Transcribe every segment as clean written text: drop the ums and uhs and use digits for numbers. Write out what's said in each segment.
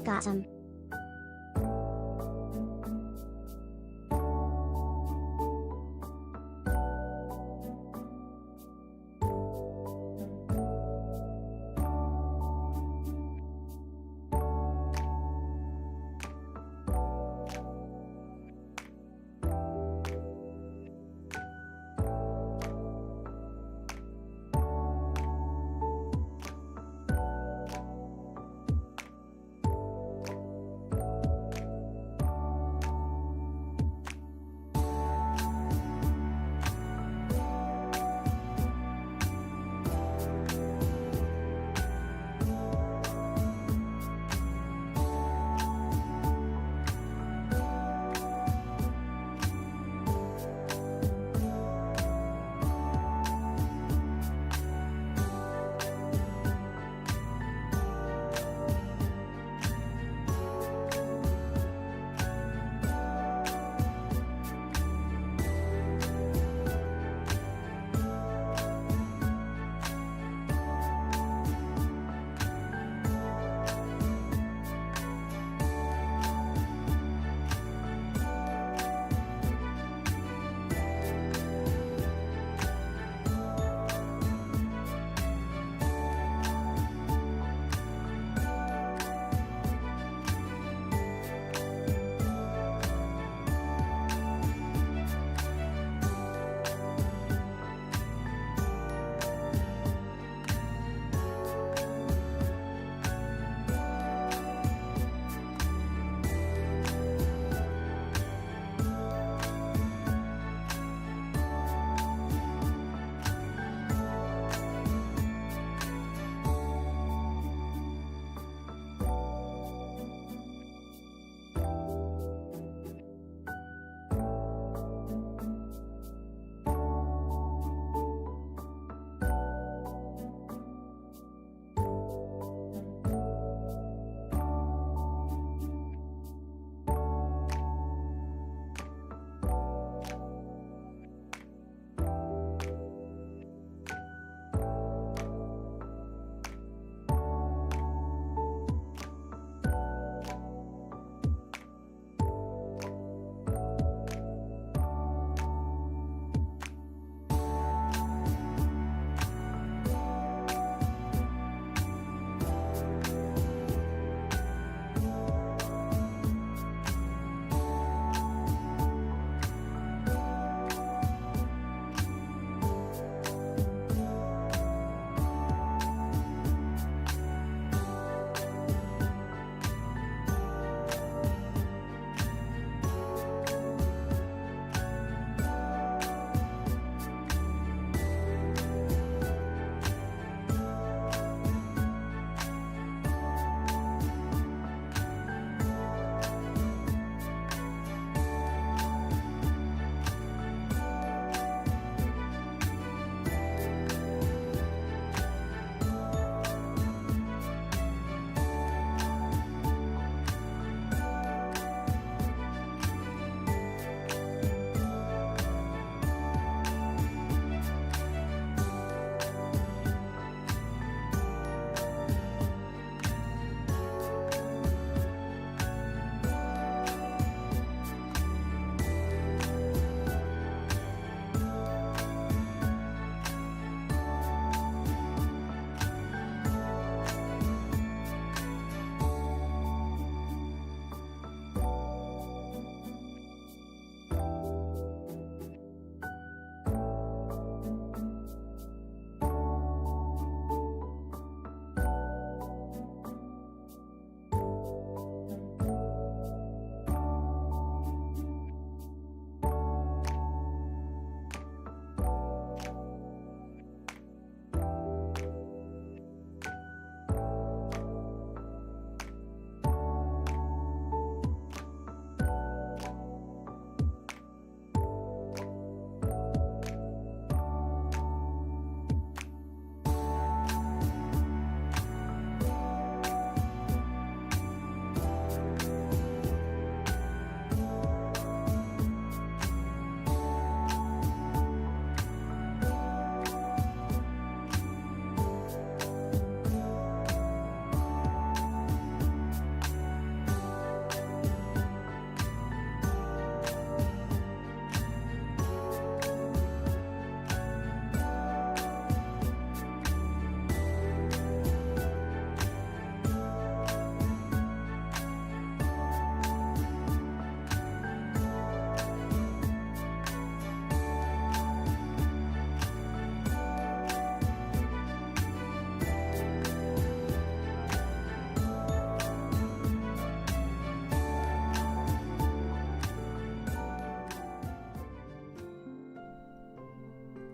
got some.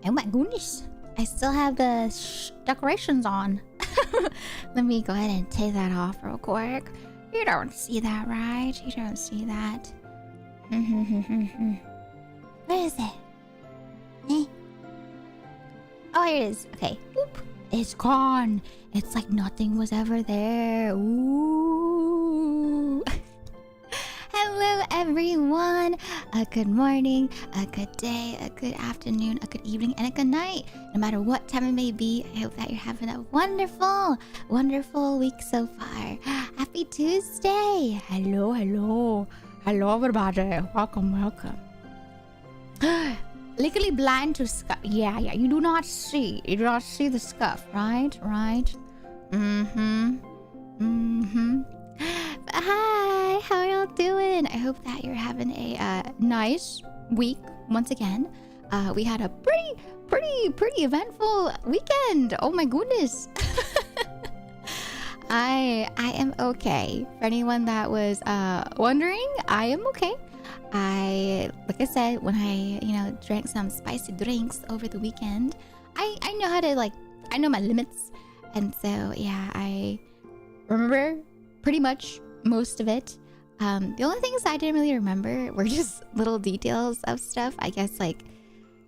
Oh my goodness. I still have the decorations on. Let me go ahead and take that off real quick. You don't see that, right? You don't see that. Where is it? Eh? Oh, here it is. Okay. Oop. It's gone. It's like nothing was ever there. Ooh. Hello, everyone. A good morning, a good day, a good afternoon, a good evening, and a good night. No matter what time it may be, I hope that you're having a wonderful, wonderful week so far. Happy Tuesday. Hello, hello. Hello, everybody. Welcome, welcome. Legally blind to scuff. Yeah, you do not see. You do not see the scuff, right? Right? Hi, how are y'all doing? I hope that you're having a nice week once again. We had a pretty eventful weekend. Oh my goodness. I am okay. For anyone that was wondering, I am okay. Like I said, when I drank some spicy drinks over the weekend, I know how to I know my limits, and so yeah, I remember pretty much most of it. The only things I didn't really remember were just little details of stuff, I guess, like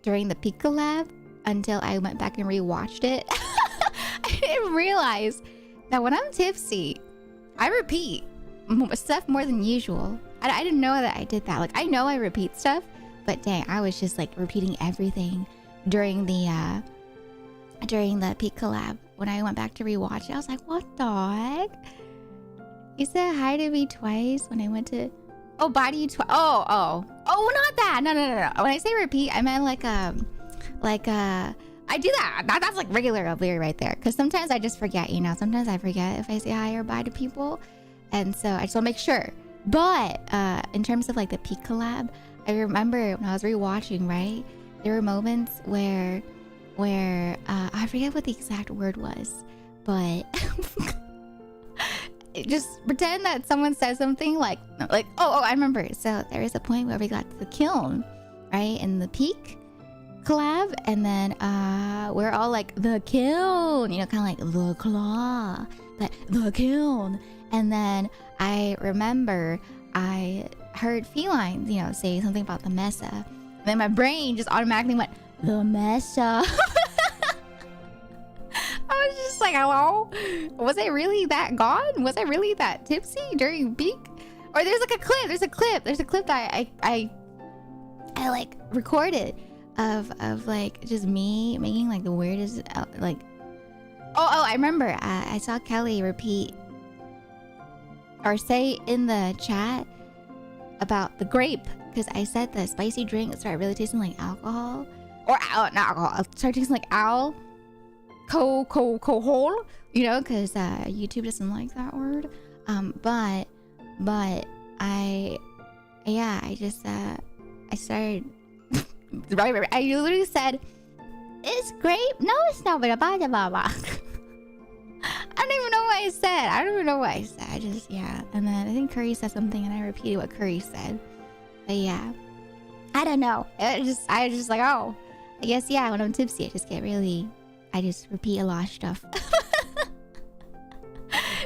during the peak collab, until I went back and rewatched it. I didn't realize that when I'm tipsy, I repeat stuff more than usual. I didn't know that I did that. Like, I know I repeat stuff, but dang, I was just like repeating everything during the peak collab. When I went back to rewatch it, I was like, what the heck? You said hi to me twice when I went to... Oh, bye to you twice. Oh, not that. No. When I say repeat, I meant I do that. That's like regular Oblivion right there. Because sometimes I just forget, Sometimes I forget if I say hi or bye to people. And so I just want to make sure. But in terms of like the peak collab, I remember when I was rewatching, right? There were moments where I forget what the exact word was, but just pretend that someone says something like I remember. So there was a point where we got to the kiln, right? In the peak collab, and then we're all like the kiln, kind of like the claw, but the kiln. And then I remember I heard felines, say something about the mesa. And then my brain just automatically went, the mesa. I was just like, hello? Was I really that gone? Was I really that tipsy during peak? Or there's a clip that I like recorded of like just me making like the weirdest I remember I saw Kelly repeat or say in the chat about the grape, because I said the spicy drink started really tasting like alcohol, or not alcohol, it started tasting like alcohol, because YouTube doesn't like that word. But I started right. I literally said, "It's grape." No, it's not. Blah blah blah. I don't even know what I said. I just, yeah. And then I think Curry said something and I repeated what Curry said. But yeah. I don't know. I just like, oh. I guess, yeah, when I'm tipsy, I just repeat a lot of stuff.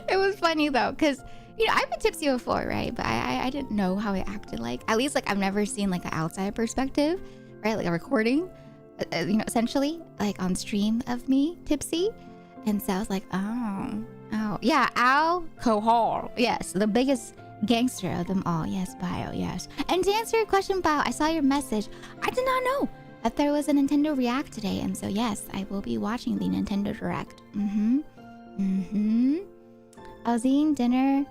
It was funny though, because, I've been tipsy before, right? But I didn't know how I acted like. At least, I've never seen, an outside perspective, right? Like a recording, essentially, on stream of me tipsy. And so I was like, oh. Yeah, alcohol. Yes, the biggest gangster of them all. Yes, Bio, yes. And to answer your question, Bio, I saw your message. I did not know that there was a Nintendo React today. And so, yes, I will be watching the Nintendo Direct. I was eating dinner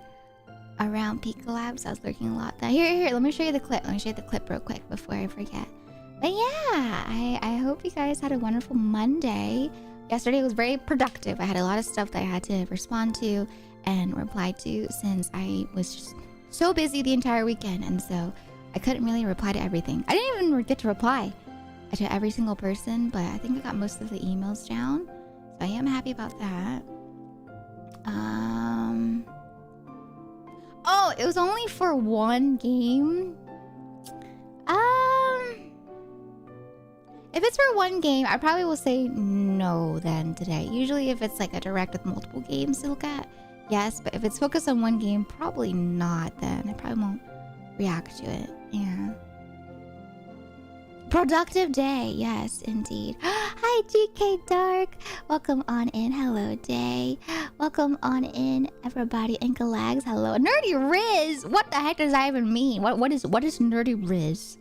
around peak collabs. I was lurking a lot. Here, let me show you the clip. Let me show you the clip real quick before I forget. But yeah, I hope you guys had a wonderful Monday. Yesterday was very productive. I had a lot of stuff that I had to respond to and reply to, since I was just so busy the entire weekend, and so I couldn't really reply to everything. I didn't even get to reply to every single person, but I think I got most of the emails down, so I am happy about that. Oh, it was only for one game. If it's for one game, I probably will say no then today. Usually if it's like a direct with multiple games to look at, yes. But if it's focused on one game, probably not then. I probably won't react to it. Yeah. Productive day. Yes, indeed. Hi, GK Dark. Welcome on in. Hello, Day. Welcome on in, everybody. Inkalags. Hello. Nerdy Riz. What the heck does that even mean? What is Nerdy Riz?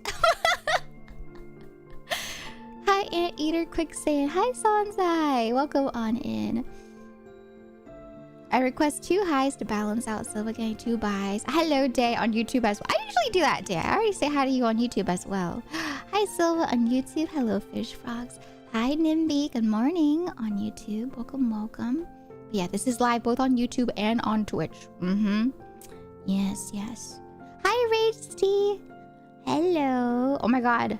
Hi, Anteater Quicksand. Hi, Sansai. Welcome on in. I request 2 highs to balance out Silva getting 2 buys. Hello, Day on YouTube as well. I usually do that, Day. I already say hi to you on YouTube as well. Hi, Silva on YouTube. Hello, Fish Frogs. Hi, Nimby. Good morning on YouTube. Welcome, welcome. But yeah, this is live both on YouTube and on Twitch. Yes, yes. Hi, Rage. Hello. Oh my god.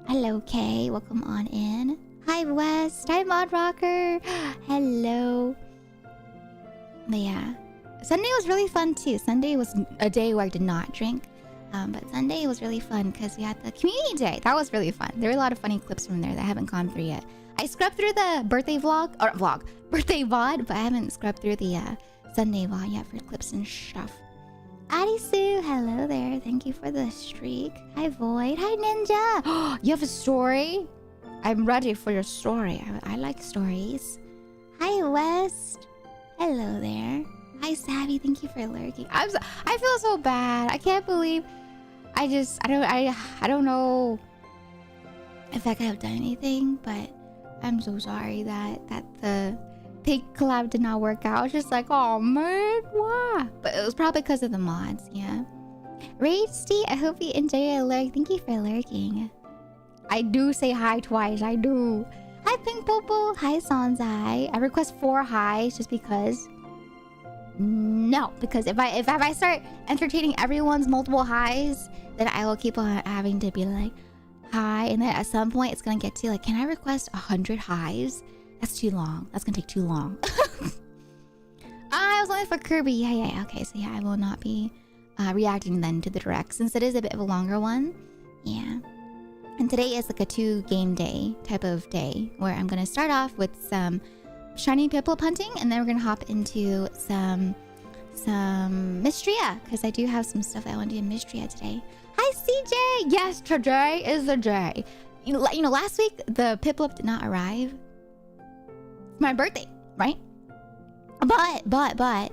Hello, Kay. Welcome on in. Hi, West. Hi, Mod Rocker. Hello. But yeah, Sunday was really fun too. Sunday was a day where I did not drink. But Sunday was really fun because we had the community day. That was really fun. There were a lot of funny clips from there that I haven't gone through yet. I scrubbed through the birthday birthday VOD, but I haven't scrubbed through the Sunday VOD yet for clips and stuff. Addie Sue, hello there. Thank you for the streak. Hi, Void. Hi, Ninja. You have a story? I'm ready for your story. I like stories. Hi, West. Hello there. Hi, Savvy. Thank you for lurking. I feel so bad. I can't believe. I don't know if I could have done anything, but I'm so sorry that the pig collab did not work out. I was just like, oh man, why? But it was probably because of the mods, yeah. Rage Steve, I hope you enjoy your lurk. Thank you for lurking. I do say hi twice. I do. Hi, Pink Popo. Hi, Sanzai. I request 4 highs just because. No, because if I start entertaining everyone's multiple highs, then I will keep on having to be like, hi, and then at some point it's gonna get to like, can I request 100 highs? That's too long. That's gonna take too long. I was only for Kirby. Yeah. Okay, so yeah, I will not be reacting then to the direct since it is a bit of a longer one. Yeah. And today is like a 2 game day type of day where I'm gonna start off with some shiny Piplup hunting, and then we're gonna hop into some Mystria because I do have some stuff I want to do in Mystria today. Hi, CJ. Yes, today is the day. You know, last week the Piplup did not arrive. It's my birthday, right? But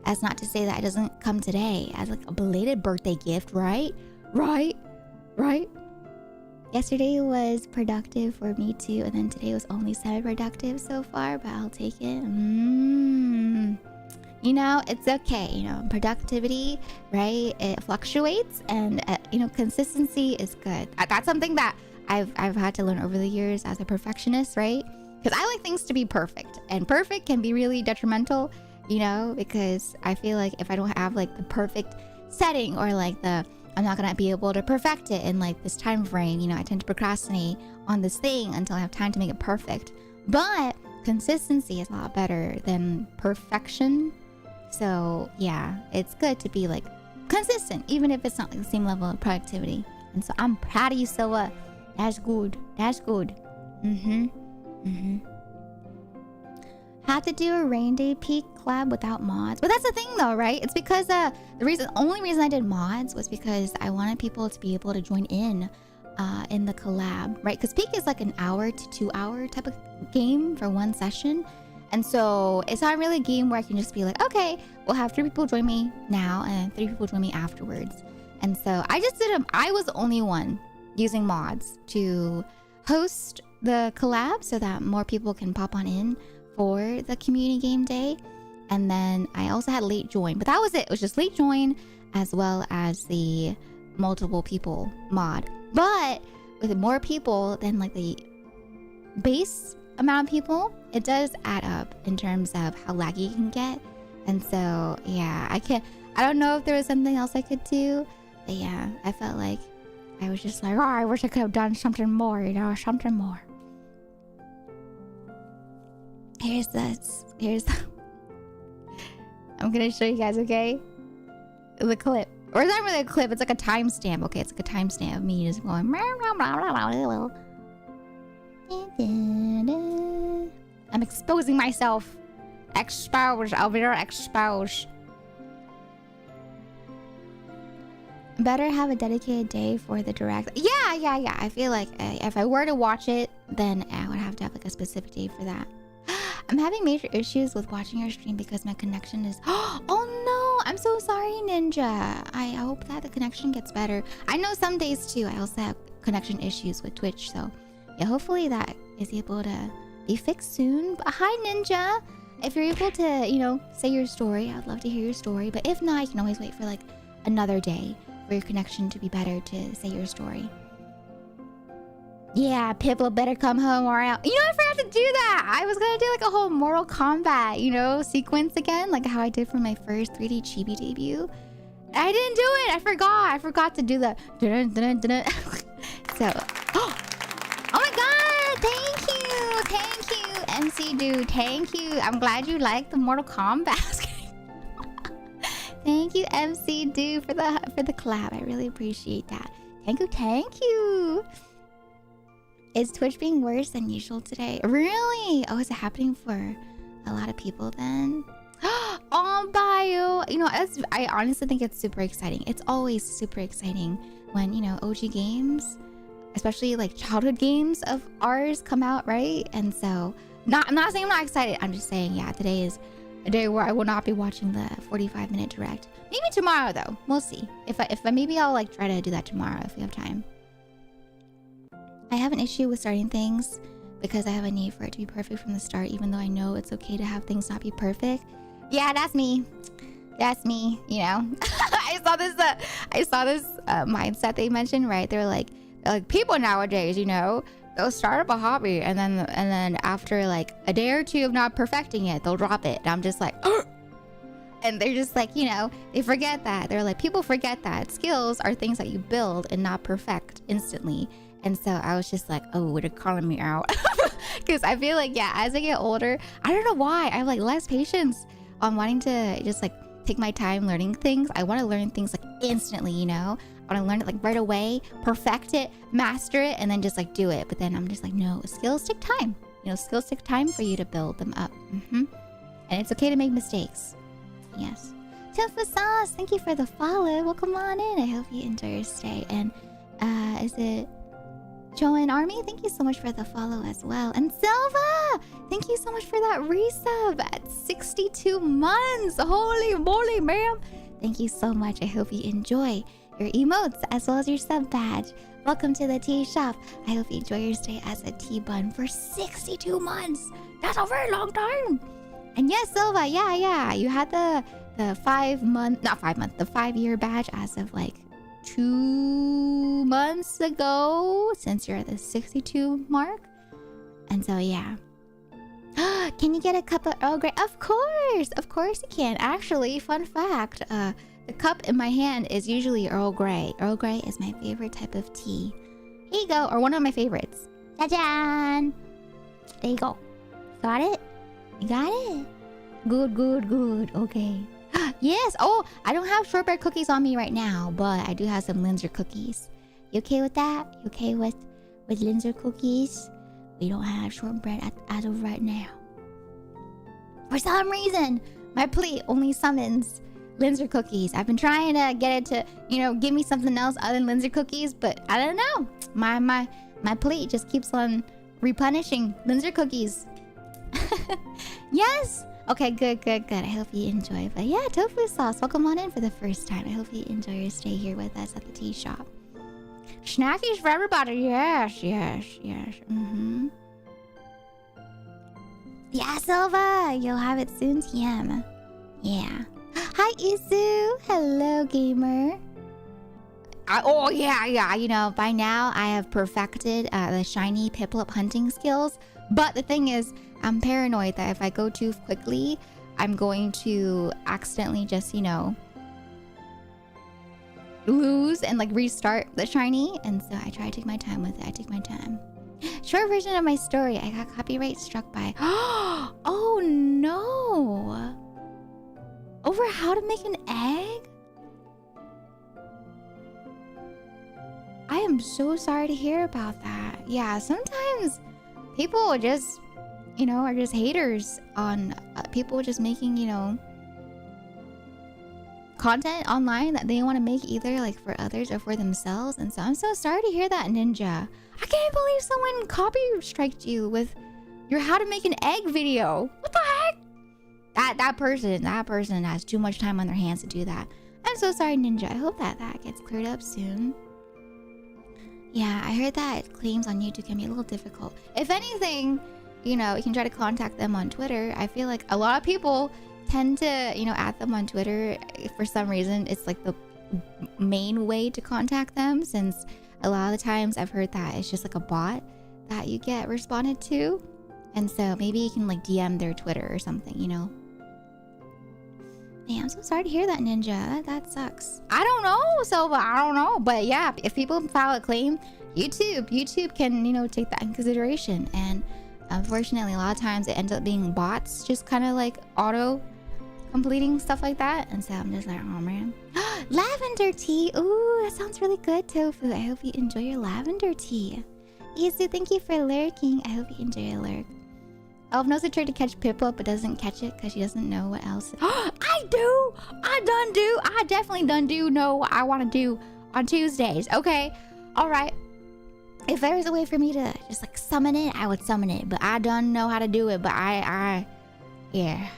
as not to say that it doesn't come today as like a belated birthday gift, right? Yesterday was productive for me too, and then today was only semi-productive so far, but I'll take it. You know, it's okay. You know, productivity, right? It fluctuates, and you know, consistency is good. That's something that I've had to learn over the years as a perfectionist, right? Because I like things to be perfect, and perfect can be really detrimental, you know, because I feel like if I don't have like the perfect setting or like I'm not gonna be able to perfect it in like this time frame. You know, I tend to procrastinate on this thing until I have time to make it perfect. But consistency is a lot better than perfection. So yeah, it's good to be like consistent, even if it's not like the same level of productivity. And so I'm proud of you, Silva. That's good. That's good. Had to do a rain day peak collab without mods, but that's the thing though, right? It's because the only reason I did mods was because I wanted people to be able to join in the collab, right? Because peak is like an hour to 2 hour type of game for one session, and so it's not really a game where I can just be like, okay, we'll have 3 people join me now and 3 people join me afterwards. And so I just did I was the only one using mods to host the collab so that more people can pop on in for the community game day. And then I also had late join, but that was it. It was just late join as well as the multiple people mod. But with more people than like the base amount of people, it does add up in terms of how laggy it can get. And so yeah, I don't know if there was something else I could do, but yeah, I felt like I was just like, oh, I wish I could have done something more, you know, something more. Here's I'm gonna show you guys, okay? The clip. Or it's not really a clip, it's like a timestamp. Okay, it's like a timestamp of me just going. I'm exposing myself. Expose over there, expose. Better have a dedicated day for the direct. Yeah. I feel like if I were to watch it, then I would have to have like a specific day for that. I'm having major issues with watching your stream because my connection is... Oh no! I'm so sorry, Ninja. I hope that the connection gets better. I know some days too, I also have connection issues with Twitch, so... Yeah, hopefully that is able to be fixed soon. But hi, Ninja! If you're able to, you know, say your story, I'd love to hear your story. But if not, you can always wait for like another day for your connection to be better to say your story. Yeah, Piplup better come home or out. You know, I forgot to do that. I was gonna do like a whole Mortal Kombat, you know, sequence again, like how I did for my first 3D Chibi debut. I didn't do it. I forgot. I forgot to do the. So, oh my God! Thank you, MC Dude. Thank you. I'm glad you liked the Mortal Kombat. Thank you, MC Dude, for the collab. I really appreciate that. Thank you. Is Twitch being worse than usual today? Really? Oh, is it happening for a lot of people then? Oh, bio. You know, I honestly think it's super exciting. It's always super exciting when, you know, OG games, especially like childhood games of ours come out, right? And so, I'm not saying I'm not excited. I'm just saying, yeah, today is a day where I will not be watching the 45-minute direct. Maybe tomorrow though. We'll see. If I maybe I'll like try to do that tomorrow if we have time. I have an issue with starting things because I have a need for it to be perfect from the start, even though I know it's okay to have things not be perfect. Yeah, that's me. That's me, you know. I saw this mindset they mentioned, right? They're like people nowadays, you know, they'll start up a hobby and then after like a day or two of not perfecting it, they'll drop it. And I'm just like, and they're just like, you know, they forget that. They're like, people forget that skills are things that you build and not perfect instantly. And so I was just like, oh, they're calling me out. Because I feel like, yeah, as I get older, I don't know why, I have like less patience on wanting to just like take my time learning things. I want to learn things like instantly, you know? I want to learn it like right away, perfect it, master it, and then just like do it. But then I'm just like, no, skills take time. You know, skills take time for you to build them up. And it's okay to make mistakes. Yes. Tofu Sauce, thank you for the follow. Welcome on in. I hope you enjoy your stay. And is it Joanne Army? Thank you so much for the follow as well. And Silva, thank you so much for that resub at 62 months. Holy moly, ma'am. Thank you so much. I hope you enjoy your emotes as well as your sub badge. Welcome to the tea shop. I hope you enjoy your stay as a tea bun for 62 months. That's a very long time. And yes, Silva, yeah. You had the 5-year badge as of like 2 months ago, since you're at the 62 mark. And so yeah. Can you get a cup of Earl Grey? Of course you can. Actually, fun fact, the cup in my hand is usually Earl Grey. Earl Grey is my favorite type of tea. Here you go, or one of my favorites. Ta-jan! There you go. Got it? You got it? Good. Okay. Yes. Oh, I don't have shortbread cookies on me right now, but I do have some Linzer cookies. You okay with that? You okay with Linzer cookies? We don't have shortbread as of right now. For some reason, my plate only summons Linzer cookies. I've been trying to get it to, you know, give me something else other than Linzer cookies, but I don't know. My plate just keeps on replenishing Linzer cookies. Yes. Okay, good. I hope you enjoy. But yeah, Tofu Sauce, welcome on in for the first time. I hope you enjoy your stay here with us at the tea shop. Snackies for everybody. Yes. Yeah, Silva, you'll have it soon, TM. Yeah. Hi, Isu. Hello, gamer. Oh, yeah. You know, by now I have perfected the shiny Piplup hunting skills. But the thing is, I'm paranoid that if I go too quickly, I'm going to accidentally just, you know, lose and like restart the shiny. And so I try to take my time with it. I take my time. Short version of my story. I got copyright struck by... Oh no! Over how to make an egg? I am so sorry to hear about that. Yeah, sometimes people are just, are just haters on people just making, content online that they want to make either like for others or for themselves. And so I'm so sorry to hear that, Ninja. I can't believe someone copy striked you with your how to make an egg video. What the heck? That person has too much time on their hands to do that. I'm so sorry, Ninja. I hope that gets cleared up soon. Yeah, I heard that claims on YouTube can be a little difficult. If anything, you can try to contact them on Twitter. I feel like a lot of people tend to, add them on Twitter. For some reason, it's like the main way to contact them, since a lot of the times I've heard that it's just like a bot that you get responded to. And so maybe you can like DM their Twitter or something, Man, I'm so sorry to hear that, Ninja. That sucks. I don't know, Silva. I don't know. But yeah, if people file a claim, YouTube can, take that in consideration. And unfortunately, a lot of times it ends up being bots just kind of like auto completing stuff like that. And so I'm just like, oh man. Lavender tea. Ooh, that sounds really good, Tofu. I hope you enjoy your lavender tea. Isu, thank you for lurking. I hope you enjoy your lurk. Elf knows a trick to catch Piplup but doesn't catch it because she doesn't know what else. I do! I definitely done do know what I want to do on Tuesdays. Okay. Alright. If there was a way for me to just like summon it, I would summon it. But I don't know how to do it. But yeah.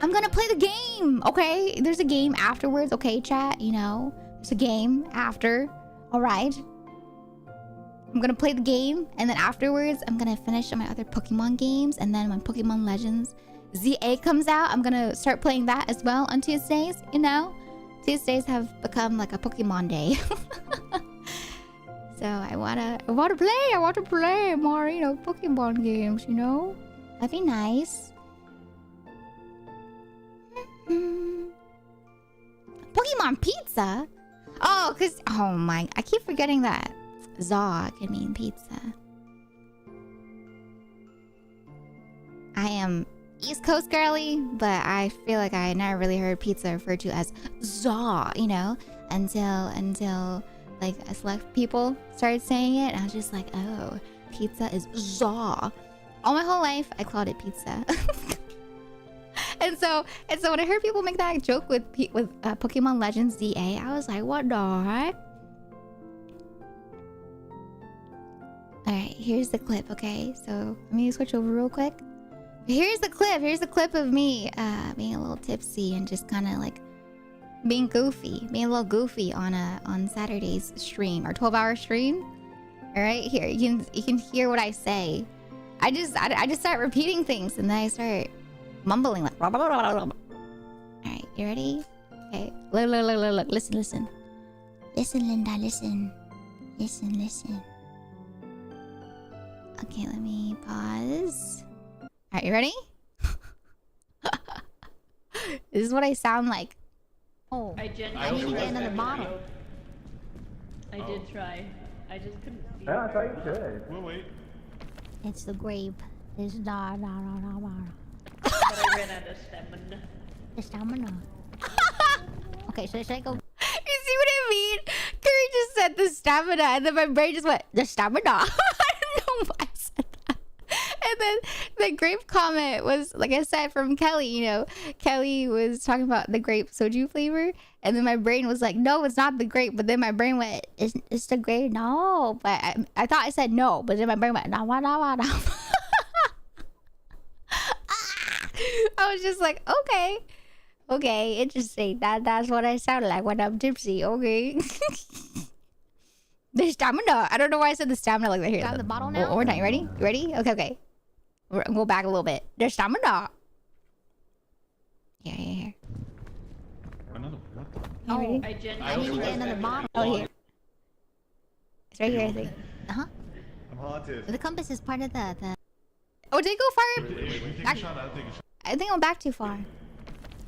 I'm gonna play the game, okay? There's a game afterwards, okay, chat? There's a game after. Alright. I'm gonna play the game, and then afterwards, I'm gonna finish my other Pokemon games, and then when Pokemon Legends ZA comes out, I'm gonna start playing that as well on Tuesdays, Tuesdays have become like a Pokemon day. So I wanna play more, Pokemon games, That'd be nice. Pokemon pizza? Oh my, I keep forgetting that za can mean pizza. I am East Coast girly, but I feel like I never really heard pizza referred to as za, until like a select people started saying it, and I was just like, oh, pizza is za. All my whole life, I called it pizza. And so when I heard people make that joke with Pokemon Legends ZA, I was like, what the heck? Alright, here's the clip, okay? So let me switch over real quick. Here's the clip of me being a little tipsy and just kind of like being a little goofy on Saturday's stream, our 12-hour stream. Alright, here you can hear what I say. I just start repeating things, and then I start mumbling like blah, blah, blah, blah. Alright, you ready? Okay. Look, listen. Listen, Linda, listen. Listen. Okay, let me pause. Alright, you ready? This is what I sound like. Oh, I need to get another bottle. I did try. I just couldn't see. Yeah, I thought you could. We'll wait. It's the grape. It's da. But I ran out of stamina. The stamina. Okay, so should I go? You see what I mean? Curry just said the stamina, and then my brain just went, the stamina. I don't know why I said that. And then the grape comment was, like I said, from Kelly, Kelly was talking about the grape soju flavor, and then my brain was like, no, it's not the grape. But then my brain went, it's the grape. No. But I thought I said no, but then my brain went, no. I was just like, okay, interesting. That's what I sound like when I'm tipsy. Okay. The stamina. I don't know why I said the stamina like that here. Grab the bottle now. One more time. You ready? You ready? Okay. Go back a little bit. The stamina. Yeah. Another what? Oh, I need to get another bottle. Oh, here. It's right here, I think. I'm haunted. The compass is part of the... Oh, did it go far? Wait, we take a shot, I'll take a shot. I think I'm back too far.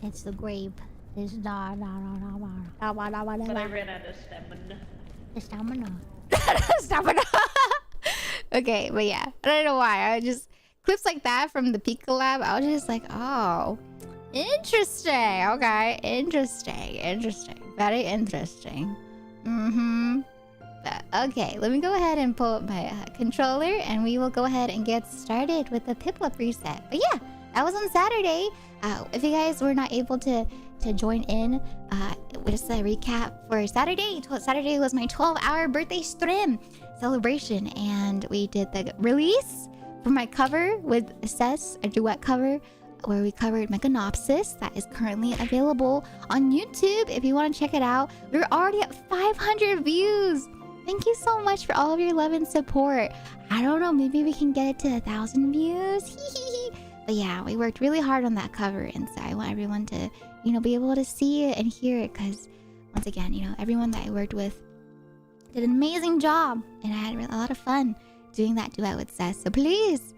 It's the grape. It's da. But I ran out of stamina. The stamina. Stamina. Okay, but yeah. I don't know why. I just... Clips like that from the Pika Lab, I was just like, oh... Interesting. Okay. Interesting. Very interesting. But, okay, let me go ahead and pull up my controller and we will go ahead and get started with the Piplup reset. But yeah, that was on Saturday. If you guys were not able to join in, just a recap for Saturday. Saturday was my 12-hour birthday stream celebration, and we did the release for my cover with Cess, a duet cover where we covered Mechanopsis. That is currently available on YouTube if you want to check it out. We're already at 500 views. Thank you so much for all of your love and support. I don't know, maybe we can get it to 1,000 views. But yeah, we worked really hard on that cover, and so I want everyone to, be able to see it and hear it, because once again, everyone that I worked with did an amazing job, and I had a lot of fun doing that duet with Cess. So please,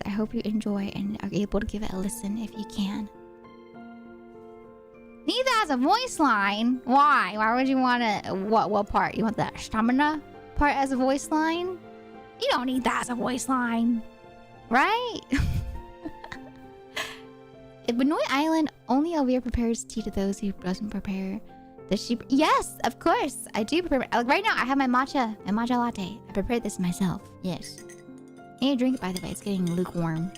I hope you enjoy and are able to give it a listen if you can. Need that as a voice line? Why? Why would you want to? What part? You want the stamina part as a voice line? You don't need that as a voice line, right? If Benoit Island, only Elvira prepares tea to those who doesn't prepare. Does she? Yes, of course. I do prepare. Like right now, I have my matcha latte. I prepared this myself. Yes. I need to drink it, by the way. It's getting lukewarm.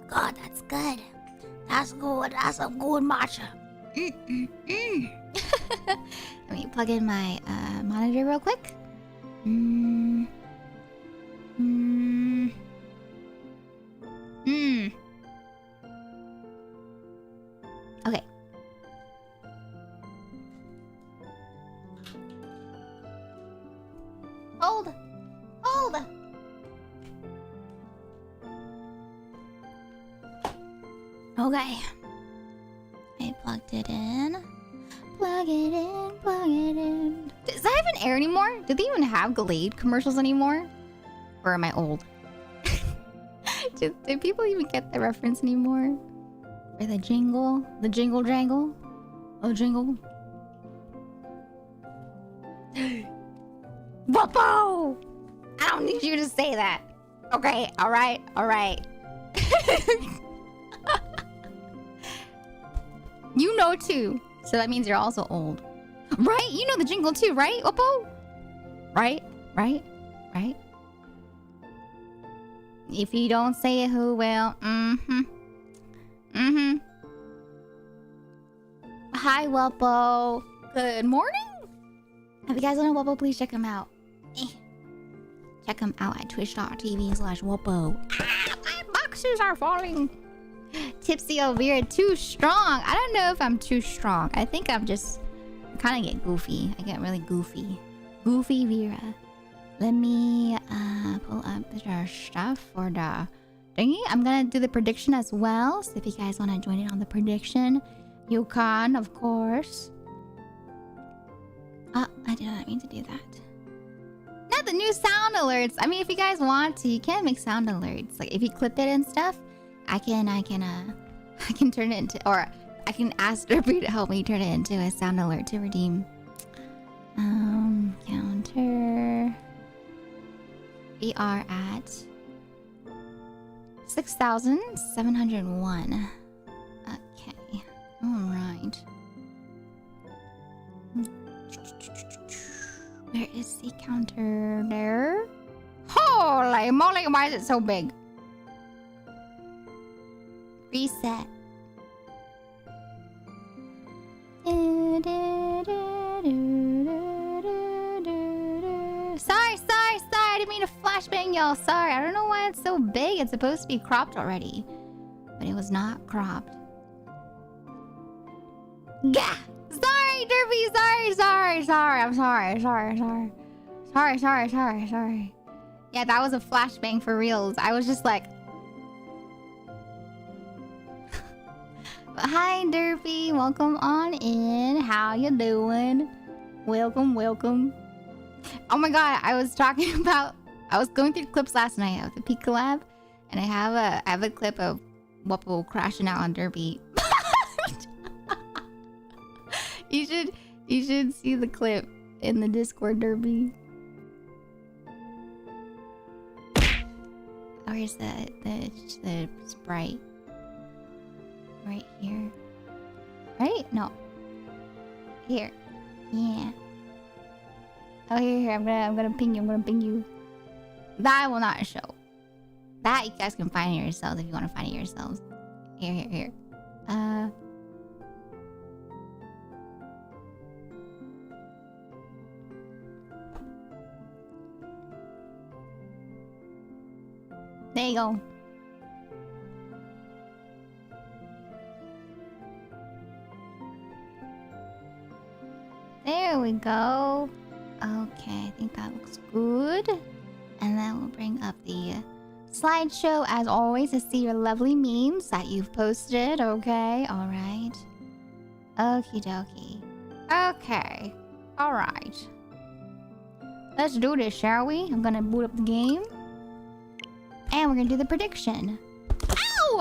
God, that's good. That's good. That's a good matcha. Let me plug in my monitor real quick. Okay. Hold. Okay. I plugged it in. Plug it in. Does that even air anymore? Do they even have Glade commercials anymore? Or am I old? Do people even get the reference anymore? Or the jingle? The jingle jangle? Oh, jingle. Whoa! I don't need you to say that. Okay, alright. You know too. So that means you're also old. Right? You know the jingle too, right, Oppo? Right? If you don't say it, who will? Hi, Wuppo. Good morning. If you guys don't know Wuppo, please check him out. Check him out at twitch.tv/Wuppo. My boxes are falling. Tipsy Elvira, too strong. I don't know if I'm too strong. I think I'm just kind of get goofy. I get really goofy. Goofy Vera. Let me pull up the stuff for the thingy. I'm gonna do the prediction as well. So if you guys want to join in on the prediction, you can, of course. I did not mean to do that. Not the new sound alerts. I mean, if you guys want to, you can make sound alerts. Like if you clip it and stuff, I can turn it into, or I can ask Derby to help me turn it into a sound alert to redeem. Counter. We are at 6,701. Okay. Alright. Where is the counter there? Holy moly, why is it so big? Reset. Sorry. I didn't mean to flashbang y'all. Sorry. I don't know why it's so big. It's supposed to be cropped already. But it was not cropped. Gah! Sorry, Derby. Sorry. I'm sorry. Sorry. Yeah, that was a flashbang for reals. I was just like... Hi, Derpy. Welcome on in. How you doing? Welcome. Oh my god, I was going through clips last night of the Peak collab, and I have a clip of Wuppo crashing out on Derpy. You should see the clip in the Discord, Derpy. Where's the Sprite? Right here. Right? No. Here. Yeah. Oh, here. I'm gonna ping you. That I will not show. That you guys can find it yourselves if you want to find it yourselves. Here. There you go. There we go. Okay, I think that looks good. And then we'll bring up the slideshow as always to see your lovely memes that you've posted. Okay, all right. Okie dokie. Okay, all right. Let's do this, shall we? I'm gonna boot up the game. And we're gonna do the prediction. Ow!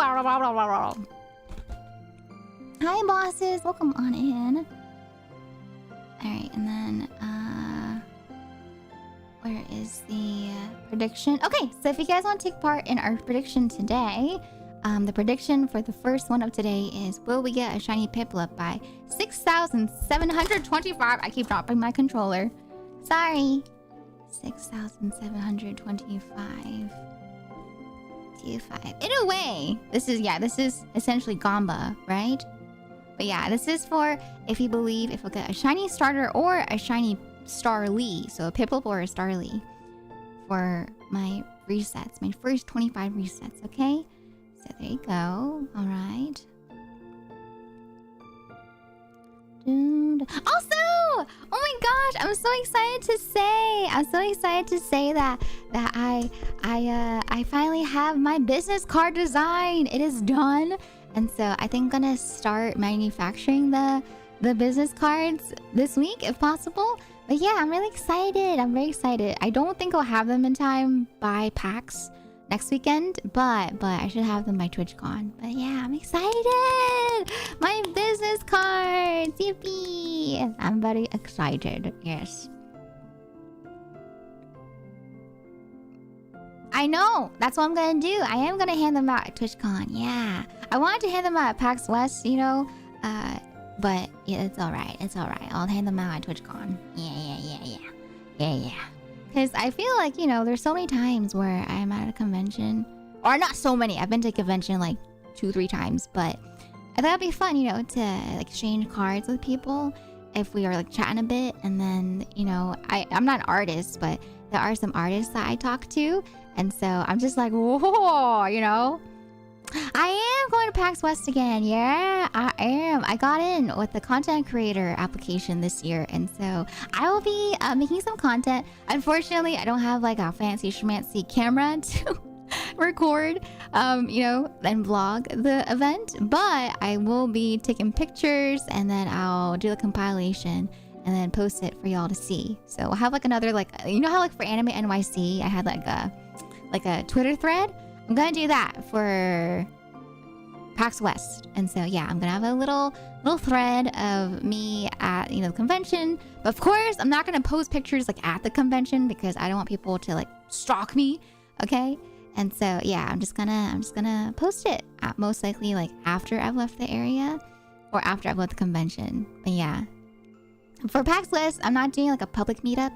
Hi, bosses. Welcome on in. Alright, and then, where is the prediction? Okay, so if you guys want to take part in our prediction today, the prediction for the first one of today is, will we get a shiny Piplup by 6,725? I keep dropping my controller. Sorry. 6,725. In a way, this is essentially Gamba, right? But yeah, this is for if you believe if we'll get a shiny starter or a shiny Starly. So a Piplup or a Starly for my resets, my first 25 resets, okay? So there you go. All right. Also, oh my gosh, I'm so excited to say that I finally have my business card design. It is done, and so I think I'm gonna start manufacturing the business cards this week if possible. But yeah, I'm really excited. I'm very excited. I don't think I'll have them in time by PAX next weekend, but I should have them by TwitchCon. But yeah, I'm excited. My business cards, yippee! I'm very excited. Yes. I know. That's what I'm gonna do. I am gonna hand them out at TwitchCon. Yeah. I wanted to hand them out at PAX West, you know. But yeah, it's alright. It's alright. I'll hand them out at TwitchCon. Yeah. Because I feel like, you know, there's so many times where I'm at a convention. Or not so many. I've been to a convention like 2-3 times. But I thought it'd be fun, you know, to like exchange cards with people if we are like chatting a bit. And then, you know, I'm not an artist, but there are some artists that I talk to. And so I'm just like, whoa, you know. I am going to PAX West again. Yeah, I am. I got in with the content creator application this year. And so I will be making some content. Unfortunately, I don't have like a fancy schmancy camera to record, you know, and vlog the event. But I will be taking pictures and then I'll do a compilation and then post it for y'all to see. So I'll have like another, like, you know how like for Anime NYC, I had like a Twitter thread? I'm gonna do that for PAX West. And so yeah, I'm gonna have a little thread of me at, you know, the convention. But of course, I'm not gonna post pictures like at the convention because I don't want people to like stalk me. Okay? And so yeah, I'm just gonna post it at most likely like after I've left the area or after I've left the convention. But yeah. For PAX West, I'm not doing like a public meetup.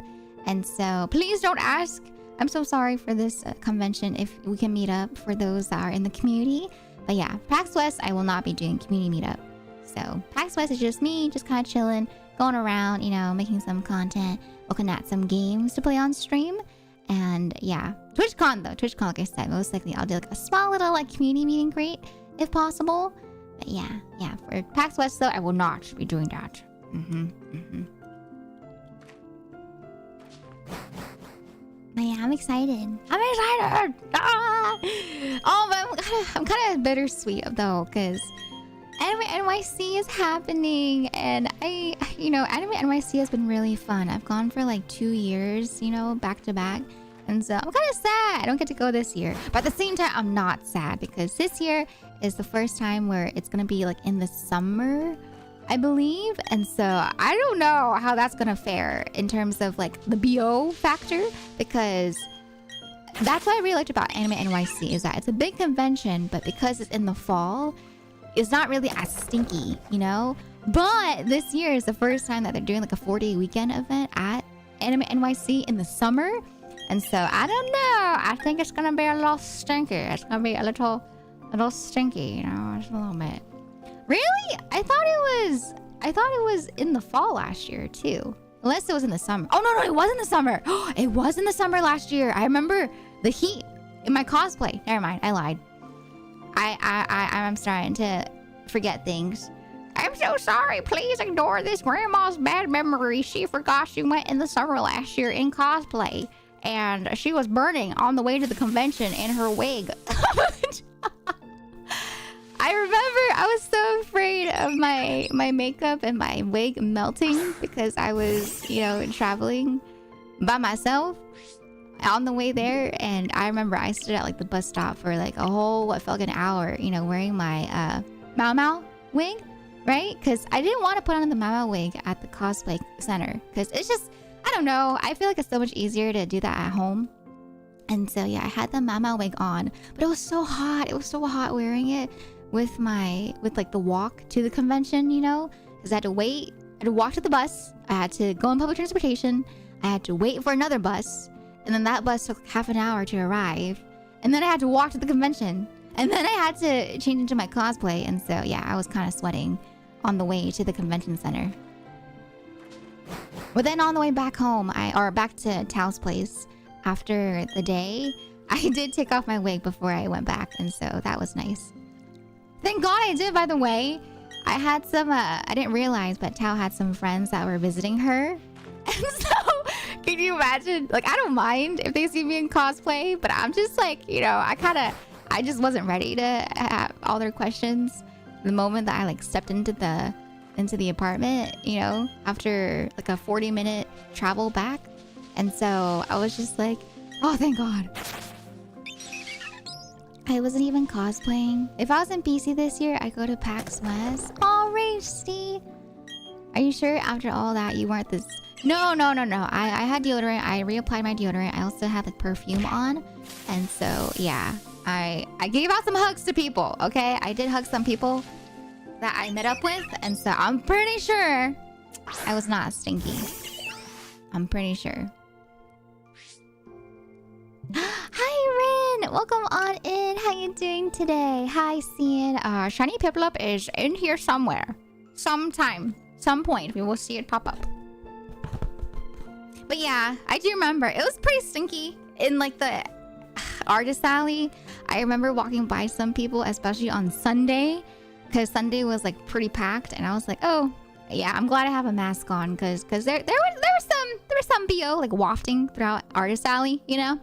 And so please don't ask. I'm so sorry for this convention if we can meet up for those that are in the community. But yeah, PAX West, I will not be doing community meetup. So PAX West is just me, just kind of chilling, going around, you know, making some content, looking at some games to play on stream. And yeah, TwitchCon though, TwitchCon, like I said, most likely I'll do like a small little like community meeting great if possible. But yeah, for PAX West though, I will not be doing that. But yeah, I'm excited. Ah! Oh, but I'm kind of bittersweet though, because Anime NYC is happening, and you know, Anime NYC has been really fun. I've gone for like 2 years, you know, back to back, and so I'm kind of sad I don't get to go this year. But at the same time, I'm not sad because this year is the first time where it's gonna be like in the summer, I believe. And so I don't know how that's gonna fare in terms of like the BO factor, because That's what I really liked about Anime NYC is that it's a big convention, but because it's in the fall, it's not really as stinky, you know? But this year is the first time that they're doing like a 4-day weekend event at Anime NYC in the summer. And so I don't know. I think it's gonna be a little stinky. It's gonna be a little stinky, you know, just a little bit. Really? I thought it was in the fall last year too. Unless it was in the summer. Oh no, it was in the summer. It was in the summer last year. I remember the heat in my cosplay. Never mind, I lied. I'm starting to forget things. I'm so sorry. Please ignore this grandma's bad memory. She forgot she went in the summer last year in cosplay. And she was burning on the way to the convention in her wig. I remember I was so afraid of my makeup and my wig melting because I was, you know, traveling by myself on the way there. And I remember I stood at like the bus stop for like a whole, what felt like an hour, you know, wearing my Mau Mau wig, right? Because I didn't want to put on the Mau Mau wig at the cosplay center because it's just, I don't know. I feel like it's so much easier to do that at home. And so, yeah, I had the Mau Mau wig on, but it was so hot. It was so hot wearing it with like the walk to the convention, you know, because I had to wait. I had to walk to the bus. I had to go on public transportation. I had to wait for another bus. And then that bus took half an hour to arrive. And then I had to walk to the convention. And then I had to change into my cosplay. And so, yeah, I was kind of sweating on the way to the convention center. But then on the way back home, back to Tao's place after the day, I did take off my wig before I went back. And so that was nice. Thank God I did, by the way. I had some, I didn't realize, but Tao had some friends that were visiting her. And so, can you imagine? Like, I don't mind if they see me in cosplay, but I'm just like, you know, I just wasn't ready to have all their questions. The moment that I like stepped into the apartment, you know, after like a 40-minute travel back. And so I was just like, oh, thank God. I wasn't even cosplaying. If I was in PC this year, I'd go to PAX West. Oh, Racy. Are you sure after all that you weren't this? No. I had deodorant. I reapplied my deodorant. I also had the perfume on. And so, yeah, I gave out some hugs to people, okay? I did hug some people that I met up with. And so I'm pretty sure I was not stinky. I'm pretty sure. Hi, Rin. Welcome on in. How you doing today? Hi, Cian. Shiny Piplup is in here somewhere. Sometime. Some point. We will see it pop up. But yeah, I do remember. It was pretty stinky in like the artist alley. I remember walking by some people, especially on Sunday. Because Sunday was like pretty packed. And I was like, oh, yeah, I'm glad I have a mask on. Because there was some BO like wafting throughout artist alley, you know?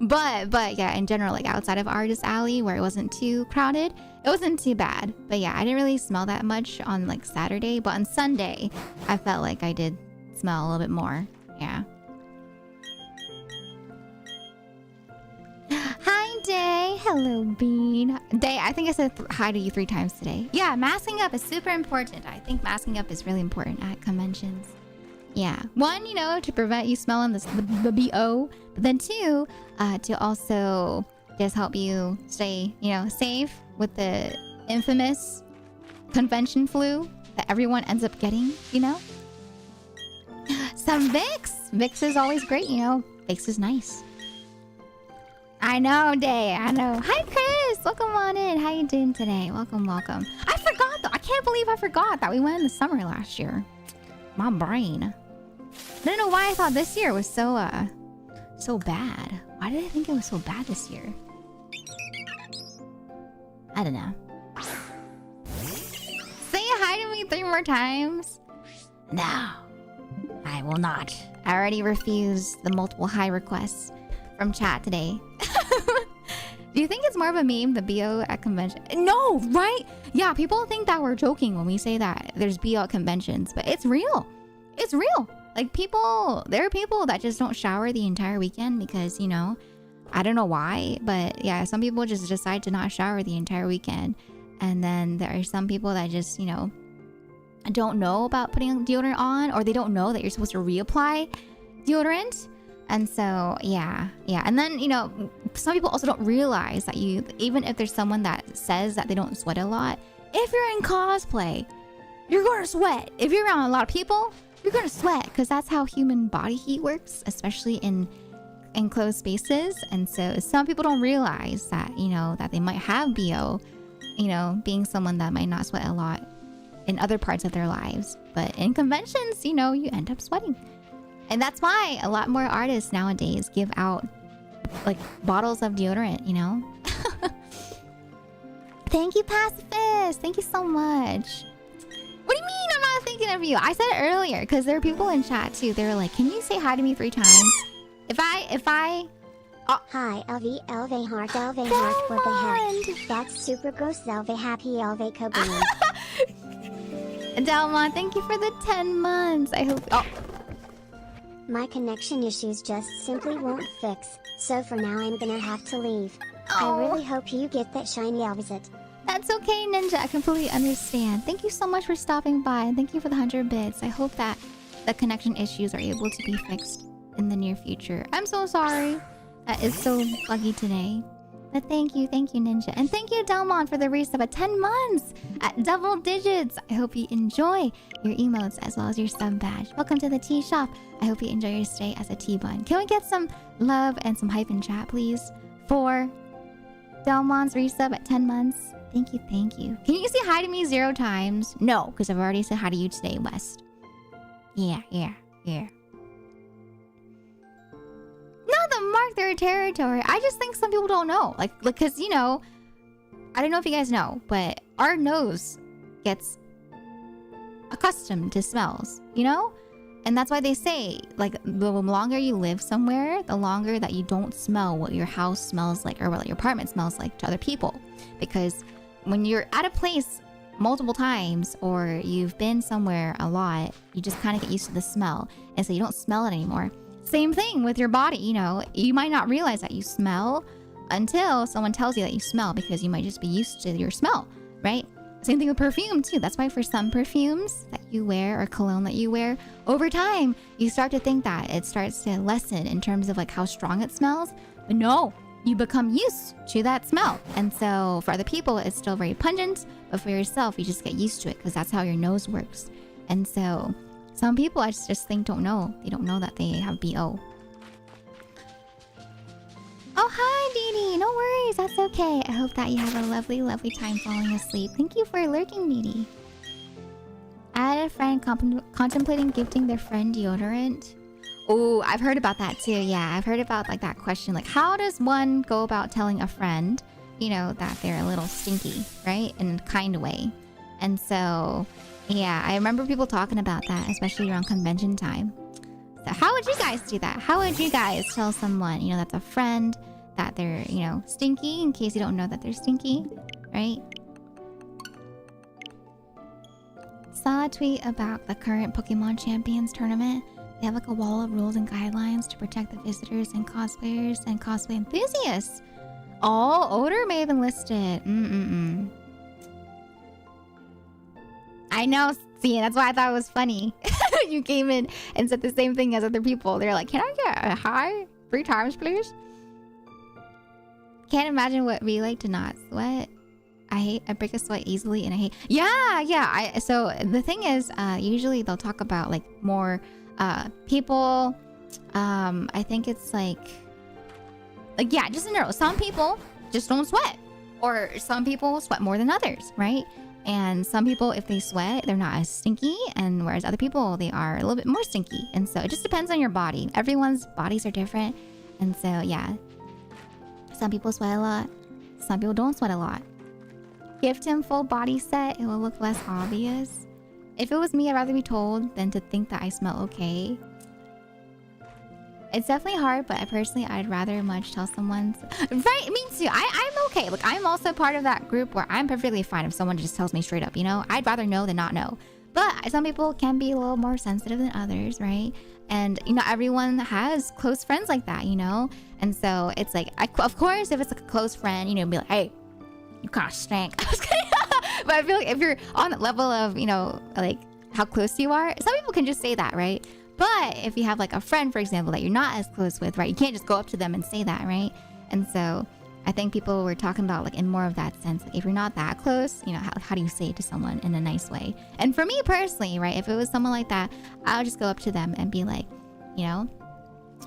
but yeah, in general, like outside of artist alley where it wasn't too crowded, it wasn't too bad. But yeah, I didn't really smell that much on like Saturday, but on Sunday I felt like I did smell a little bit more. Yeah. Hi, Day. Hello, Bean. Day, I think I said hi to you 3 times today. Yeah, masking up is super important. I think masking up is really important at conventions. Yeah. 1, you know, to prevent you smelling the BO. But then 2, to also just help you stay, you know, safe with the infamous convention flu that everyone ends up getting, you know? Some Vicks. Vicks is always great, you know. Vicks is nice. I know, Day. I know. Hi, Chris. Welcome on in. How you doing today? Welcome. I forgot, though. I can't believe I forgot that we went in the summer last year. My brain. I don't know why I thought this year was so bad. Why did I think it was so bad this year? I don't know. Say hi to me 3 more times. No, I will not. I already refused the multiple hi requests from chat today. Do you think it's more of a meme, the BO at convention? No, right? Yeah, people think that we're joking when we say that there's BO at conventions, but it's real. It's real. Like there are people that just don't shower the entire weekend because, you know, I don't know why, but yeah, some people just decide to not shower the entire weekend. And then there are some people that just, you know, don't know about putting deodorant on, or they don't know that you're supposed to reapply deodorant And so, yeah. And then, you know, some people also don't realize that even if there's someone that says that they don't sweat a lot, if you're in cosplay, you're going to sweat. If you're around a lot of people, you're going to sweat because that's how human body heat works, especially in enclosed spaces. And so some people don't realize that, you know, that they might have BO, you know, being someone that might not sweat a lot in other parts of their lives. But in conventions, you know, you end up sweating. And that's why a lot more artists nowadays give out like bottles of deodorant, you know? Thank you, Pacifist. Thank you so much. What do you mean I'm not thinking of you? I said it earlier because there are people in chat too. They were like, can you say hi to me 3 times? If I... Oh. Hi, LV heart, what the heck? That's super gross, LV happy, LV Koban. Delmon, thank you for the 10 months. I hope... Oh. My connection issues just simply won't fix, so for now I'm gonna have to leave. Oh. I really hope you get that shiny opposite. That's okay, Ninja. I completely understand. Thank you so much for stopping by, and thank you for the 100 bits. I hope that the connection issues are able to be fixed in the near future. I'm so sorry. That is so buggy today. But thank you, Ninja. And thank you, Delmon, for the resub at 10 months at double digits. I hope you enjoy your emotes as well as your sub badge. Welcome to the tea shop. I hope you enjoy your stay as a tea bun. Can we get some love and some hype in chat, please? For Delmon's resub at 10 months. Thank you. Can you say hi to me 0 times? No, because I've already said hi to you today, West. Yeah. Not to mark their territory. I just think some people don't know. Like, because, you know, I don't know if you guys know, but our nose gets accustomed to smells, you know? And that's why they say, like, the longer you live somewhere, the longer that you don't smell what your house smells like or what your apartment smells like to other people. Because when you're at a place multiple times or you've been somewhere a lot, you just kind of get used to the smell. And so you don't smell it anymore. Same thing with your body, you know. You might not realize that you smell until someone tells you that you smell because you might just be used to your smell, right? Same thing with perfume too. That's why for some perfumes that you wear or cologne that you wear, over time, you start to think that it starts to lessen in terms of like how strong it smells. But no, you become used to that smell. And so for other people, it's still very pungent, but for yourself, you just get used to it because that's how your nose works. And so some people I just think don't know. They don't know that they have BO. Oh, hi, Dee. No worries. That's okay. I hope that you have a lovely, lovely time falling asleep. Thank you for lurking, Dee. I had a friend contemplating gifting their friend deodorant. Oh, I've heard about that too. Yeah, I've heard about like that question. Like, how does one go about telling a friend, you know, that they're a little stinky, right? In a kind way. And so, yeah, I remember people talking about that, especially around convention time. So how would you guys do that? How would you guys tell someone, you know, that's a friend, that they're, you know, stinky, in case you don't know that they're stinky, right? Saw a tweet about the current Pokemon Champions tournament. They have like a wall of rules and guidelines to protect the visitors and cosplayers and cosplay enthusiasts. Oh, odor may have been listed. I know, see, that's why I thought it was funny. You came in and said the same thing as other people. They're like, can I get a hi 3 times, please? Can't imagine what it'd be like to not sweat. I break a sweat easily and I hate... Yeah. So the thing is, usually they'll talk about like more people. I think it's like yeah, just in general. Some people just don't sweat. Or some people sweat more than others, right? And some people, if they sweat, they're not as stinky. And whereas other people, they are a little bit more stinky. And so it just depends on your body. Everyone's bodies are different. And so, yeah. Some people sweat a lot. Some people don't sweat a lot. Gift him full body set. It will look less obvious. If it was me, I'd rather be told than to think that I smell okay. It's definitely hard, but I'd rather much tell someone... Right, me too. I'm okay. Like, I'm also part of that group where I'm perfectly fine if someone just tells me straight up, you know? I'd rather know than not know. But some people can be a little more sensitive than others, right? And, you know, everyone has close friends like that, you know? And so it's like, of course, if it's like a close friend, you know, be like, hey, you kind of stink. But I feel like if you're on that level of, you know, like how close you are, some people can just say that, right? But if you have like a friend, for example, that you're not as close with, right? You can't just go up to them and say that, right? And so I think people were talking about like in more of that sense, like if you're not that close, you know, how do you say it to someone in a nice way? And for me personally, right, if it was someone like that, I'll just go up to them and be like, you know,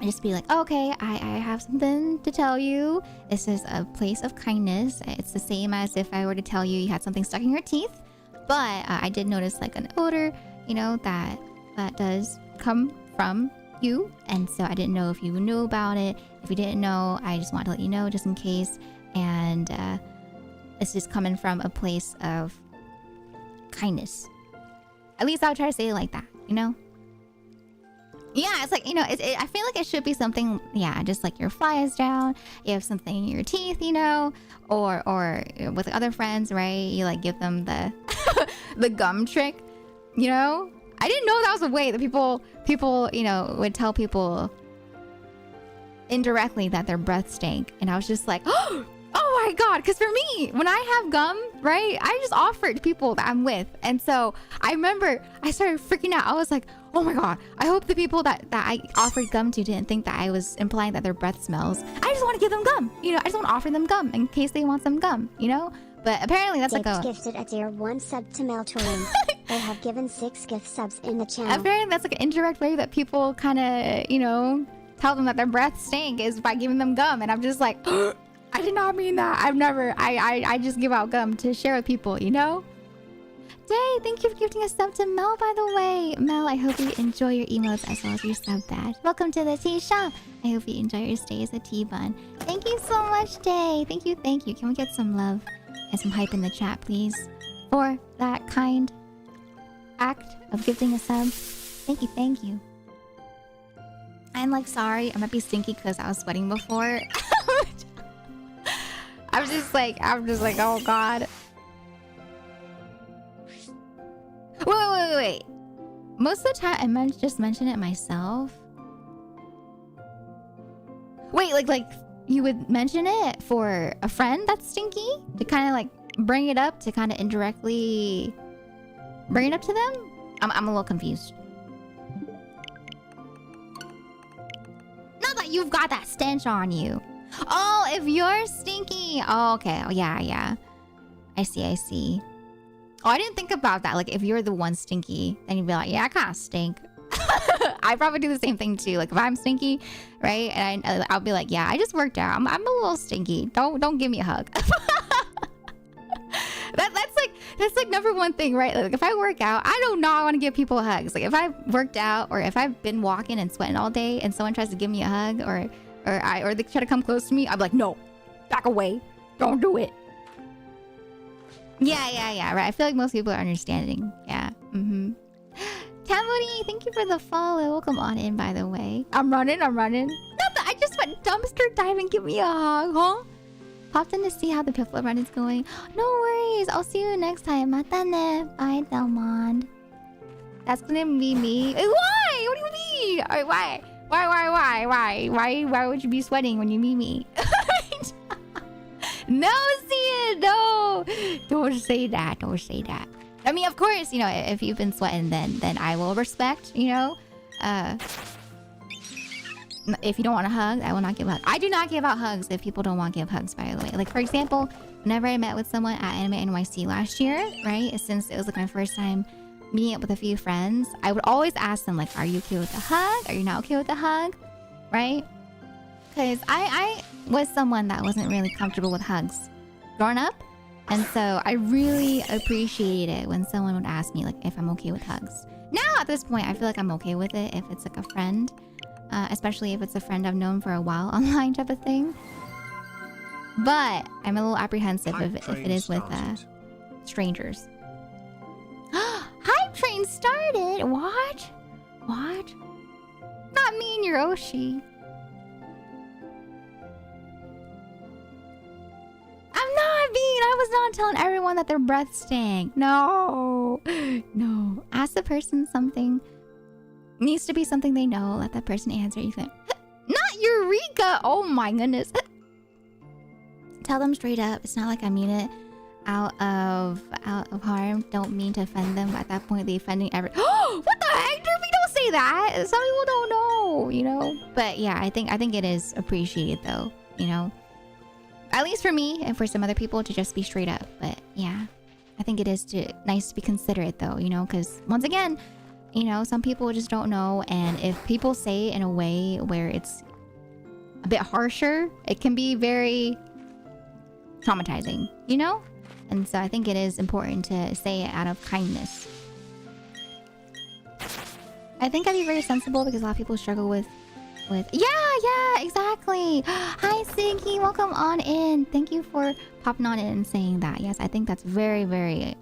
just be like, oh, okay, I have something to tell you. This is a place of kindness. It's the same as if I were to tell you had something stuck in your teeth. But I did notice like an odor, you know, that does come from you. And so I didn't know if you knew about it. If you didn't know, I just wanted to let you know just in case. And it's just coming from a place of kindness. At least I'll try to say it like that, you know? Yeah, it's like, you know, I feel like it should be something, yeah, just like your fly is down, you have something in your teeth, you know, or with other friends, right? You like give them the the gum trick, you know? I didn't know that was a way that people, you know, would tell people indirectly that their breath stank. And I was just like, oh my God. Because for me, when I have gum, right, I just offer it to people that I'm with. And so I remember I started freaking out. I was like, oh my God, I hope the people that I offered gum to didn't think that I was implying that their breath smells. I just want to give them gum. You know, I just want to offer them gum in case they want some gum, you know? But apparently that's Dave like a... gifted a tier 1 sub to Meltorin. They have given 6 gift subs in the channel. Apparently that's like an indirect way that people kind of, you know, tell them that their breath stink is by giving them gum. And I'm just like, I did not mean that. I just give out gum to share with people, you know? Day, thank you for gifting a sub to Mel, by the way. Mel, I hope you enjoy your emotes as well as your sub badge. Welcome to the tea shop. I hope you enjoy your stay as a tea bun. Thank you so much, Day. Thank you. Can we get some love and some hype in the chat, please? For that kind act of gifting a sub. Thank you. I'm like, sorry, I might be stinky because I was sweating before. I'm just like, oh God. Wait. Most of the time, I just mention it myself. Wait, like you would mention it for a friend that's stinky? To kind of like bring it up, to kind of indirectly bring it up to them? I'm a little confused. Not that you've got that stench on you. Oh, if you're stinky. Oh, okay. Oh, yeah. I see. Oh, I didn't think about that. Like, if you're the one stinky, then you'd be like, yeah, I kind of stink. I probably do the same thing too. Like, if I'm stinky, right? And I'll be like, yeah, I just worked out. I'm a little stinky. Don't give me a hug. That's like number one thing, right? Like, if I work out, I do not want to give people hugs. Like, if I've worked out or if I've been walking and sweating all day and someone tries to give me a hug or they try to come close to me, I'm like, no, back away. Don't do it. Yeah, right. I feel like most people are understanding. Yeah. Tamuri, thank you for the follow. Welcome on in, by the way. I'm running. Not that I just went dumpster diving. Give me a hug, huh? Popped in to see how the Piplup run is going. No worries. I'll see you next time. Mata ne. Bye, Delmond. That's gonna be me. Why? What do you mean? Why? Why would you be sweating when you meet me? No, Sia, no. Don't say that. I mean, of course, you know, if you've been sweating, then I will respect, you know. If you don't want a hug, I will not give a hug. I do not give out hugs if people don't want to give hugs, by the way. Like, for example, whenever I met with someone at Anime NYC last year, right? Since it was like my first time meeting up with a few friends, I would always ask them, like, are you okay with a hug? Are you not okay with a hug? Right? Because I was someone that wasn't really comfortable with hugs growing up. And so I really appreciated it when someone would ask me, like, if I'm okay with hugs. Now, at this point, I feel like I'm okay with it if it's like a friend. Especially if it's a friend I've known for a while online type of thing. But I'm a little apprehensive if it is with strangers. Hype train started! What? Not me and your Oshi. I was not telling everyone that their breath stank. No. Ask the person something. Needs to be something they know. Let that person answer. You think, not Eureka! Oh my goodness. Tell them straight up. It's not like I mean it out of harm. Don't mean to offend them. But at that point, they offending every. Oh, what the heck? Derby, don't say that. Some people don't know, you know. But yeah, I think it is appreciated though, you know. At least for me and for some other people to just be straight up. But yeah, I think it is nice to be considerate though, you know, because once again, you know, some people just don't know, and if people say it in a way where it's a bit harsher, it can be very traumatizing, you know? And so I think it is important to say it out of kindness. I think I'd be very sensible because a lot of people struggle with yeah, exactly. Hi Siggy, welcome on in. Thank you for popping on in and saying that. Yes, I think that's very, very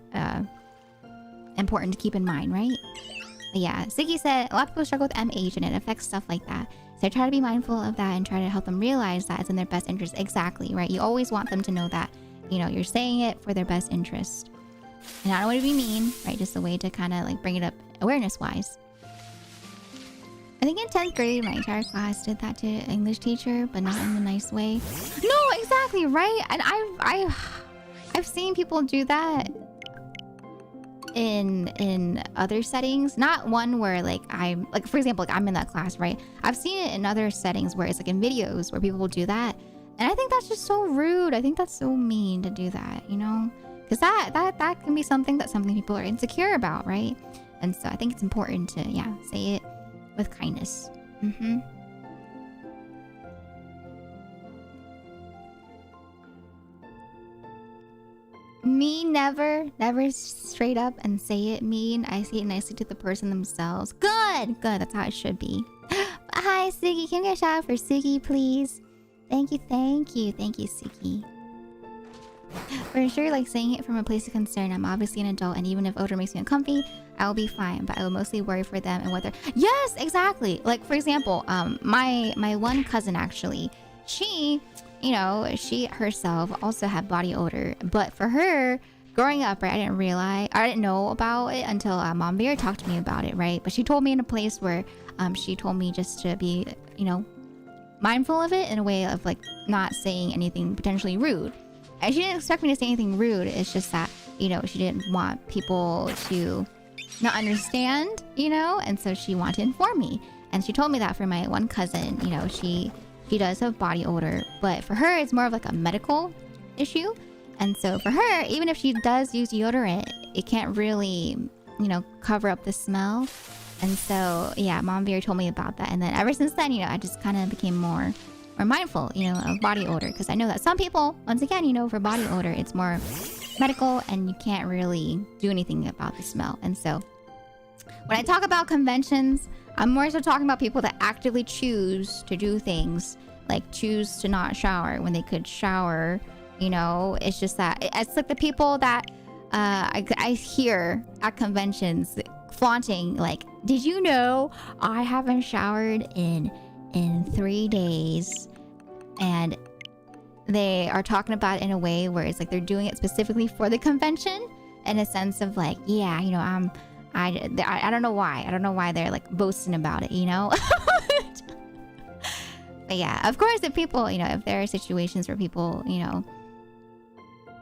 important to keep in mind, right? But yeah, Siggy said a lot of people struggle with MH and it affects stuff like that. So I try to be mindful of that and try to help them realize that it's in their best interest. Exactly, right? You always want them to know that, you know, you're saying it for their best interest. And I don't want to be mean, right? Just a way to kind of like bring it up awareness-wise. I think in 10th grade, my entire class did that to an English teacher, but not in a nice way. No, exactly, right? And I've seen people do that in other settings. Not one where like I'm like, for example, like I'm in that class, right? I've seen it in other settings where it's like in videos where people will do that. And I think that's just so rude. I think that's so mean to do that, you know? Because that can be something that some people are insecure about, right? And so I think it's important to, yeah, say it with kindness. Me never straight up and say it mean. I say it nicely to the person themselves. Good. That's how it should be. Hi, Siggy. Can we get a shout out for Siggy, please? Thank you, Siggy. For sure, like saying it from a place of concern. I'm obviously an adult, and even if odor makes me uncomfy, I will be fine. But I will mostly worry for them and what they're... Yes, exactly. Like, for example, my one cousin, actually, she, you know, she herself also had body odor. But for her, growing up, right, I didn't know about it until Mom Bear talked to me about it, right? But she told me in a place where she told me just to be, you know, mindful of it in a way of, like, not saying anything potentially rude. And she didn't expect me to say anything rude. It's just that, you know, she didn't want people to not understand, you know? And so she wanted to inform me. And she told me that for my one cousin, you know, she does have body odor. But for her, it's more of like a medical issue. And so for her, even if she does use deodorant, it can't really, you know, cover up the smell. And so, yeah, Mom Beer told me about that. And then ever since then, you know, I just kind of became more mindful, you know, of body odor, because I know that some people, once again, you know, for body odor, it's more medical and you can't really do anything about the smell. And so when I talk about conventions, I'm more so talking about people that actively choose to do things, like choose to not shower when they could shower, you know. It's just that it's like the people that I hear at conventions flaunting, like, did you know I haven't showered in 3 days? And they are talking about it in a way where it's like they're doing it specifically for the convention, in a sense of like, yeah, you know, I don't know why they're like boasting about it, you know. But yeah, of course, if people, you know, if there are situations where people, you know,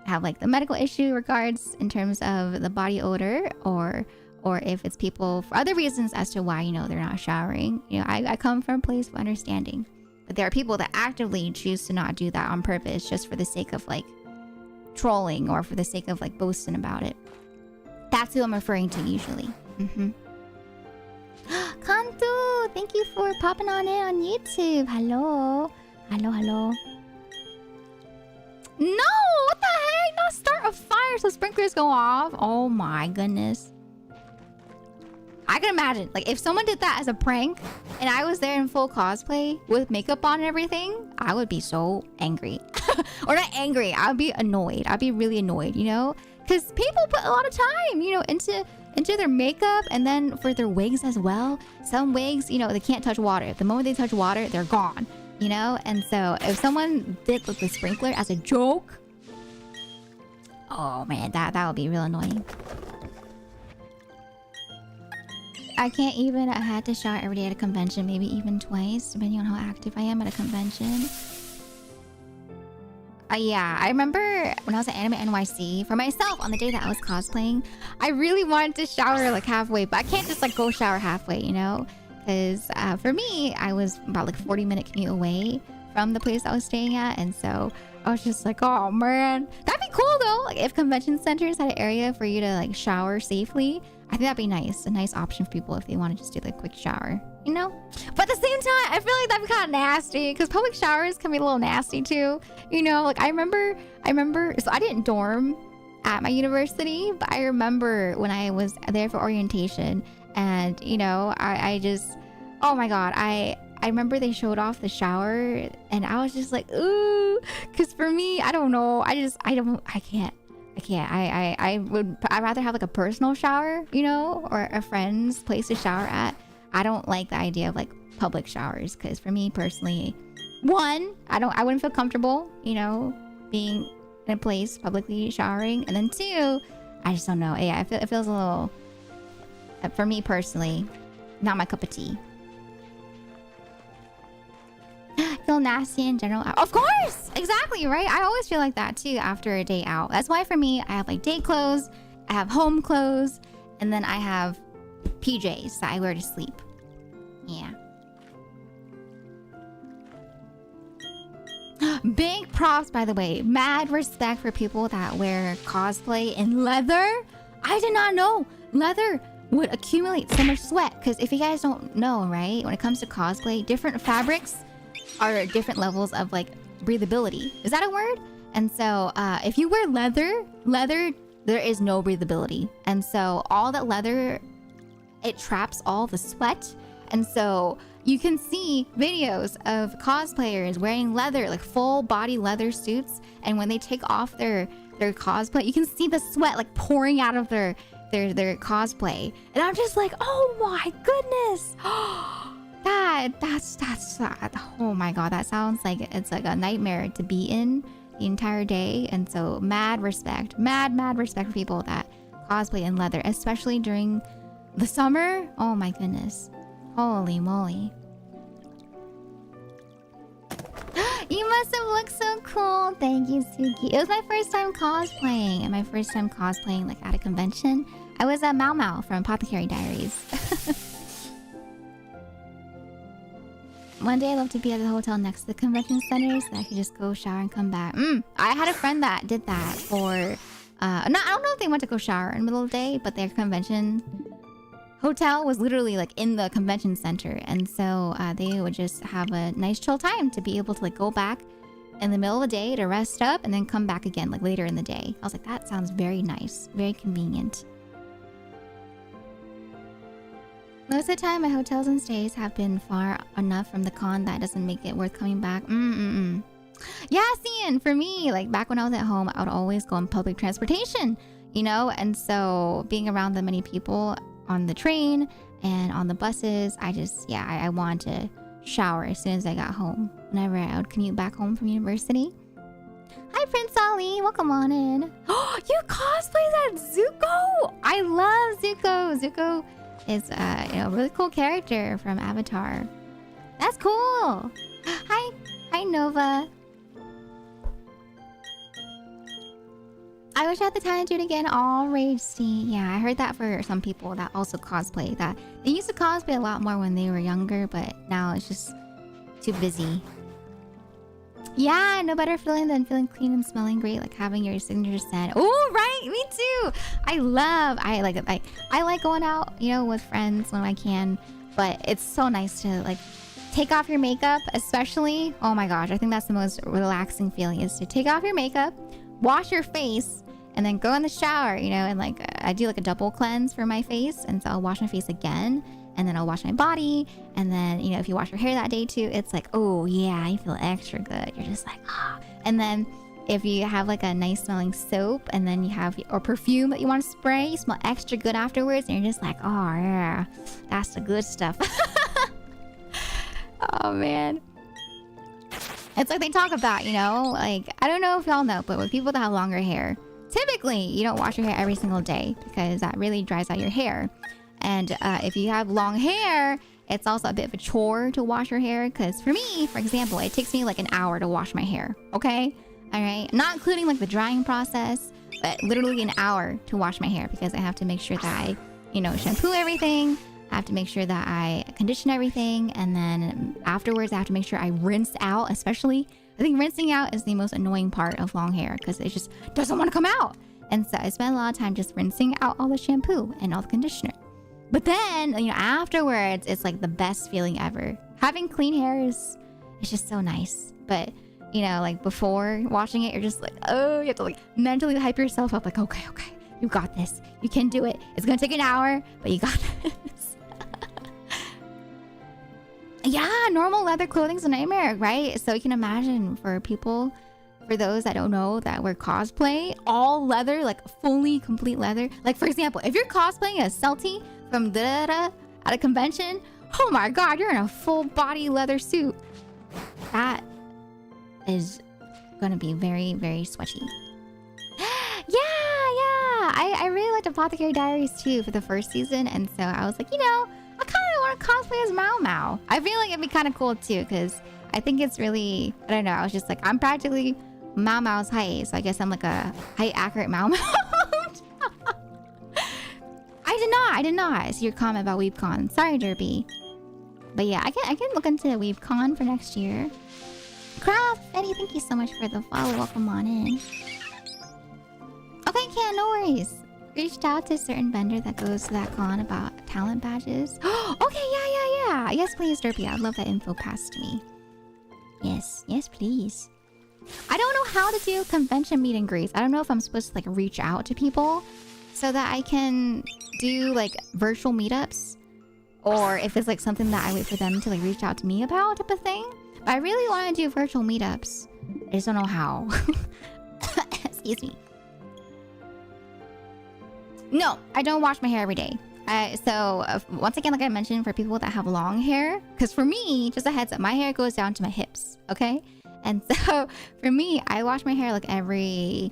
have like the medical issue regards in terms of the body odor, or if it's people for other reasons as to why, you know, they're not showering, you know, I come from a place of understanding. But there are people that actively choose to not do that on purpose, just for the sake of like trolling or for the sake of like boasting about it. That's who I'm referring to usually. Kantu, thank you for popping on in on YouTube. Hello. No, what the heck? Not start a fire so sprinklers go off. Oh my goodness. I can imagine, like, if someone did that as a prank and I was there in full cosplay with makeup on and everything, I would be so angry. Or not angry, I would be annoyed. I'd be really annoyed, you know? Because people put a lot of time, you know, into their makeup, and then for their wigs as well. Some wigs, you know, they can't touch water. The moment they touch water, they're gone, you know? And so if someone did with the sprinkler as a joke, oh man, that would be real annoying. I can't even. I had to shower every day at a convention, maybe even twice, depending on how active I am at a convention. Yeah, I remember when I was at Anime NYC, for myself, on the day that I was cosplaying, I really wanted to shower like halfway, but I can't just like go shower halfway, you know? Because for me, I was about like 40-minute commute away from the place I was staying at, and so I was just like, oh man, that'd be cool though. Like if convention centers had an area for you to like shower safely, I think that'd be nice. A nice option for people if they want to just do like a quick shower, you know? But at the same time, I feel like that'd be kind of nasty because public showers can be a little nasty too. You know, like I remember, so I didn't dorm at my university, but I remember when I was there for orientation and, you know, I just, oh my God, I remember they showed off the shower and I was just like, ooh, because for me, I don't know. I can't. I'd rather have like a personal shower, you know, or a friend's place to shower at. I don't like the idea of like public showers because for me personally, one, I wouldn't feel comfortable, you know, being in a place publicly showering, and then two, I just don't know. Yeah, it feels a little, for me personally, not my cup of tea. Feel nasty in general. Of course, exactly, right? I always feel like that too after a day out. That's why for me, I have like day clothes, I have home clothes, and then I have PJs that I wear to sleep. Yeah. Big props, by the way. Mad respect for people that wear cosplay in leather. I did not know leather would accumulate so much sweat. Because if you guys don't know, right, when it comes to cosplay, different fabrics are different levels of like breathability. Is that a word? And so if you wear leather, there is no breathability. And so all that leather, it traps all the sweat. And so you can see videos of cosplayers wearing leather, like full body leather suits. And when they take off their cosplay, you can see the sweat like pouring out of their cosplay. And I'm just like, oh my goodness. That's oh my God, that sounds like it's like a nightmare to be in the entire day. And so mad respect for people that cosplay in leather, especially during the summer. Oh my goodness, holy moly. You must have looked so cool. Thank you, Suki. It was my first time cosplaying, and my first time cosplaying like at a convention. I was Mau Mau from Apothecary Diaries. One day I'd love to be at the hotel next to the convention center so I could just go shower and come back. I had a friend that did that for... I don't know if they went to go shower in the middle of the day, but their convention hotel was literally like in the convention center. And so they would just have a nice chill time to be able to like go back in the middle of the day to rest up and then come back again like later in the day. I was like, that sounds very nice. Very convenient. Most of the time, my hotels and stays have been far enough from the con that doesn't make it worth coming back. Yeah, Cian, for me, like back when I was at home, I would always go on public transportation, you know? And so being around the many people on the train and on the buses, I wanted to shower as soon as I got home. Whenever I would commute back home from university. Hi, Prince Ali. Welcome on in. Oh, you cosplay as Zuko? I love Zuko. Zuko is a really cool character from Avatar. That's cool. Hi Nova. I wish I had the time to do it again. All rage Steve. Yeah, I heard that for some people that also cosplay, that they used to cosplay a lot more when they were younger, but now it's just too busy. Yeah, no better feeling than feeling clean and smelling great, like having your signature scent. Oh, right, me too. I like going out, you know, with friends when I can, but it's so nice to like take off your makeup, especially. Oh my gosh, I think that's the most relaxing feeling, is to take off your makeup, wash your face, and then go in the shower, you know, and like I do like a double cleanse for my face, and so I'll wash my face again. And then I'll wash my body. And then, you know, if you wash your hair that day too, it's like, oh yeah, I feel extra good. You're just like, ah. And then if you have like a nice smelling soap and then you have, or perfume that you want to spray, you smell extra good afterwards. And you're just like, oh yeah, that's the good stuff. Oh man. It's like they talk about, you know, like, I don't know if y'all know, but with people that have longer hair, typically you don't wash your hair every single day because that really dries out your hair. And if you have long hair, it's also a bit of a chore to wash your hair. Because for me, for example, it takes me like an hour to wash my hair. Okay? All right, not including like the drying process, but literally an hour to wash my hair because I have to make sure that I, you know, shampoo everything. I have to make sure that I condition everything, and then afterwards I have to make sure I rinse out. Especially, I think rinsing out is the most annoying part of long hair because it just doesn't want to come out. And so I spend a lot of time just rinsing out all the shampoo and all the conditioner. But then, you know, afterwards, it's like the best feeling ever. Having clean hair is, it's just so nice. But, you know, like before washing it, you're just like, oh, you have to like mentally hype yourself up. Like, okay, you got this. You can do it. It's going to take an hour, but you got this. Yeah, normal leather clothing's a nightmare, right? So you can imagine for people, for those that don't know that wear cosplay, all leather, like fully complete leather. Like for example, if you're cosplaying a Celti from at a convention, oh my god, you're in a full body leather suit. That is gonna be very, very sweaty. Yeah. I really liked Apothecary Diaries too for the first season, and so I was like, you know, I kind of want to cosplay as Mao Mao. I feel like it'd be kind of cool too, because I think it's really, I don't know, I was just like, I'm practically Mao Mao's height, so I guess I'm like a height accurate Mao Mao. I did not see your comment about WeebCon. Sorry, Derby. But yeah, I can look into WeebCon for next year. Craft Eddie, thank you so much for the follow. Welcome on in. Okay, Ken, no worries. Reached out to a certain vendor that goes to that con about talent badges. Okay, yeah. Yes, please, Derby. I'd love that info passed to me. Yes, please. I don't know how to do convention meet and greets. I don't know if I'm supposed to like reach out to people so that I can do like virtual meetups, or if it's like something that I wait for them to like reach out to me about type of thing. But I really want to do virtual meetups. I just don't know how. Excuse me. No, I don't wash my hair every day. Once again, like I mentioned, for people that have long hair, because for me, just a heads up, my hair goes down to my hips, okay? And so for me, I wash my hair like every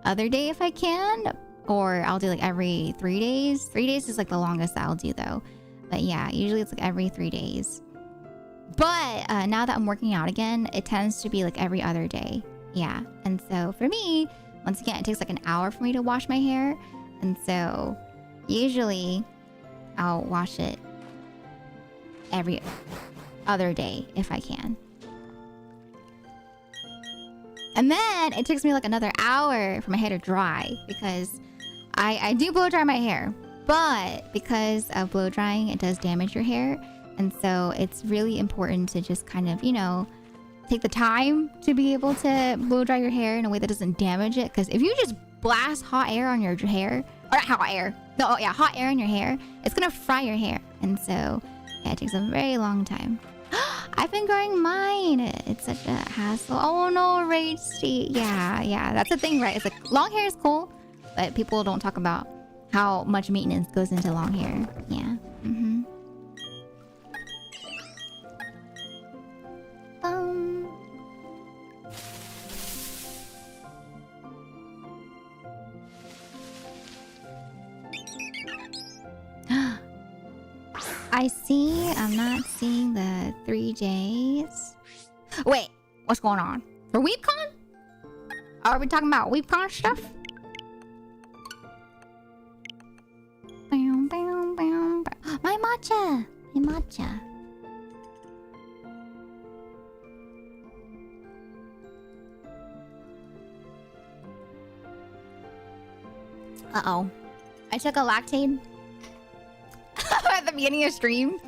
other day if I can, or I'll do like every 3 days. 3 days is like the longest that I'll do though. But yeah, usually it's like every 3 days. But now that I'm working out again, it tends to be like every other day. Yeah. And so for me, once again, it takes like an hour for me to wash my hair. And so usually I'll wash it every other day if I can. And then it takes me like another hour for my hair to dry because I do blow dry my hair. But because of blow drying, it does damage your hair. And so it's really important to just kind of, you know, take the time to be able to blow dry your hair in a way that doesn't damage it. Because if you just blast hot air on your hair, or not hot air, no, yeah, hot air in your hair, it's gonna fry your hair. And so yeah, it takes a very long time. I've been growing mine. It's such a hassle. Oh no, rage state. Yeah, that's the thing, right? It's like long hair is cool, but people don't talk about how much maintenance goes into long hair. Yeah. I see. I'm not seeing the 3 days. Wait, what's going on? For WeebCon? Are we talking about WeebCon stuff? My matcha! My matcha. Uh-oh. I took a lactate at the beginning of stream,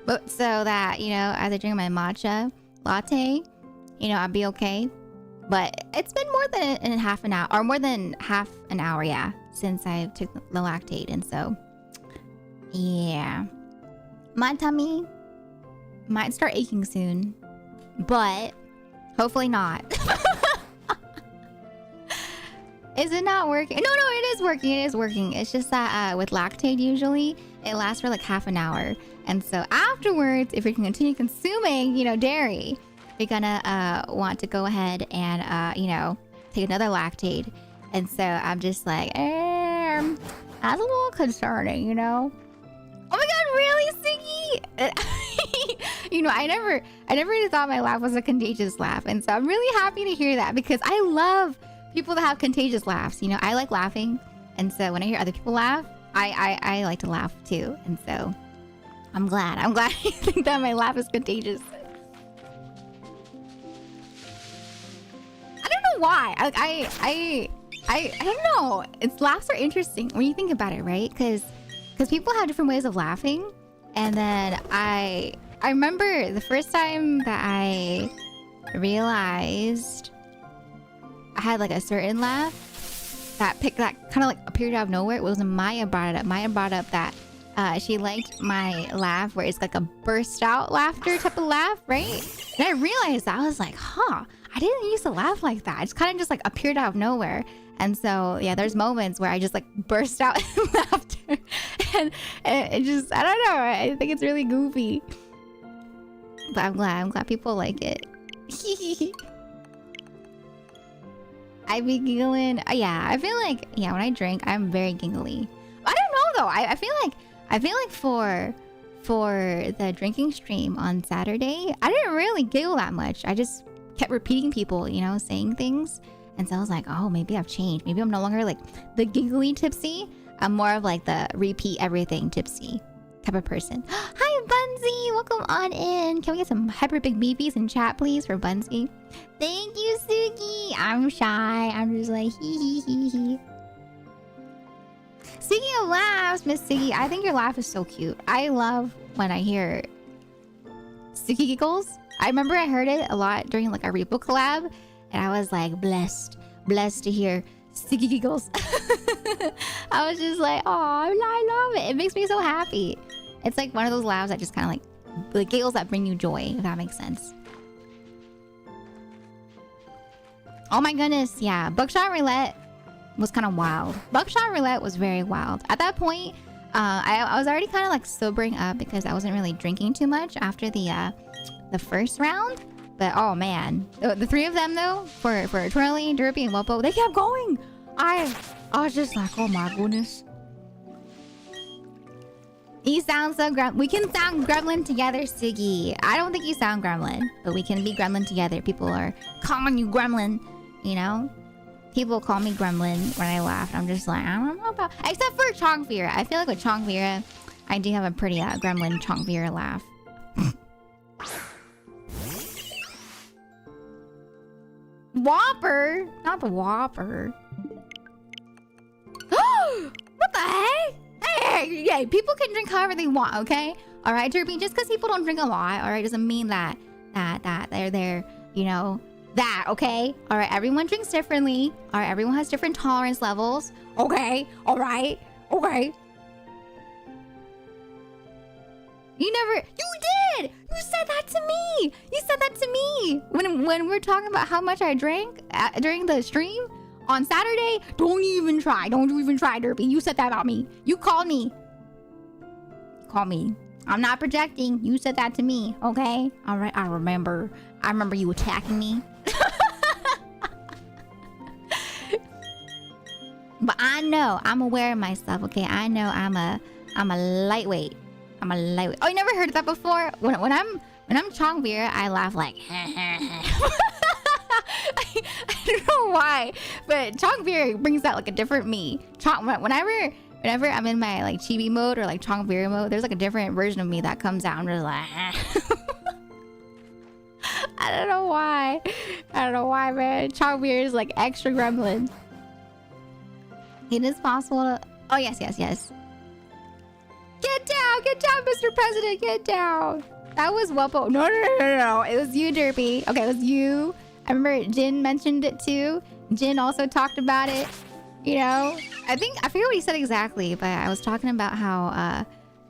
but so that, you know, as I drink my matcha latte, you know, I'd be okay. But it's been more than half an hour, or more than half an hour, yeah, since I took the lactate, and so yeah, my tummy might start aching soon, but hopefully not. Is it not working? No, it is working. It is working. It's just that with lactate, usually it lasts for like half an hour. And so afterwards, if you can continue consuming, you know, dairy, you're gonna want to go ahead and, you know, take another lactate. And so I'm just like, that's a little concerning, you know? Oh my god, really, Siggy? you know, I never really thought my laugh was a contagious laugh, and so I'm really happy to hear that because I love people that have contagious laughs. You know, I like laughing, and so when I hear other people laugh, I like to laugh too, and so I'm glad you think that my laugh is contagious. I don't know why. I don't know. It's laughs are interesting when you think about it, right? Because people have different ways of laughing, and then I remember the first time that I realized I had like a certain laugh that kind of like appeared out of nowhere. It was when Maya brought it up. Maya brought up that she liked my laugh where it's like a burst out laughter type of laugh, right? And I realized that. I was like, huh, I didn't used to laugh like that. It's kind of just like appeared out of nowhere. And so, yeah, there's moments where I just like burst out in laughter. And it just, I don't know. I think it's really goofy. But I'm glad people like it. I be giggling. Yeah, I feel like, yeah, when I drink, I'm very giggly. I don't know though. I feel like for the drinking stream on Saturday, I didn't really giggle that much. I just kept repeating people, you know, saying things. And so I was like, oh, maybe I've changed. Maybe I'm no longer like the giggly tipsy. I'm more of like the repeat everything tipsy type of person. Hi, Bunsy. Welcome on in. Can we get some hyper big beepies in chat, please, for Bunsy? Thank you, Suki. I'm shy. I'm just like, hee. Speaking of laughs, Miss Siggy, I think your laugh is so cute. I love when I hear Suki giggles. I remember I heard it a lot during like a Repo collab, and I was like blessed to hear Suki giggles. I was just like, oh, I love it. It makes me so happy. It's like one of those laughs that just kind of like the giggles that bring you joy, if that makes sense. Oh my goodness, yeah. Buckshot Roulette was kind of wild. Buckshot Roulette was very wild. At that point, I was already kind of like sobering up because I wasn't really drinking too much after the first round. But oh man, the three of them though, for Twirly, Derpy, and Wuppo, they kept going. I was just like, oh my goodness. You sound so we can sound gremlin together, Siggy. I don't think you sound gremlin, but we can be gremlin together. People are calling you gremlin, you know? People call me gremlin when I laugh. I'm just like, I don't know about... Except for Chongvira. I feel like with Chongvira, I do have a pretty gremlin Chongvira laugh. Whopper? Not the Whopper. What the heck? Hey, people can drink however they want, okay? All right, Derpy, just because people don't drink a lot, all right, doesn't mean that they're, you know, that, okay? All right, everyone drinks differently. All right, everyone has different tolerance levels. Okay, all right, okay. You did! You said that to me! You said that to me! When we're talking about how much I drank during the stream on Saturday, don't you even try, Derpy. You said that about me. You called me. Call me. I'm not projecting. You said that to me, okay? All right, I remember you attacking me. But I know, I'm aware of myself, okay? I know I'm a lightweight. I'm a lightweight. Oh, you never heard that before? When I'm Chongvira, I laugh like I don't know why, but Chongvira brings out like a different me. Whenever I'm in my like chibi mode or like Chongvira mode, there's like a different version of me that comes out. I'm just like I don't know why, man. Chongvira is like extra gremlin. It is possible to... Oh, yes. Get down, Mr. President, get down. That was Wuppo. No. It was you, Derpy. Okay, it was you. I remember Jin mentioned it too. Jin also talked about it. You know, I forget what he said exactly, but I was talking about how,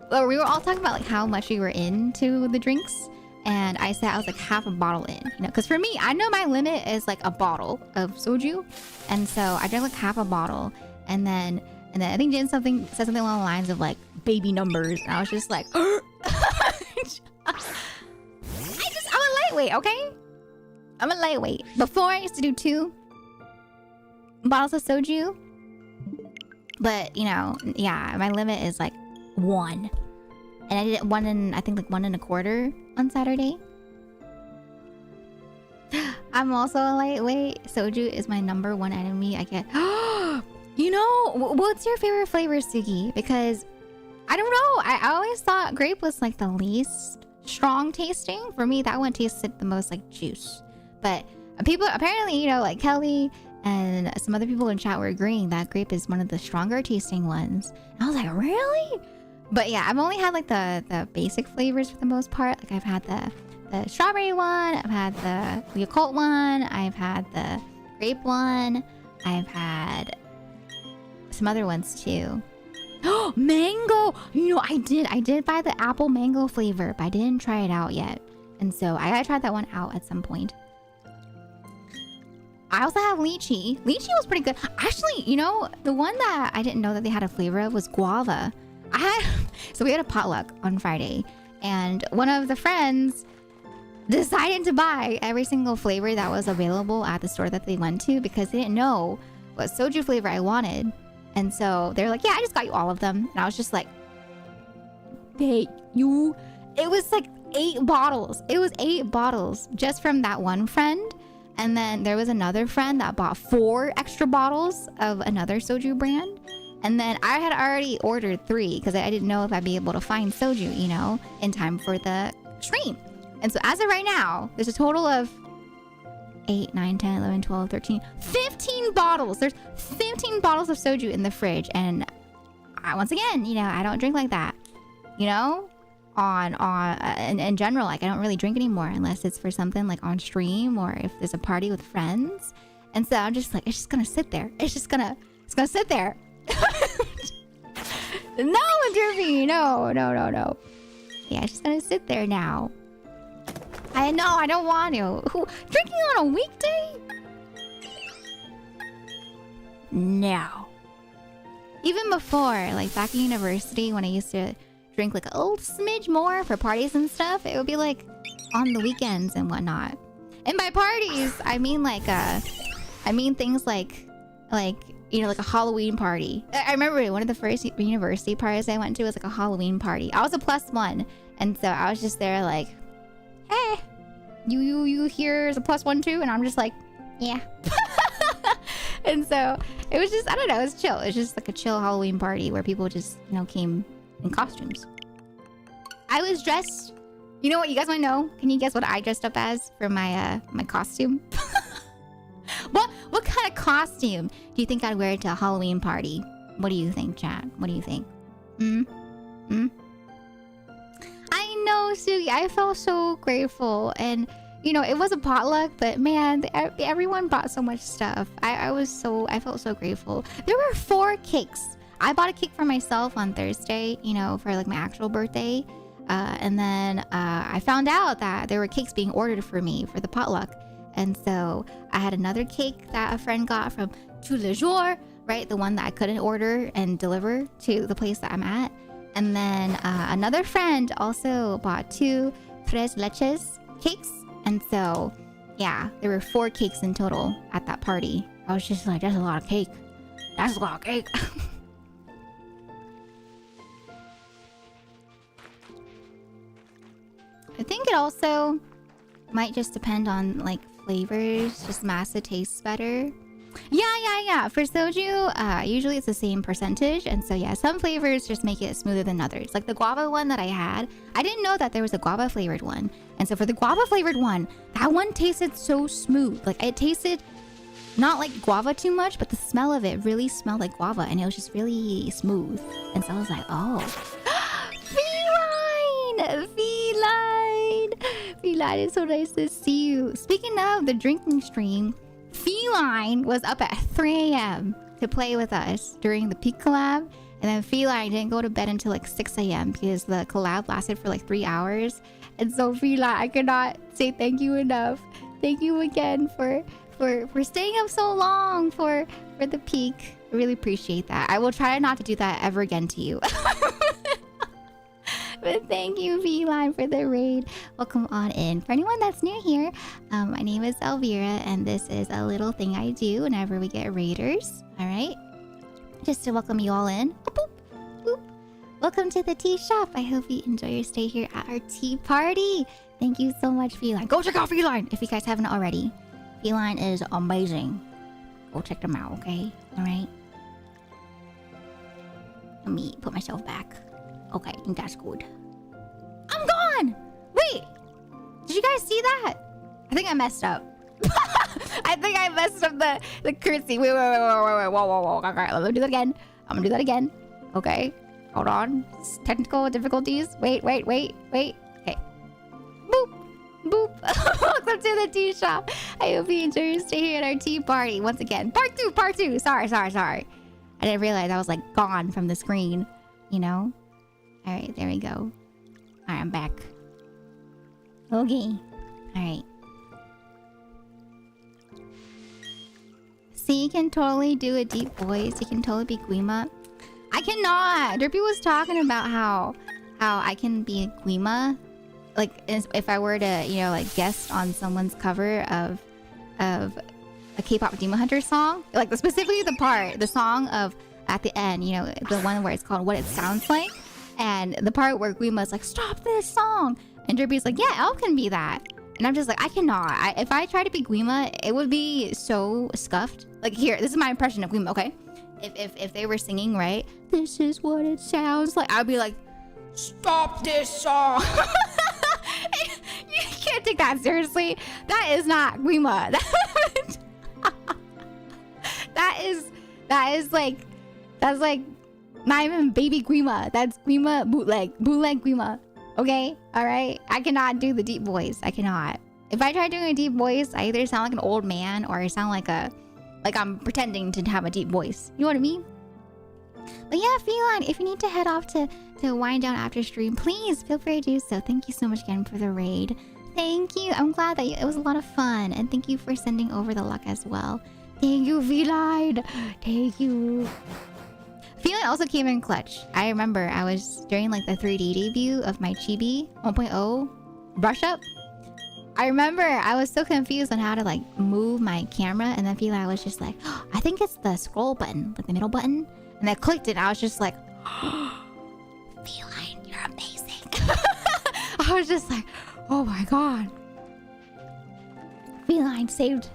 we were all talking about like how much we were into the drinks. And I said I was like half a bottle in, you know, because for me, I know my limit is like a bottle of soju. And so I drank like half a bottle. And then I think Jin said something along the lines of like baby numbers. And I was just like, I'm a lightweight, okay? I'm a lightweight. Before I used to do 2 bottles of soju. But, you know, yeah, my limit is like 1. And I did one and I think like 1 1/4 on Saturday. I'm also a lightweight. Soju is my #1 enemy. I get. You know, what's your favorite flavor, Sugi? Because I don't know. I always thought grape was like the least strong tasting. For me, that one tasted the most like juice. But people apparently, you know, like Kelly and some other people in chat were agreeing that grape is one of the stronger tasting ones. And I was like, really? But yeah, I've only had like the basic flavors for the most part. Like I've had the strawberry one, I've had the Yakult one, I've had the grape one, I've had some other ones too. Oh, mango! You know, I did buy the apple mango flavor, but I didn't try it out yet. And so I gotta try that one out at some point. I also have lychee. Lychee was pretty good. Actually, you know, the one that I didn't know that they had a flavor of was guava. So we had a potluck on Friday, and one of the friends decided to buy every single flavor that was available at the store that they went to because they didn't know what soju flavor I wanted. And so they're like, yeah, I just got you all of them. And I was just like, babe, it was like 8 bottles. It was 8 bottles just from that one friend. And then there was another friend that bought 4 extra bottles of another soju brand. And then I had already ordered 3 because I didn't know if I'd be able to find soju, you know, in time for the stream. And so as of right now, there's a total of 8, 9, 10, 11, 12, 13, 15 bottles. There's 15 bottles of soju in the fridge. And once again, you know, I don't drink like that, you know, in general. Like I don't really drink anymore unless it's for something like on stream or if there's a party with friends. And so I'm just like, it's just gonna sit there. It's gonna sit there. No, Drippy, no. Yeah, it's just gonna sit there now. I know, I don't want to. Drinking on a weekday? No. Even before, like back in university when I used to drink like a little smidge more for parties and stuff, it would be like on the weekends and whatnot. And by parties, I mean like things like you know, like a Halloween party. I remember one of the first university parties I went to was like a Halloween party. I was a +1, and so I was just there like, hey, you here as a +1 too? And I'm just like, yeah. And so it was just, I don't know, it was chill. It was just like a chill Halloween party where people just, you know, came in costumes. I was dressed, you know what, you guys want to know? Can you guess what I dressed up as for my my costume? What kind of costume do you think I'd wear to a Halloween party? What do you think, chat? What do you think? I know, Sugi. I felt so grateful. And, you know, it was a potluck, but man, everyone bought so much stuff. I felt so grateful. There were 4 cakes. I bought a cake for myself on Thursday, you know, for like my actual birthday. And then I found out that there were cakes being ordered for me for the potluck. And so I had another cake that a friend got from Tous les Jours, right? The one that I couldn't order and deliver to the place that I'm at. And then another friend also bought 2 tres leches cakes. And so, yeah, there were 4 cakes in total at that party. I was just like, that's a lot of cake. That's a lot of cake. I think it also might just depend on like flavors. Just masa tastes better. Yeah. For soju, usually it's the same percentage. And so yeah, some flavors just make it smoother than others. Like the guava one that I had, I didn't know that there was a guava flavored one. And so for the guava flavored one, that one tasted so smooth. Like it tasted not like guava too much, but the smell of it really smelled like guava. And it was just really smooth. And so I was like, oh. Feline, it's so nice to see you. Speaking of the drinking stream, Feline was up at 3 a.m. to play with us during the peak collab. And then Feline didn't go to bed until like 6 a.m. because the collab lasted for like 3 hours. And so Feline, I cannot say thank you enough. Thank you again for staying up so long for the peak. I really appreciate that. I will try not to do that ever again to you. But thank you, Feline, for the raid. Welcome on in. For anyone that's new here, my name is Elvira, and this is a little thing I do whenever we get raiders. All right, just to welcome you all in. Boop, boop. welcome to the tea shop. I hope you enjoy your stay here at our tea party. Thank you so much, Feline. Go check out Feline if you guys haven't already. Feline is amazing. Go check them out, okay? Alright. Let me put myself back. Okay, I think that's good. I'm gone! Wait! Did you guys see that? I think I messed up. I think I messed up the curtsy. Wait. Whoa. Okay, let me do that again. I'm gonna do that again. Okay. Hold on. Technical difficulties. Wait. Okay. Boop. Welcome to the tea shop. I hope you enjoy your stay here at our tea party. Once again. Part two. Sorry. I didn't realize I was like gone from the screen. You know? Alright, there we go. Alright, I'm back. Okay. Alright. See, you can totally do a deep voice. You can totally be Guima. I cannot. Derpy was talking about how I can be a Guima. Like, if I were to, you know, like, guest on someone's cover of a K-pop Demon Hunter song. Like, specifically the song of, at the end, you know, the one where it's called What It Sounds Like. And the part where Guima's like, stop this song. And Derpy's like, yeah, Elle can be that. And I'm just like, I cannot. If I try to be Guima, it would be so scuffed. Like, here, this is my impression of Guima, okay? If they were singing, right? This is what it sounds like. I'd be like, stop this song. You can't take that seriously. That is not Guima. That's like not even baby Guima. That's Guima bootleg Guima. Okay, all right. I cannot do the deep voice. I cannot. If I try doing a deep voice, I either sound like an old man or I sound like I'm pretending to have a deep voice. You know what I mean? But yeah, Feline, if you need to head off to wind down after stream, please feel free to do so. Thank you so much again for the raid. Thank you. I'm glad that it was a lot of fun, and thank you for sending over the luck as well. Thank you, Feline. Thank you. Feline also came in clutch. I remember I was during like the 3D debut of my Chibi 1.0 brush up. I remember I was so confused on how to like move my camera, and then Feline was just like, oh, I think it's the scroll button, like the middle button. And I clicked it, and I was just like, oh, Feline, you're amazing. I was just like, oh my god. Feline saved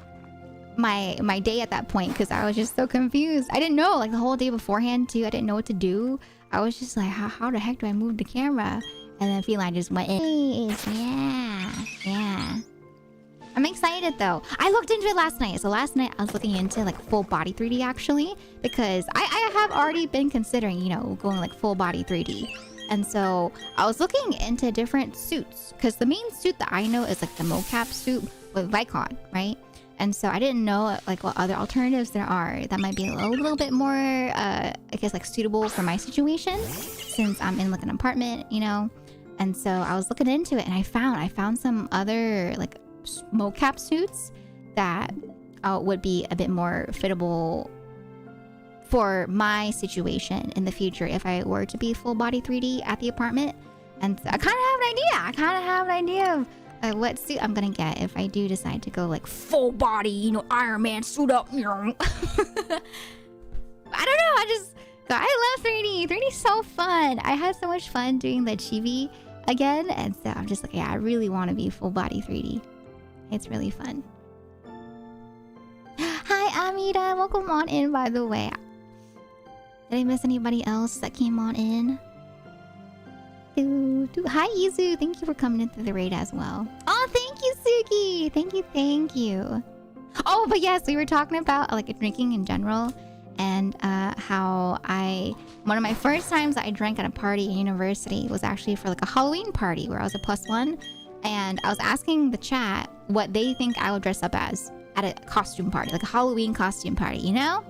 my day at that point because I was just so confused. I didn't know, like the whole day beforehand too. I didn't know what to do. I was just like, how the heck do I move the camera? And then Feline just went in. Yeah. I'm excited though. I looked into it last night. So last night I was looking into like full body 3D actually, because I have already been considering, you know, going like full body 3D. And so I was looking into different suits because the main suit that I know is like the mocap suit with Vicon, right? And so I didn't know like what other alternatives there are that might be a little bit more, I guess like suitable for my situation since I'm in like an apartment, you know? And so I was looking into it and I found some other like mocap suits that would be a bit more fittable for my situation in the future if I were to be full body 3D at the apartment. And so I kind of have an idea of what suit I'm gonna get if I do decide to go like full body, you know, Iron Man suit up. I don't know. I love 3D. 3D is so fun. I had so much fun doing the chibi again, and so I'm just like, yeah, I really want to be full body 3D. It's really fun. Hi, Amida. Welcome on in, by the way. Did I miss anybody else that came on in? Hi, Izu. Thank you for coming into the raid as well. Oh, thank you, Suki. Thank you. Oh, but yes, we were talking about like drinking in general and how one of my first times I drank at a party in university was actually for like a Halloween party where I was a +1. And I was asking the chat what they think I would dress up as at a costume party, like a Halloween costume party, you know?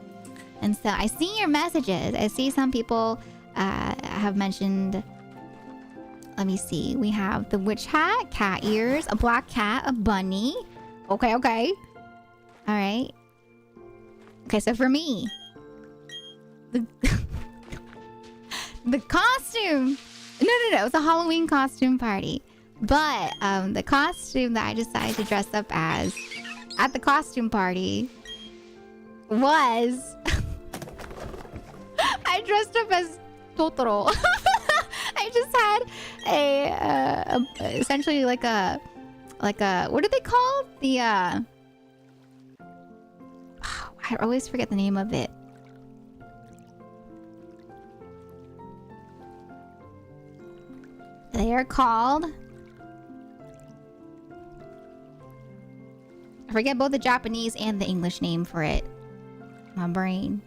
And so I see your messages. I see some people have mentioned, let me see. We have the witch hat, cat ears, a black cat, a bunny. Okay. All right. Okay, so for me, the costume. No. It's a Halloween costume party. But the costume that I decided to dress up as at the costume party was I dressed up as Totoro. just had essentially like a what do they call the I always forget the name of it. They are called, I forget both the Japanese and the English name for it. My brain.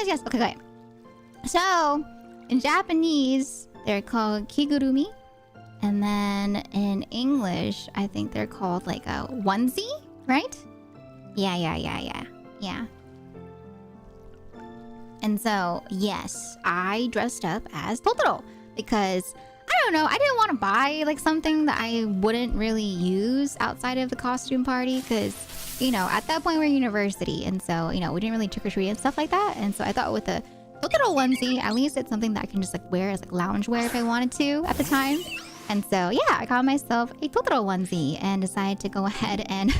Yes. Okay, okay. So, in Japanese, they're called kigurumi. And then in English, I think they're called like a onesie, right? Yeah. And so, yes, I dressed up as Totoro because I don't know, I didn't want to buy like something that I wouldn't really use outside of the costume party because, you know, at that point we're in university and so, you know, we didn't really trick or treat and stuff like that. And so I thought with a Totoro onesie, at least it's something that I can just like wear as like lounge wear if I wanted to at the time. And so, yeah, I got myself a Totoro onesie and decided to go ahead and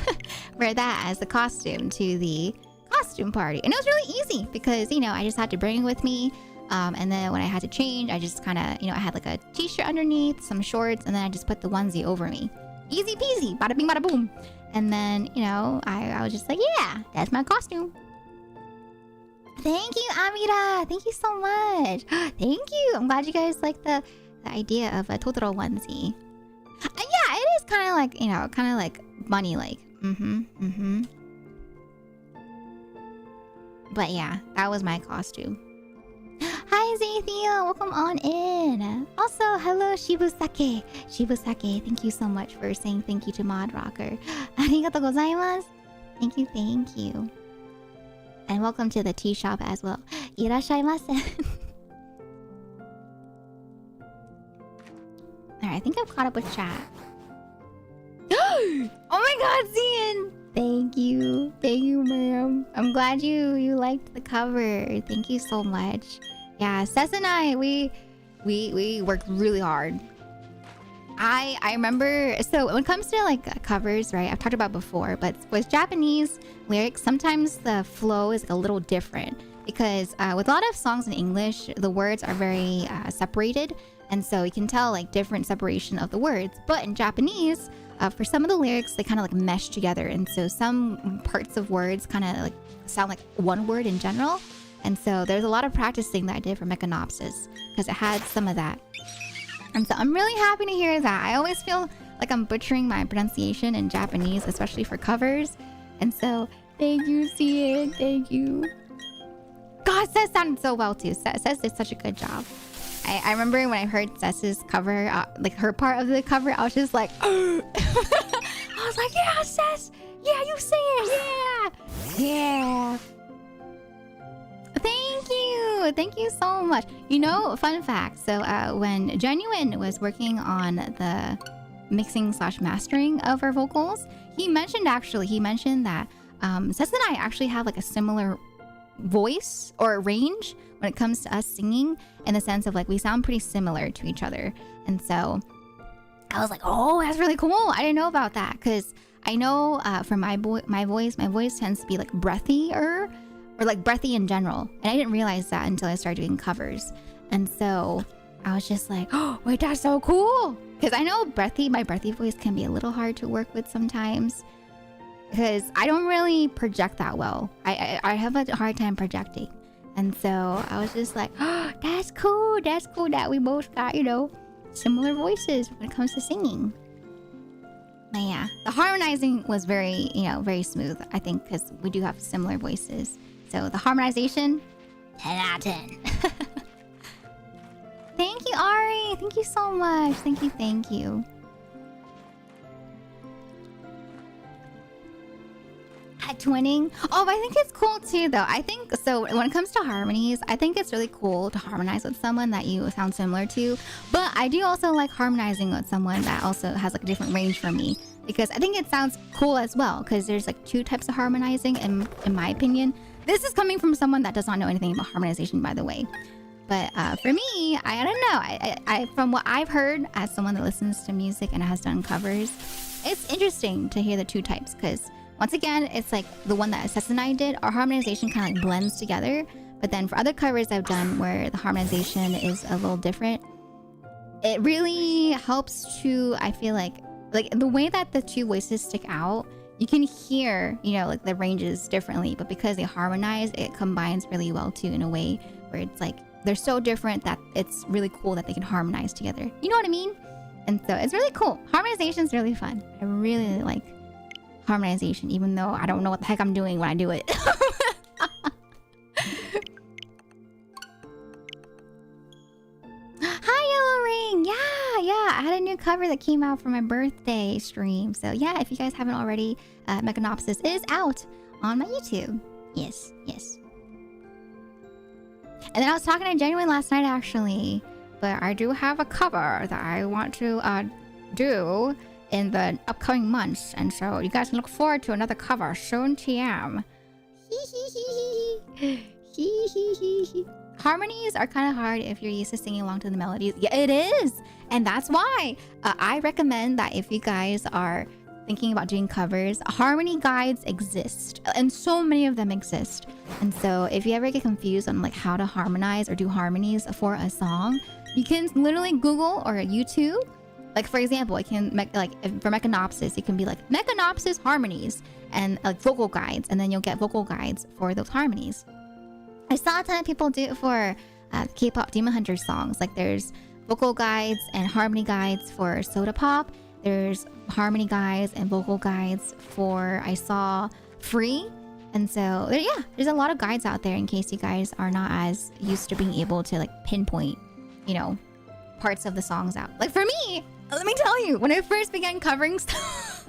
wear that as the costume to the costume party. And it was really easy because, you know, I just had to bring it with me. And then when I had to change, I just kind of, you know, I had like a t-shirt underneath, some shorts, and then I just put the onesie over me. Easy peasy, bada bing, bada boom. And then, you know, I was just like, yeah, that's my costume. Thank you, Amira. Thank you so much. Thank you. I'm glad you guys like the idea of a Totoro onesie. Yeah, it is kind of like, you know, kind of like bunny-like. But yeah, that was my costume. Hi, Zathia. Welcome on in. Also, hello, Shibusake. Shibusake, thank you so much for saying thank you to Mod Rocker. Arigatou gozaimasu. Thank you. And welcome to the tea shop as well. Irashaimase. Alright, I think I've caught up with chat. Oh my god, Zian! Thank you, ma'am. I'm glad you liked the cover. Thank you so much. Yeah, Sess and I, we worked really hard. I remember, so when it comes to like covers, right? I've talked about before, but with Japanese lyrics, sometimes the flow is like a little different because with a lot of songs in English, the words are very separated. And so you can tell like different separation of the words. But in Japanese, for some of the lyrics, they kind of like mesh together. And so some parts of words kind of like sound like one word in general. And so there's a lot of practicing that I did for Mechanopsis because it had some of that. And so I'm really happy to hear that. I always feel like I'm butchering my pronunciation in Japanese, especially for covers. And so thank you, Cian. Thank you. God, Sess sounded so well too. Sess did such a good job. I remember when I heard Sess's cover, like her part of the cover, I was just like, I was like, yeah, Sess, yeah, you say it, yeah. Thank you so much. You know, fun fact. So when Genuine was working on the mixing / mastering of our vocals, he mentioned that Sess and I actually have like a similar voice or range when it comes to us singing, in the sense of like we sound pretty similar to each other. And so I was like, oh, that's really cool. I didn't know about that because I know for my voice tends to be like breathier or like breathy in general. And I didn't realize that until I started doing covers. And so I was just like, oh, wait, that's so cool. Because I know my breathy voice can be a little hard to work with sometimes because I don't really project that well. I have a hard time projecting. And so I was just like, oh, that's cool that we both got, you know, similar voices when it comes to singing. But yeah, the harmonizing was very smooth, I think, because we do have similar voices. So the harmonization, 10 out of 10. Thank you, Ari. Thank you so much. Thank you. Twinning. Oh, I think it's cool too, though. I think so. When it comes to harmonies, I think it's really cool to harmonize with someone that you sound similar to. But I do also like harmonizing with someone that also has like a different range from me, because I think it sounds cool as well. Because there's like two types of harmonizing, in my opinion. This is coming from someone that does not know anything about harmonization, by the way. But for me, I don't know. I from what I've heard as someone that listens to music and has done covers, it's interesting to hear the two types because once again, it's like the one that Assess and I did. Our harmonization kind of like blends together. But then for other covers I've done where the harmonization is a little different, it really helps to, I feel like the way that the two voices stick out, you can hear, you know, like the ranges differently. But because they harmonize, it combines really well too in a way where it's like they're so different that it's really cool that they can harmonize together. You know what I mean? And so it's really cool. Harmonization is really fun. I really like harmonization, even though I don't know what the heck I'm doing when I do it. Hi, Yellow Ring. Yeah. I had a new cover that came out for my birthday stream. So yeah, if you guys haven't already, Mechanopsis is out on my YouTube. Yes. And then I was talking to Genuine last night, actually. But I do have a cover that I want to do in the upcoming months. And so you guys can look forward to another cover soon, TM. Harmonies are kind of hard if you're used to singing along to the melodies. Yeah, it is. And that's why I recommend that if you guys are thinking about doing covers, harmony guides exist. And so many of them exist. And so if you ever get confused on like how to harmonize or do harmonies for a song, you can literally Google or YouTube. Like for example, it can for Mechanopsis, it can be like Mechanopsis harmonies and like vocal guides, and then you'll get vocal guides for those harmonies. I saw a ton of people do it for K-pop Demon Hunter songs. Like there's vocal guides and harmony guides for Soda Pop. There's harmony guides and vocal guides for, I saw, Free. And so yeah, there's a lot of guides out there in case you guys are not as used to being able to like pinpoint, you know, parts of the songs out. Like for me, let me tell you, when I first began covering stuff,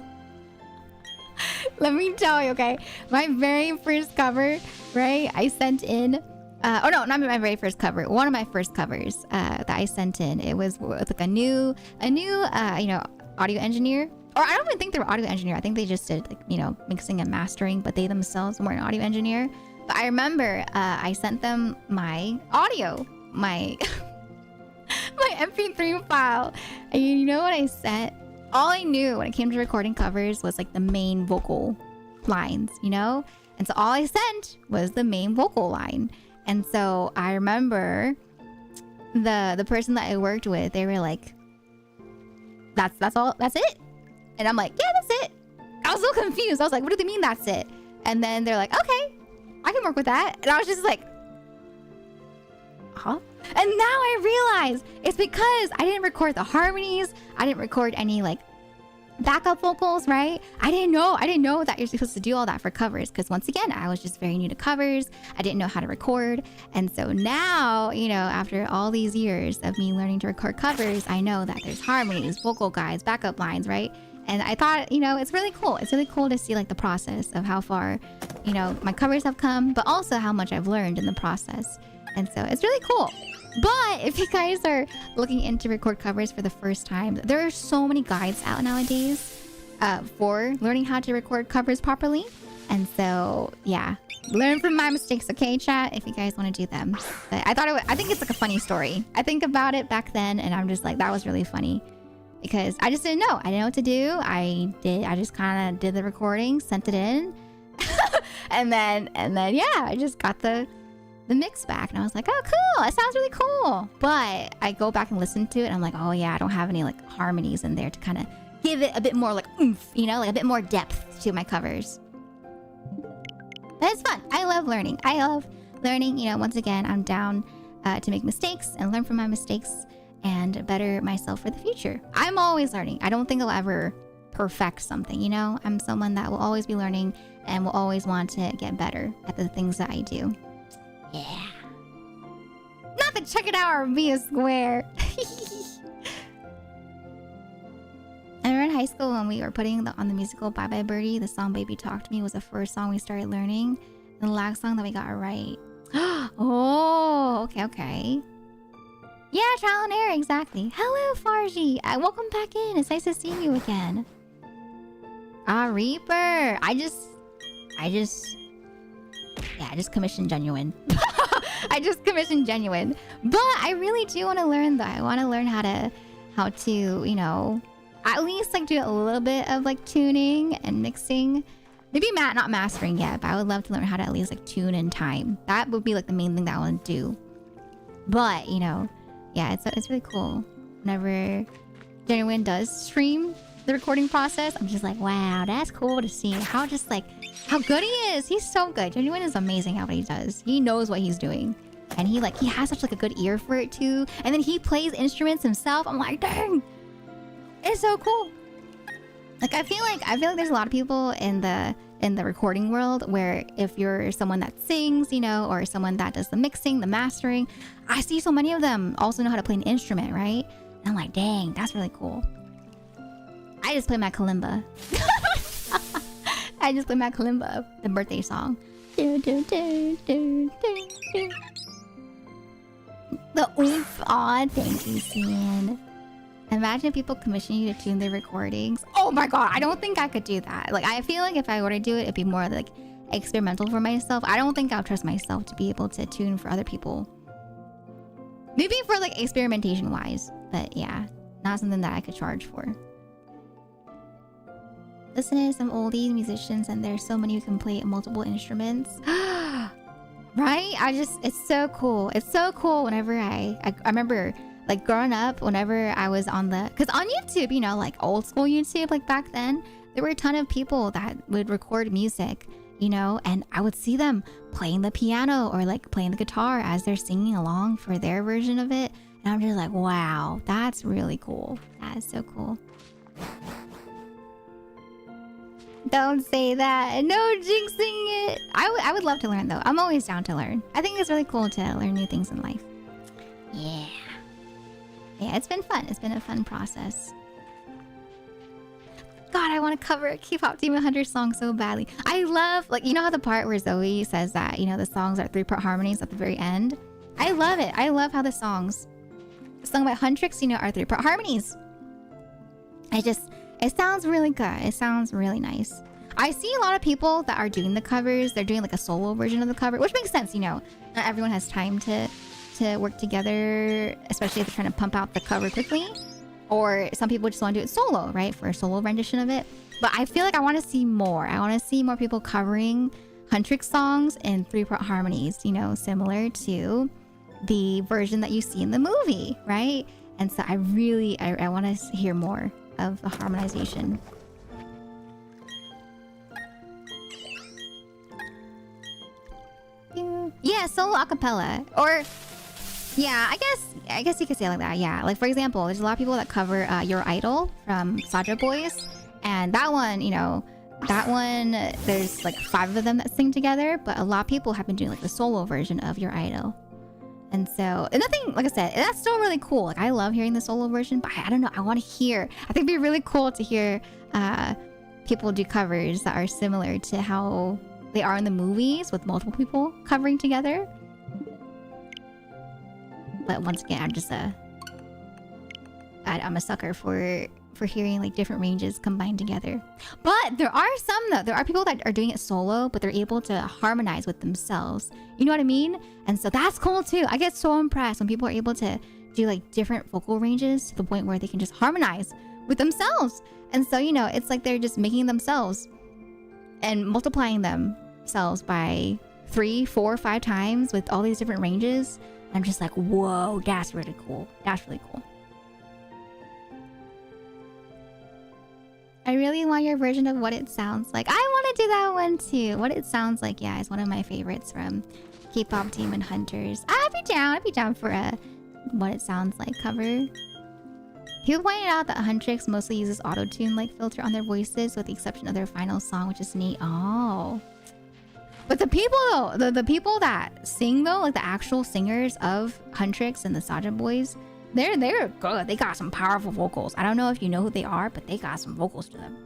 let me tell you, okay, my very first cover, right, I sent in, oh no, not my very first cover, one of my first covers that I sent in, it was with like a new, you know, audio engineer. Or I don't even think they were audio engineer. I think they just did like, you know, mixing and mastering, but they themselves weren't an audio engineer. But I remember I sent them my audio, my my MP3 file. And you know what I said? All I knew when it came to recording covers was like the main vocal lines, you know? And so all I sent was the main vocal line. And so I remember the person that I worked with, they were like, that's all, that's it? And I'm like, yeah, that's it. I was so confused. I was like, what do they mean that's it? And then they're like, okay, I can work with that. And I was just like, huh? And now I realize it's because I didn't record the harmonies. I didn't record any like backup vocals, right? I didn't know that you're supposed to do all that for covers, because once again, I was just very new to covers. I didn't know how to record. And so now, you know, after all these years of me learning to record covers, I know that there's harmonies, vocal guides, backup lines, right? And I thought, you know, it's really cool. It's really cool to see like the process of how far, you know, my covers have come, but also how much I've learned in the process. And so it's really cool. But if you guys are looking into record covers for the first time, there are so many guides out nowadays for learning how to record covers properly. And so, yeah, learn from my mistakes, okay, chat, if you guys want to do them. But I think it's like a funny story. I think about it back then and I'm just like, that was really funny. Because I just didn't know. I didn't know what to do. I just kind of did the recording, sent it in. and then yeah, I just got the mix back and I was like, oh cool, that sounds really cool. But I go back and listen to it and I'm like, oh yeah, I don't have any like harmonies in there to kind of give it a bit more like oomph, you know, like a bit more depth to my covers. But it's fun. I love learning. You know, once again, I'm down to make mistakes and learn from my mistakes and better myself for the future. I'm always learning. I don't think I'll ever perfect something, you know? I'm someone that will always be learning and will always want to get better at the things that I do. Yeah. Not to check it out or be a square. I remember in high school when we were putting on the musical Bye Bye Birdie, the song Baby Talk to Me was the first song we started learning. And the last song that we got right. Oh, okay. Yeah, trial and error, exactly. Hello, Farji. Welcome back in. It's nice to see you again. Reaper. I just commissioned Genuine. I just commissioned Genuine. But I really do want to learn though. I want to learn how to, you know, at least like do a little bit of like tuning and mixing. Maybe not mastering yet, but I would love to learn how to at least like tune in time. That would be like the main thing that I want to do. But, you know, yeah, it's really cool. Whenever Genuine does stream the recording process, I'm just like, wow, that's cool to see how good he is. He's so good. Genuine is amazing at what he does. He knows what he's doing. And he has such like a good ear for it too. And then he plays instruments himself. I'm like, dang, it's so cool. Like I feel like there's a lot of people in the recording world where if you're someone that sings, you know, or someone that does the mixing, the mastering, I see so many of them also know how to play an instrument, right? And I'm like, dang, that's really cool. I just play my kalimba. I just play my kalimba, the birthday song. Do, do, do, do, do, do. The oomph. Aw, thank you, Cian. Imagine if people commission you to tune their recordings. Oh my god, I don't think I could do that. Like, I feel like if I were to do it, it'd be more like experimental for myself. I don't think I'll trust myself to be able to tune for other people. Maybe for like experimentation wise, but yeah, not something that I could charge for. Listen to some oldies musicians, and there's so many who can play multiple instruments. Right? It's so cool. It's so cool whenever I remember like growing up, whenever I was because on YouTube, you know, like old school YouTube, like back then, there were a ton of people that would record music, you know, and I would see them playing the piano or like playing the guitar as they're singing along for their version of it. And I'm just like, wow, that's really cool. That is so cool. Don't say that. No jinxing it. I would love to learn though. I'm always down to learn. I think it's really cool to learn new things in life. Yeah. Yeah, it's been fun. It's been a fun process. God, I want to cover a K-pop Demon Hunter song so badly. I love, like, you know how the part where Zoe says that, you know, the songs are 3-part harmonies at the very end? I love it. I love how the songs sung by Huntrix, you know, are 3-part harmonies. It sounds really good. It sounds really nice. I see a lot of people that are doing the covers. They're doing like a solo version of the cover, which makes sense, you know. Not everyone has time to work together, especially if they're trying to pump out the cover quickly. Or some people just want to do it solo, right? For a solo rendition of it. But I feel like I want to see more. I want to see more people covering Huntrix songs in 3-part harmonies, you know, similar to the version that you see in the movie, right? And so I want to hear more of the harmonization. Yeah, solo acapella. Or yeah, I guess you could say it like that. Yeah, like for example, there's a lot of people that cover Your Idol from Saja Boys, and that one, you know, there's like 5 of them that sing together, but a lot of people have been doing like the solo version of Your Idol. And so, and nothing, like I said, that's still really cool. Like I love hearing the solo version, but I don't know, I want to hear. I think it'd be really cool to hear people do covers that are similar to how they are in the movies with multiple people covering together. But once again, I'm a sucker for hearing like different ranges combined together. But there are some though. There are people that are doing it solo, but they're able to harmonize with themselves. You know what I mean? And so that's cool too. I get so impressed when people are able to do like different vocal ranges to the point where they can just harmonize with themselves. And so, you know, it's like they're just making themselves and multiplying themselves by 3, 4, 5 times with all these different ranges. I'm just like, whoa, that's really cool. That's really cool. I really want your version of What It Sounds Like. I want to do that one too. What It Sounds Like, yeah, is one of my favorites from K-pop Demon Hunters. I'd be down for a What It Sounds Like cover. People pointed out that Huntrix mostly uses auto-tune like filter on their voices, with the exception of their final song, which is neat. Oh. But the people though, the people that sing though, like the actual singers of Huntrix and the Saja Boys, they're good. They got some powerful vocals. I don't know if you know who they are, but they got some vocals to them.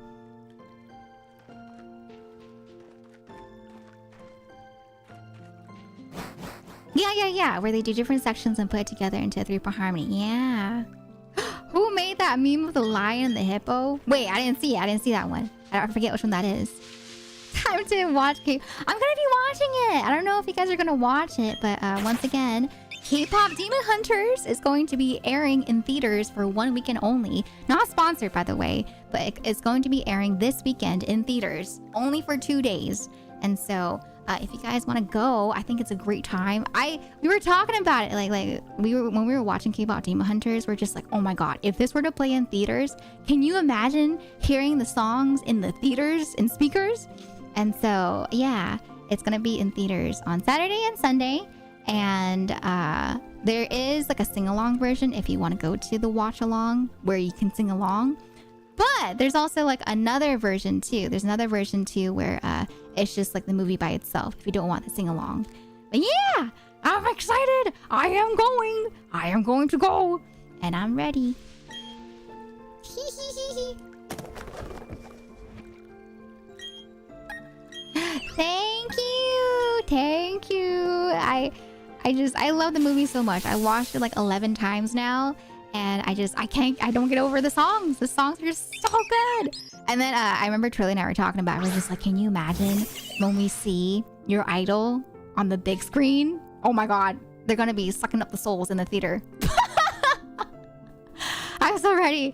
Yeah. Where they do different sections and put it together into a 3-part harmony. Yeah. Who made that meme of the lion and the hippo? Wait, I didn't see that one. I forget which one that is. time to watch K. I'm gonna be watching it. I don't know if you guys are gonna watch it, but once again, K-pop Demon Hunters is going to be airing in theaters for 1 weekend only. Not sponsored, by the way, but it's going to be airing this weekend in theaters only for 2 days. And so, if you guys want to go, I think it's a great time. We were talking about it, when we were watching K-pop Demon Hunters, we're just like, oh my god, if this were to play in theaters, can you imagine hearing the songs in the theaters in speakers? And so, yeah, it's gonna be in theaters on Saturday and Sunday. And there is like a sing-along version if you want to go to the watch-along where you can sing along. But there's also like another version too. There's another version too where it's just like the movie by itself if you don't want to sing along. But yeah, I'm excited. I am going to go. And I'm ready. Thank you. I love the movie so much. I watched it like 11 times now, and I don't get over the songs. The songs are just so good. And then I remember Trilly and I were talking about it. We're just like, can you imagine when we see your idol on the big screen? Oh my god, they're gonna be sucking up the souls in the theater. I'm so ready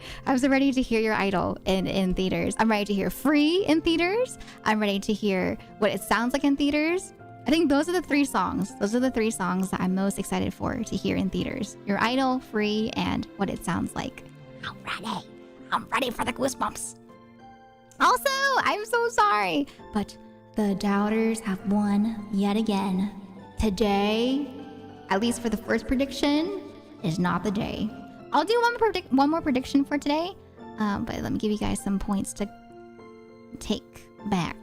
to hear your idol in theaters. I'm ready to hear Free in theaters. I'm ready to hear what it sounds like in theaters. I think those are the 3 songs. Those are the 3 songs that I'm most excited for to hear in theaters. Your idol, Free, and what it sounds like. I'm ready for the goosebumps. Also, I'm so sorry, but the doubters have won yet again. Today, at least for the first prediction, is not the day. I'll do one more prediction for today, but let me give you guys some points to take back.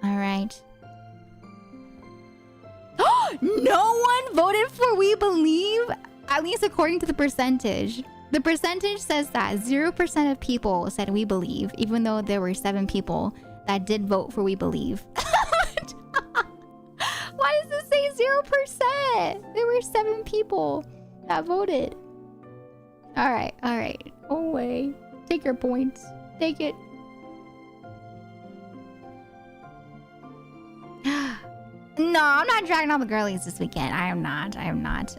All right. No one voted for We Believe, at least according to the percentage. The percentage says that 0% of people said We Believe, even though there were 7 people that did vote for We Believe. Why does this say 0%? There were 7 people that voted. All right. Oh wait, take your points. Take it. No, I'm not dragging all the girlies this weekend. I am not.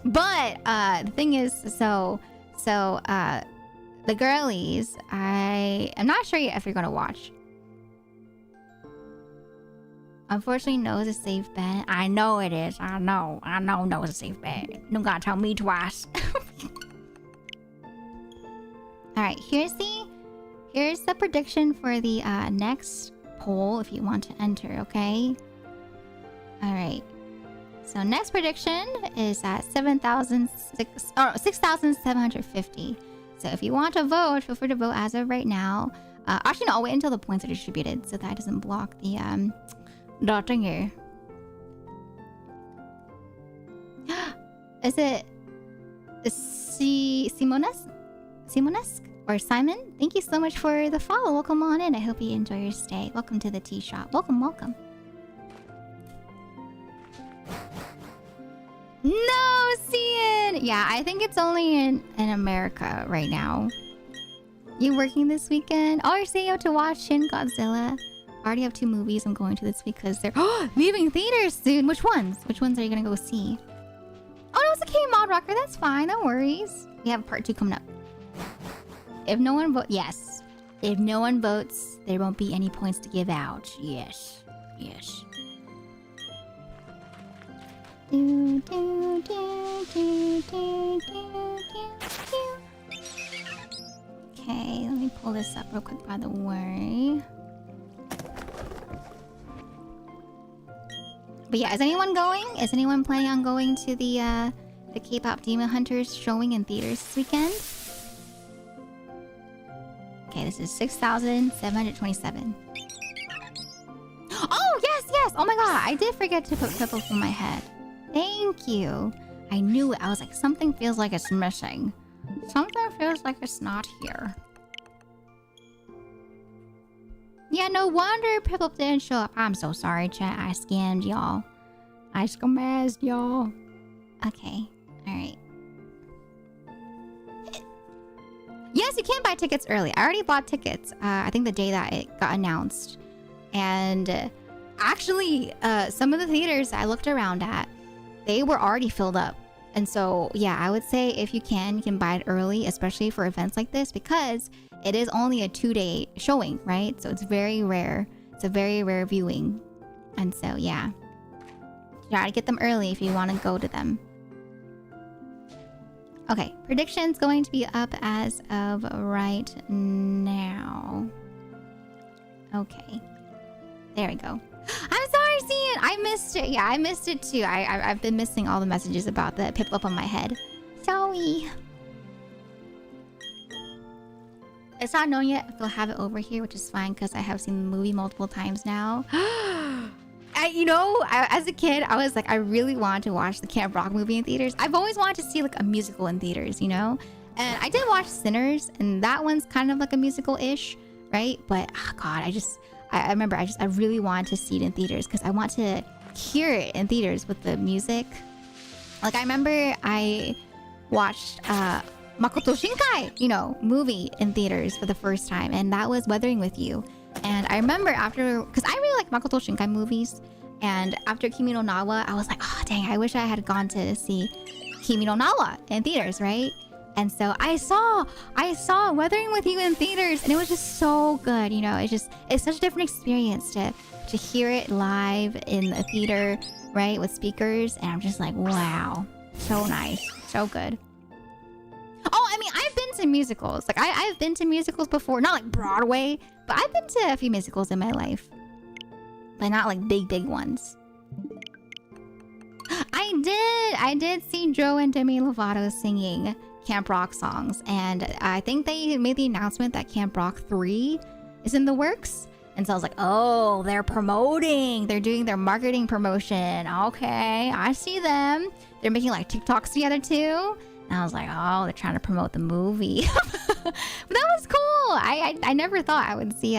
But the thing is, so the girlies, I am not sure yet if you're gonna watch. Unfortunately, no is a safe bet. I know it is. I know no is a safe bet. Don't gotta tell me twice. All right, here's the prediction for the next poll if you want to enter, okay? All right. So next prediction is at 6,750. So if you want to vote, feel free to vote as of right now. Actually, no, I'll wait until the points are distributed so that doesn't block the thingy. Is it Simonesk or Simon? Thank you so much for the follow. Welcome on in. I hope you enjoy your stay. Welcome to the tea shop. Welcome. No, Cian! Yeah, I think it's only in America right now. You working this weekend? Oh, you're staying out to watch Shin Godzilla. I already have 2 movies I'm going to this week because they're leaving theaters soon. Which ones? Which ones are you gonna go see? Oh, no, it's okay, Mod Rocker. That's fine. No worries. We have part 2 coming up. If no one votes, yes. If no one votes, there won't be any points to give out. Yes. Okay, let me pull this up real quick, by the way. But yeah, is anyone going? Is anyone planning on going to the K-pop Demon Hunters showing in theaters this weekend? Okay, this is 6,727. Oh, yes! Oh my god, I did forget to put Piplup in my head. Thank you. I knew it. I was like, something feels like it's missing. Something feels like it's not here. Yeah, no wonder Piplup didn't show up. I'm so sorry, chat. I scammed y'all. I scammed y'all. Okay. Alright. Yes, you can buy tickets early. I already bought tickets. I think the day that it got announced. And actually, some of the theaters I looked around at, they were already filled up. And so, yeah, I would say if you can buy it early, especially for events like this, because it is only a 2-day showing, right? So it's very rare. It's a very rare viewing. And so, yeah. You gotta get them early if you want to go to them. Okay, predictions going to be up as of right now. Okay. There we go. I'm sorry, Cian. I missed it. Yeah, I missed it too. I've been missing all the messages about the Piplup on my head. Sorry. It's not known yet if they'll have it over here, which is fine because I have seen the movie multiple times now. As a kid, I was like, I really wanted to watch the Camp Rock movie in theaters. I've always wanted to see like a musical in theaters, you know? And I did watch Sinners, and that one's kind of like a musical-ish, right? But, oh God, I remember I really wanted to see it in theaters because I want to hear it in theaters with the music. Like, I remember I watched Makoto Shinkai, movie in theaters for the first time, and that was Weathering with You. And I remember after, because I really like Makoto Shinkai movies, and after Kimi no Nawa, I was like, oh dang, I wish I had gone to see Kimi no Nawa in theaters, right? And so I saw Weathering with You in theaters, and it was just so good, it's such a different experience to hear it live in a theater, right, with speakers, and I'm just like, wow, so nice, so good. Oh, I mean, I've been to musicals. Like, I've been to musicals before, not like Broadway, but I've been to a few musicals in my life, but not like big ones. I did see Joe and Demi Lovato singing Camp Rock songs, and I think they made the announcement that Camp Rock 3 is in the works. And so I was like, oh, they're doing their marketing promotion. Okay, I see them. They're making like TikToks together too. And I was like, oh, they're trying to promote the movie. But that was cool. I never thought I would see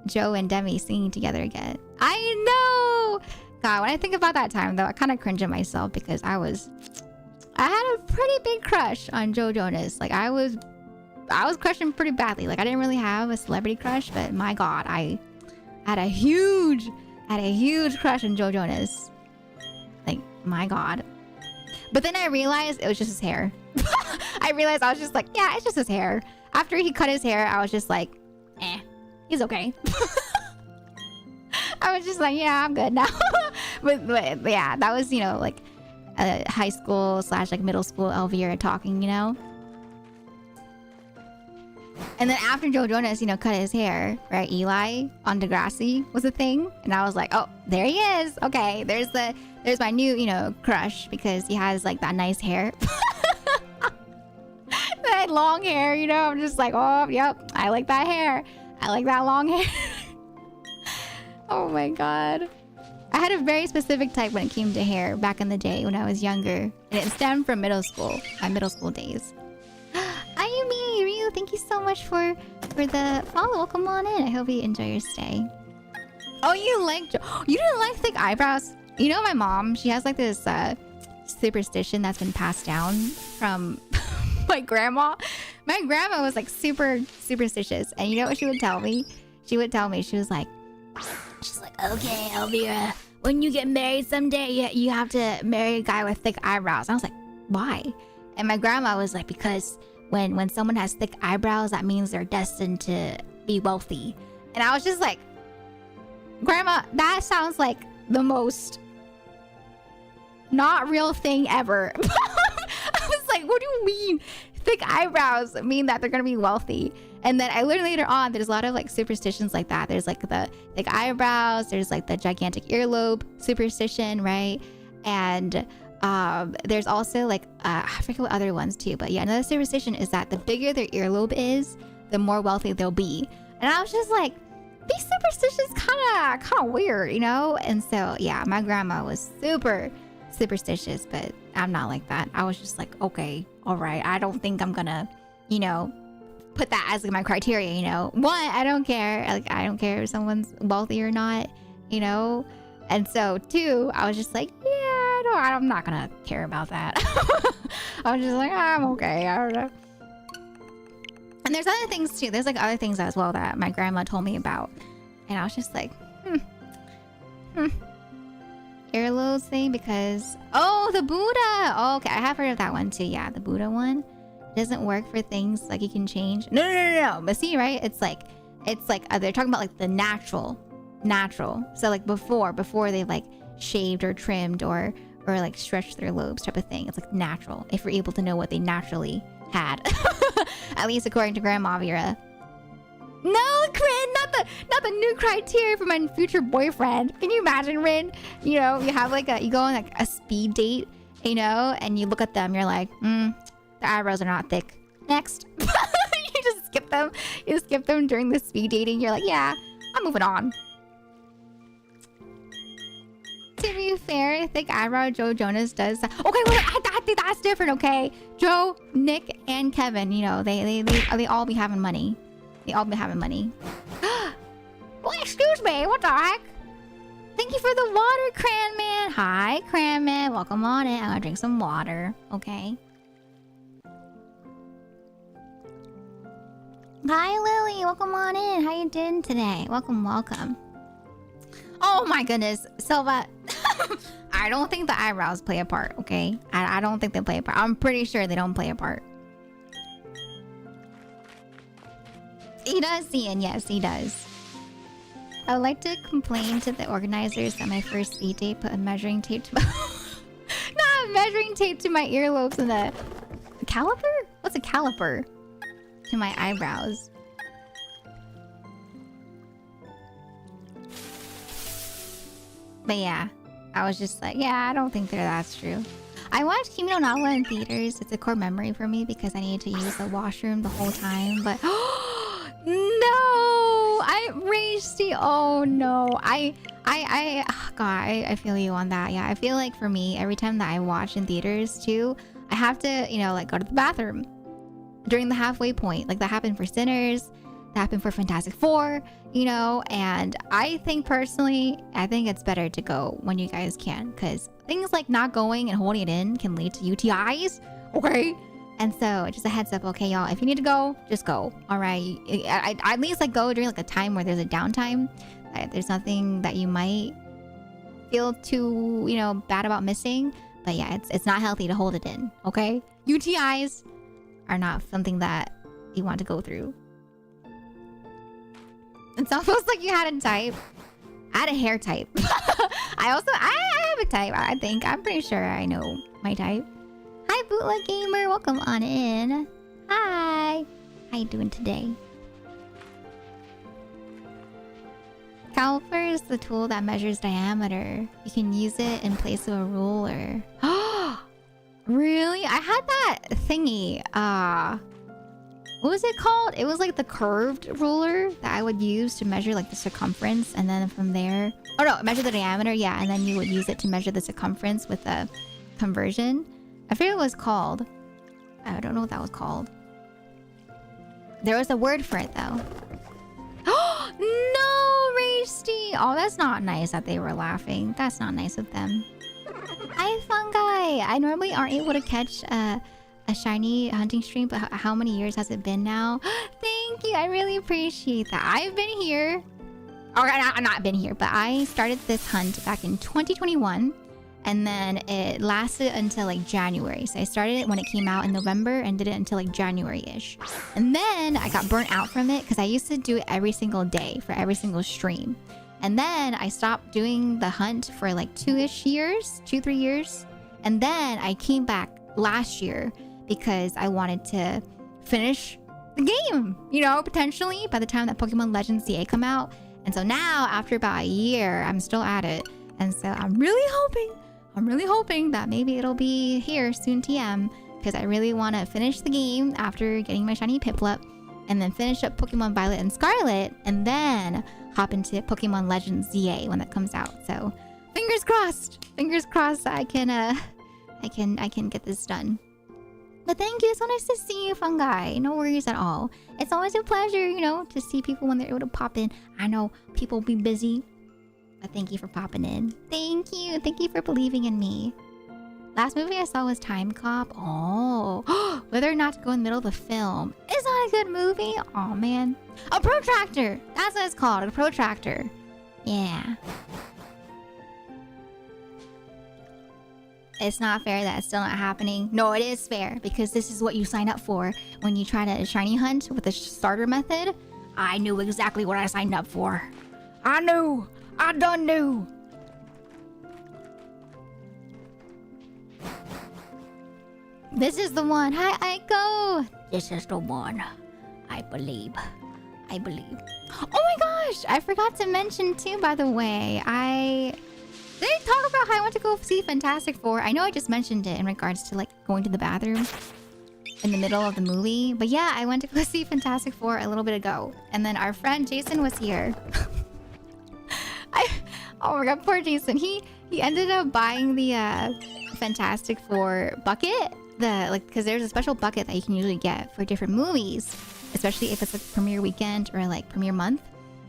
Joe and Demi singing together again. I know. God, when I think about that time though, I kind of cringe at myself because I had a pretty big crush on Joe Jonas. Like I was crushing pretty badly. Like I didn't really have a celebrity crush, but my God, I had a huge crush on Joe Jonas. Like, my God. But then I realized it was just his hair. I was just like, yeah, it's just his hair. After he cut his hair, I was just like, he's okay. I was just like, yeah, I'm good now. but yeah, that was, like a high school / like middle school Elvira talking, And then after Joe Jonas, cut his hair, right? Eli on Degrassi was a thing. And I was like, oh, there he is. Okay, there's my new, crush because he has like that nice hair. That long hair, I'm just like, oh, yep, I like that hair. I like that long hair. Oh my God. I had a very specific type when it came to hair back in the day when I was younger. And it stemmed from middle school, my middle school days. Ayumi, Ryu, thank you so much for the follow. Welcome on in. I hope you enjoy your stay. Oh, you didn't like thick eyebrows? My mom, she has like this superstition that's been passed down from my grandma. My grandma was like super superstitious. And you know what she would tell me? She was like, okay, Elvira, when you get married someday, you have to marry a guy with thick eyebrows. I was like, why? And my grandma was like, because when someone has thick eyebrows, that means they're destined to be wealthy. And I was just like, Grandma, that sounds like the most not real thing ever. I was like, what do you mean? Thick eyebrows mean that they're gonna be wealthy. And then I learned later on there's a lot of like superstitions like that. There's like the thick eyebrows, there's like the gigantic earlobe superstition, right? And there's also like I forget what other ones too, but yeah, another superstition is that the bigger their earlobe is, the more wealthy they'll be. And I was just like, these superstitions kind of weird, And so yeah, my grandma was super superstitious, but I'm not like that. I was just like, okay, all right, I don't think I'm gonna, put that as like my criteria, One, I don't care. Like, I don't care if someone's wealthy or not, And so two, I was just like, yeah, I'm not gonna care about that. I was just like, I'm okay. I don't know. And there's other things too. There's like other things as well that my grandma told me about. And I was just like, Earlobes thing because the Buddha. Oh, okay, I have heard of that one too. Yeah, the Buddha one doesn't work for things like you can change. No. But see, right? It's like they're talking about like the natural. So like before they like shaved or trimmed or like stretched their lobes type of thing. It's like natural if you're able to know what they naturally had. At least according to Grandma Vera. No, Rin, not the new criteria for my future boyfriend. Can you imagine, Rin? You know, you have you go on like a speed date, you know, and you look at them, you're like, the eyebrows are not thick. Next. You just skip them. You skip them during the speed dating. You're like, yeah, I'm moving on. To be fair, thick eyebrow Joe Jonas does. Okay, well, I think that's different. Okay, Joe, Nick, and Kevin. You know, they all be having money. They all be having money. Well, excuse me. What the heck? Thank you for the water, Cranman. Hi, Cranman. Welcome on in. I'm gonna drink some water. Okay. Hi, Lily. Welcome on in. How you doing today? Welcome. Oh my goodness, Silva. I don't think the eyebrows play a part, okay? I don't think they play a part. I'm pretty sure they don't play a part. He does, Ian. Yes, he does. I would like to complain to the organizers that my first speed date put a measuring tape to my... Not a measuring tape to my earlobes and a caliper? What's a caliper? To my eyebrows. But yeah, I was just like, yeah, I don't think that's true. I watched Kimi no Na wa in theaters. It's a core memory for me because I needed to use the washroom the whole time. But no, I raged. Oh no, God, I feel you on that. Yeah, I feel like for me, every time that I watch in theaters too, I have to, you know, like go to the bathroom during the halfway point. Like that happened for Sinners. That happened for Fantastic Four, you know, and I think personally, I think it's better to go when you guys can, because things like not going and holding it in can lead to UTIs, okay? And so just a heads up, okay, y'all, if you need to go, just go, all right? I at least like go during like a time where there's a downtime. There's nothing that you might feel too, you know, bad about missing, but yeah, it's not healthy to hold it in, okay? UTIs are not something that you want to go through. It's almost like you had a type. I had a hair type. I have a type. I think. I'm pretty sure I know my type. Hi, Bootleg Gamer. Welcome on in. Hi. How you doing today? Caliper is the tool that measures diameter. You can use it in place of a ruler. Really? I had that thingy. What was it called? It was like the curved ruler that I would use to measure like the circumference, and then from there, oh no, measure the diameter, yeah, and then you would use it to measure the circumference with a conversion. I forget what it was called. I don't know what that was called. There was a word for it though. No, Rasty! Oh, that's not nice that they were laughing. That's not nice of them. Hi, Fungi! I normally aren't able to catch a shiny hunting stream, but how many years has it been now? Thank you, I really appreciate that. I've been here, or not been here, but I started this hunt back in 2021, and then it lasted until like January. So I started it when it came out in November and did it until like January-ish. And then I got burnt out from it because I used to do it every single day for every single stream. And then I stopped doing the hunt for like 2-3 years. And then I came back last year because I wanted to finish the game, you know, potentially by the time that Pokemon Legends ZA come out. And so now, after about a year, I'm still at it. And so I'm really hoping that maybe it'll be here soon TM, because I really want to finish the game after getting my shiny Piplup, and then finish up Pokemon Violet and Scarlet, and then hop into Pokemon Legends ZA when that comes out. So fingers crossed I can get this done. But thank you. It's so nice to see you, Fungi. No worries at all. It's always a pleasure, you know, to see people when they're able to pop in. I know people be busy, but thank you for popping in. Thank you. Thank you for believing in me. Last movie I saw was Time Cop. Oh, whether or not to go in the middle of the film. It's not a good movie. Oh, man. A protractor. That's what it's called. A protractor. Yeah. It's not fair that it's still not happening. No, it is fair because this is what you sign up for when you try to shiny hunt with the starter method. I knew exactly what I signed up for. I knew. I done knew. This is the one. Hi, Aiko. This is the one. I believe. I believe. Oh my gosh. I forgot to mention too, by the way. Did I talk about how I went to go see Fantastic Four? I know I just mentioned it in regards to like going to the bathroom in the middle of the movie. But yeah, I went to go see Fantastic Four a little bit ago. And then our friend Jason was here. Oh my god, poor Jason. He ended up buying the Fantastic Four bucket. Because there's a special bucket that you can usually get for different movies. Especially if it's like premiere weekend or like premiere month.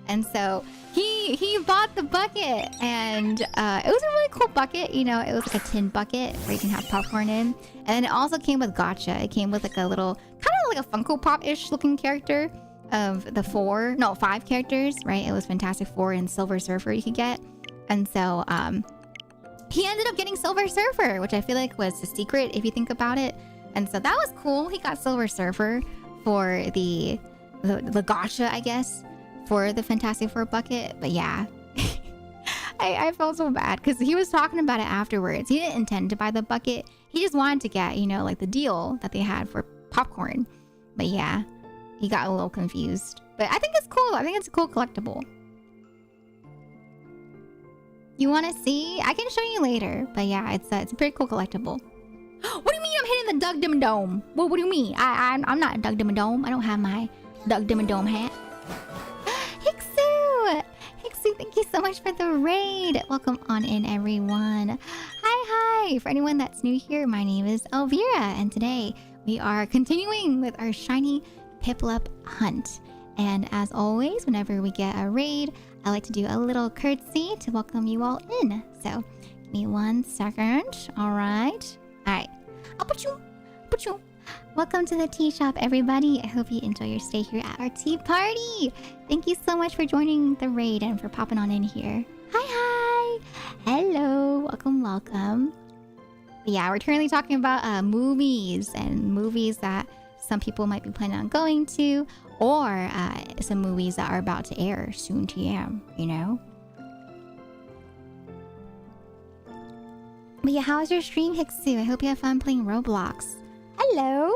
And so he bought the bucket, and it was a really cool bucket. You know, it was like a tin bucket where you can have popcorn in. And then it also came with gacha. It came with like a little, kind of like a Funko Pop-ish looking character of the 5 characters, right? It was Fantastic Four and Silver Surfer you could get. And so he ended up getting Silver Surfer, which I feel like was the secret if you think about it. And so that was cool. He got Silver Surfer for the gacha, I guess, for the Fantastic Four bucket. But yeah, I felt so bad because he was talking about it afterwards. He didn't intend to buy the bucket. He just wanted to get, you know, like the deal that they had for popcorn. But yeah, he got a little confused. But I think it's cool. I think it's a cool collectible. You want to see? I can show you later. But yeah, it's a pretty cool collectible. What do you mean I'm hitting the Doug Dimmadome? What do you mean? I'm not Doug Dimmadome. I don't have my Doug Dimmadome hat. Hixu, thank you so much for the raid. Welcome on in, everyone. Hi. For anyone that's new here, my name is Elvira, and today we are continuing with our shiny Piplup hunt. And as always, whenever we get a raid, I like to do a little curtsy to welcome you all in. So, give me 1 second. All right. I'll put you. Welcome to the tea shop, everybody. I hope you enjoy your stay here at our tea party. Thank you so much for joining the raid and for popping on in here. Hi. Hello. Welcome. But yeah, we're currently talking about movies and movies that some people might be planning on going to, or some movies that are about to air soon TM, you know? But yeah, how was your stream, Hixu? I hope you have fun playing Roblox. Hello.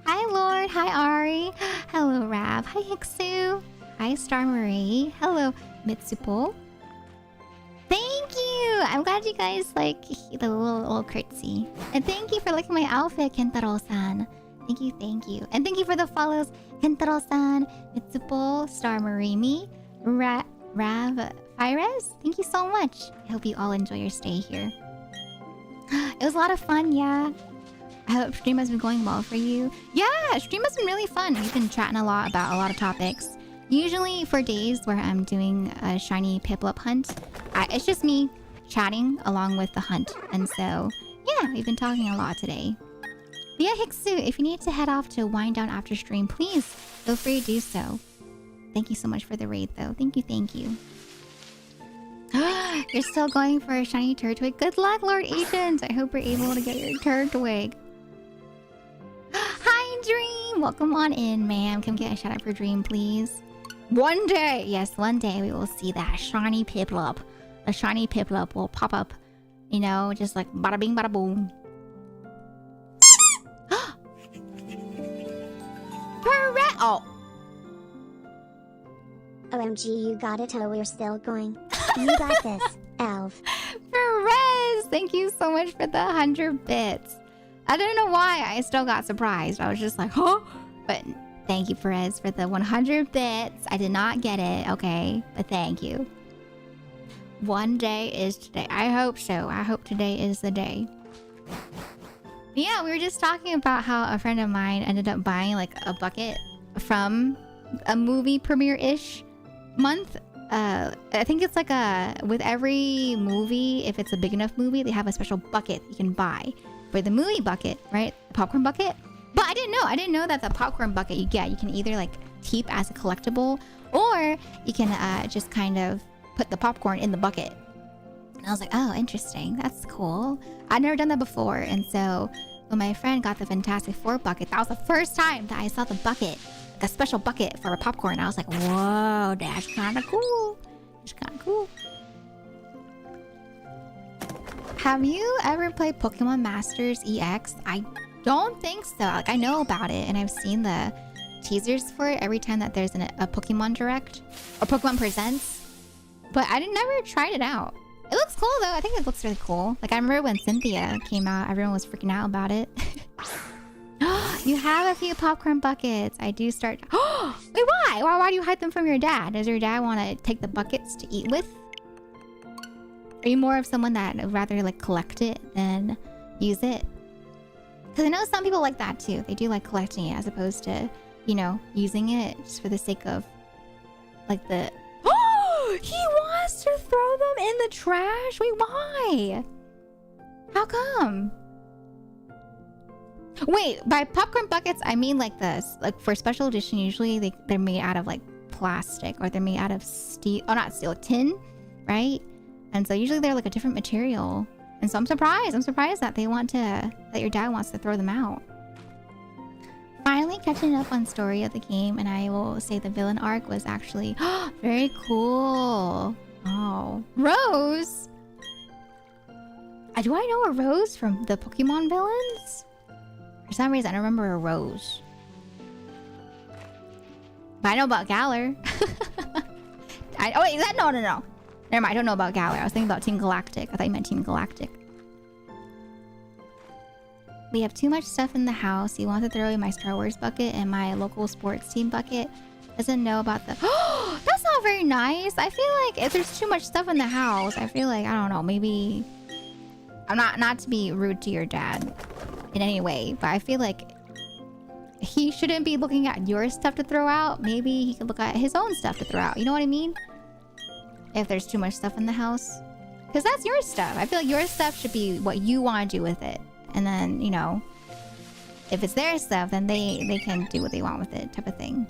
Hi, Lord. Hi, Ari. Hello, Rav. Hi, Hixu. Hi, Star Marie. Hello, Mitsupo. Thank you. I'm glad you guys like the little curtsy. And thank you for liking my outfit, Kentaro-san. Thank you. And thank you for the follows, Kentaro-san, Mitsupo, Star Marimi, Rav Fires. Thank you so much. I hope you all enjoy your stay here. It was a lot of fun, yeah. I hope stream has been going well for you. Yeah, stream has been really fun. We've been chatting a lot about a lot of topics. Usually for days where I'm doing a shiny Piplup hunt, it's just me chatting along with the hunt. And so, yeah, we've been talking a lot today. But yeah, Hixu, if you need to head off to wind down after stream, please feel free to do so. Thank you so much for the raid, though. Thank you. You're still going for a shiny Turtwig? Good luck, Lord Agent! I hope you're able to get your Turtwig. Hi, Dream! Welcome on in, ma'am. Come get a shout out for Dream, please. One day, yes, one day we will see that shiny Piplup. The shiny Piplup will pop up, you know, just like bada bing, bada boom. Oh. OMG, you got it. Oh, we're still going. You got this, Elf. Perez, thank you so much for the 100 bits. I don't know why I still got surprised. I was just like, huh? But thank you, Perez, for the 100 bits. I did not get it, okay? But thank you. One day is today. I hope so. I hope today is the day. Yeah, we were just talking about how a friend of mine ended up buying like a bucket from a movie premiere-ish month. I think it's like with every movie, if it's a big enough movie, they have a special bucket you can buy for the movie bucket, right? The popcorn bucket. But I didn't know that the popcorn bucket you can either like keep as a collectible, or you can just kind of put the popcorn in the bucket. And I was like, oh, interesting. That's cool. I'd never done that before. And so when my friend got the Fantastic Four bucket, that was the first time that I saw the bucket, like a special bucket for a popcorn. I was like, whoa, that's kind of cool. It's kind of cool. Have you ever played Pokemon Masters EX? I don't think so. Like, I know about it and I've seen the teasers for it every time that there's a Pokemon Direct or Pokemon Presents, but I never tried it out. It looks cool though. I think it looks really cool. Like, I remember when Cynthia came out, everyone was freaking out about it. You have a few popcorn buckets. I do start. Wait, why? Why do you hide them from your dad? Does your dad want to take the buckets to eat with? Are you more of someone that would rather like collect it than use it? Because I know some people like that too. They do like collecting it as opposed to, you know, using it just for the sake of like the... Oh! He wants to throw them in the trash? Wait, why? How come? Wait, by popcorn buckets, I mean like this. Like for special edition, usually they're made out of like plastic or they're made out of steel. Oh, not steel, tin, right? And so usually they're like a different material. And so I'm surprised that that your dad wants to throw them out. Finally catching up on story of the game, and I will say the villain arc was actually very cool. Oh, Rose. Do I know a Rose from the Pokemon villains? For some reason, I don't remember a Rose. But I know about Galar. Oh wait, is that no. Never mind, I don't know about Galar. I was thinking about Team Galactic. I thought you meant Team Galactic. We have too much stuff in the house. You want to throw in my Star Wars bucket and my local sports team bucket. Doesn't know about the... Oh, that's not very nice. I feel like if there's too much stuff in the house, I feel like, I don't know, maybe... I'm not to be rude to your dad in any way, but I feel like he shouldn't be looking at your stuff to throw out. Maybe he could look at his own stuff to throw out. You know what I mean? If there's too much stuff in the house. Because that's your stuff. I feel like your stuff should be what you want to do with it. And then, you know, if it's their stuff, then they can do what they want with it, type of thing.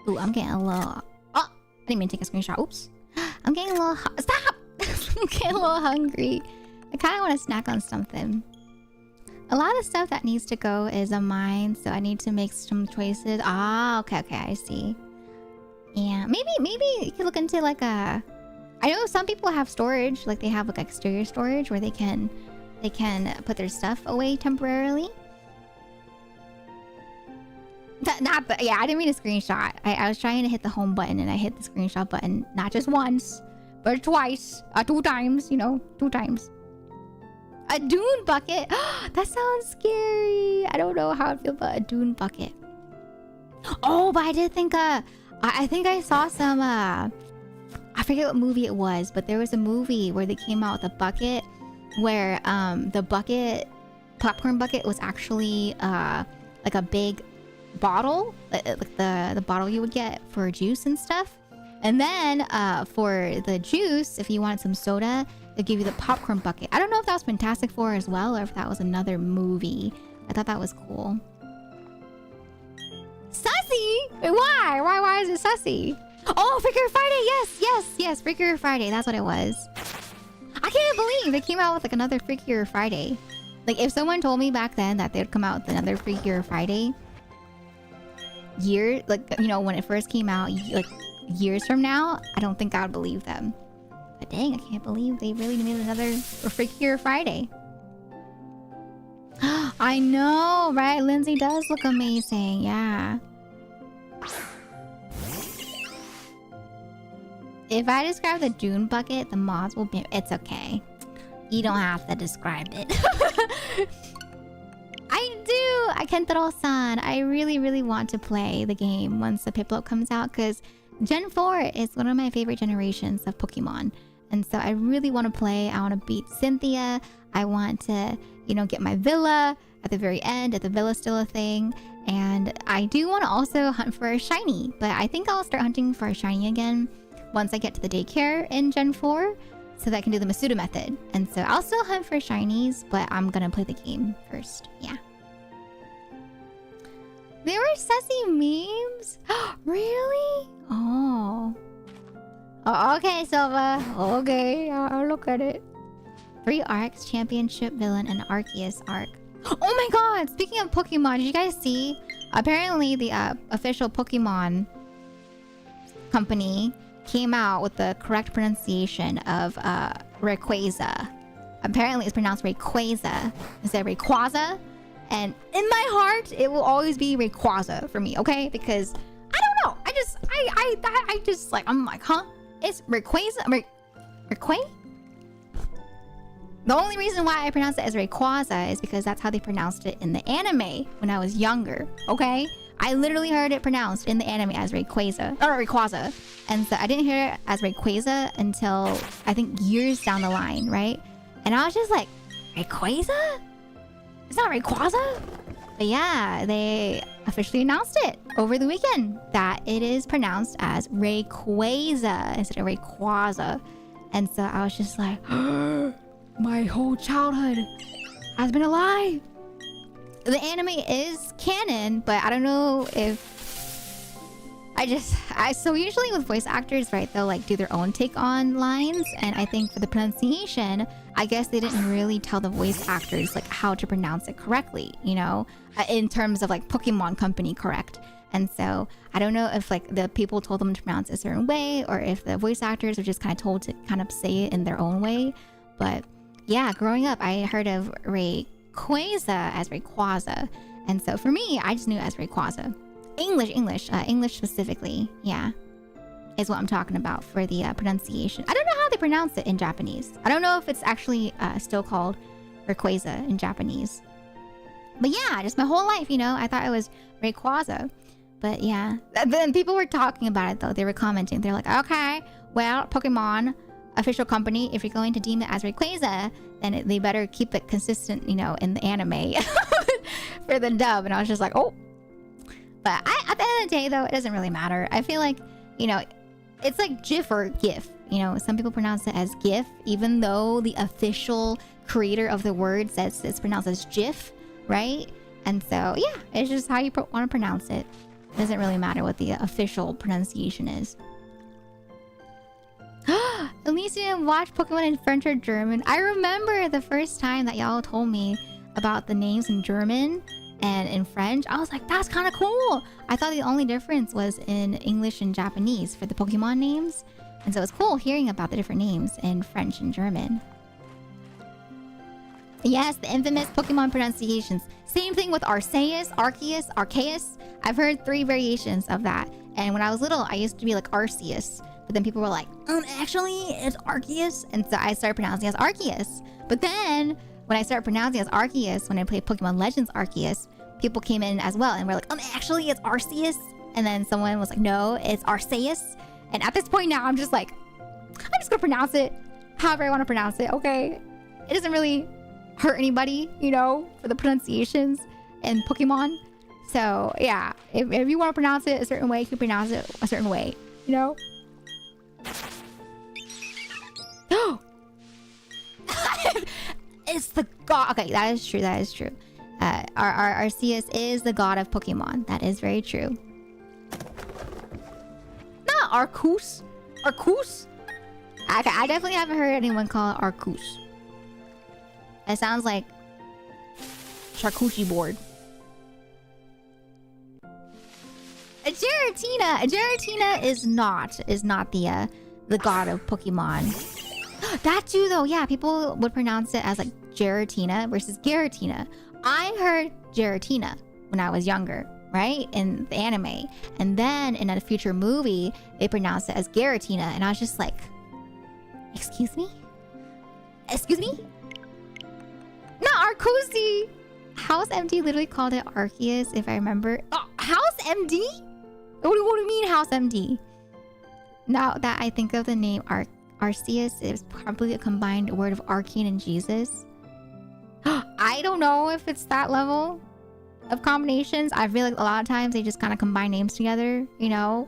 Ooh, I'm getting a little... Oh! I didn't mean to take a screenshot. Oops. I'm getting a little... Stop! I'm getting a little hungry. I kind of want to snack on something. A lot of stuff that needs to go is of mine, so I need to make some choices. Ah, okay, I see. Yeah, maybe you could look into like a... I know some people have storage, like they have like exterior storage where they can put their stuff away temporarily. Yeah, I didn't mean a screenshot. I was trying to hit the home button and I hit the screenshot button not just once, but twice, 2 times, you know, 2 times. A dune bucket. That sounds scary. I don't know how I'd feel about a dune bucket. Oh, but I did think I think I saw some I forget what movie it was, but there was a movie where they came out with a bucket where the popcorn bucket was actually like a big bottle, like the bottle you would get for juice and stuff. And then for the juice, if you wanted some soda, they'd give you the popcorn bucket. I don't know if that was Fantastic Four as well or if that was another movie. I thought that was cool. Sussy? Wait, why is it sussy? Oh, Freakier Friday! Yes! Freakier Friday, that's what it was. I can't believe they came out with like another Freakier Friday. Like, if someone told me back then that they'd come out with another Freakier Friday like, you know, when it first came out, like years from now, I don't think I would believe them. But dang, I can't believe they really made another Freakier Friday. I know, right? Lindsay does look amazing, yeah. If I describe the dune bucket, the mods will be... It's okay. You don't have to describe it. I do! Kentaro-san, I really want to play the game once the Piplup comes out, because Gen 4 is one of my favorite generations of Pokemon. And so I really want to play. I want to beat Cynthia. I want to, you know, get my villa at the very end, if the villa's still a thing. And I do want to also hunt for a shiny, but I think I'll start hunting for a shiny again once I get to the daycare in Gen 4, so that I can do the Masuda method. And so I'll still hunt for shinies, but I'm gonna play the game first. Yeah. There were sassy memes? Really? Oh. Okay, Silva. Okay, I'll look at it. 3 arcs, championship villain, and Arceus arc. Oh my god! Speaking of Pokemon, did you guys see? Apparently, the official Pokemon company came out with the correct pronunciation of Rayquaza. Apparently, it's pronounced Rayquaza instead of Rayquaza. And in my heart, it will always be Rayquaza for me, okay? Because I don't know. I'm like, huh? It's Rayquaza? Rayquaza? The only reason why I pronounce it as Rayquaza is because that's how they pronounced it in the anime when I was younger, okay? I literally heard it pronounced in the anime as Rayquaza, or Rayquaza. And so I didn't hear it as Rayquaza until, I think, years down the line, right? And I was just like, Rayquaza? It's not Rayquaza? But yeah, they officially announced it over the weekend that it is pronounced as Rayquaza instead of Rayquaza. And so I was just like, my whole childhood has been a lie. The anime is canon, but I don't know if so usually with voice actors, right, they'll like do their own take on lines, and I think for the pronunciation, I guess they didn't really tell the voice actors like how to pronounce it correctly, you know, in terms of like Pokemon Company correct. And so I don't know if like the people told them to pronounce it a certain way, or if the voice actors were just kind of told to kind of say it in their own way. But yeah, growing up, I heard of Rayquaza as Rayquaza. And so for me, I just knew it as Rayquaza. English specifically, yeah, is what I'm talking about for the pronunciation. I don't know how they pronounce it in Japanese. I don't know if it's actually still called Rayquaza in Japanese. But yeah, just my whole life, you know, I thought it was Rayquaza. But yeah, then people were talking about it though. They were commenting. They're like, okay, well, Pokemon official company, if you're going to deem it as Rayquaza, then they better keep it consistent, you know, in the anime for the dub. And I was just like, oh. But at the end of the day, though, it doesn't really matter. I feel like, you know, it's like GIF or GIF. You know, some people pronounce it as GIF, even though the official creator of the word says it's pronounced as GIF, right? And so, yeah, it's just how you want to pronounce it. It doesn't really matter what the official pronunciation is. At least you didn't watch Pokemon in French or German. I remember the first time that y'all told me about the names in German and in French. I was like, that's kind of cool. I thought the only difference was in English and Japanese for the Pokemon names. And so it's cool hearing about the different names in French and German. Yes, the infamous Pokemon pronunciations. Same thing with Arceus, Arceus, Arceus. I've heard 3 variations of that. And when I was little, I used to be like Arceus. But then people were like, actually, it's Arceus. And so I started pronouncing it as Arceus. But then when I started pronouncing it as Arceus, when I played Pokemon Legends Arceus, people came in as well and were like, actually, it's Arceus. And then someone was like, no, it's Arceus. And at this point now, I'm just like, I'm just gonna pronounce it however I want to pronounce it, okay? It doesn't really hurt anybody, you know, for the pronunciations in Pokemon. So yeah, if you want to pronounce it a certain way, you can pronounce it a certain way, you know? It's the god. Okay, that is true. That is true. Our Arceus is the god of Pokemon. That is very true. Not Arceus. Arceus. Okay, I definitely haven't heard anyone call it Arceus. It sounds like charcuterie board. A Giratina is not the god of Pokemon. That too, though. Yeah, people would pronounce it as like Giratina versus Giratina. I heard Giratina when I was younger, right? In the anime. And then in a future movie, they pronounced it as Giratina. And I was just like, excuse me? Excuse me? Not Arcusi! House MD literally called it Arceus, if I remember. Oh, House MD? What do you mean House MD? Now that I think of the name Arceus, it's probably a combined word of arcane and Jesus. I don't know if it's that level of combinations. I feel like a lot of times they just kind of combine names together, you know?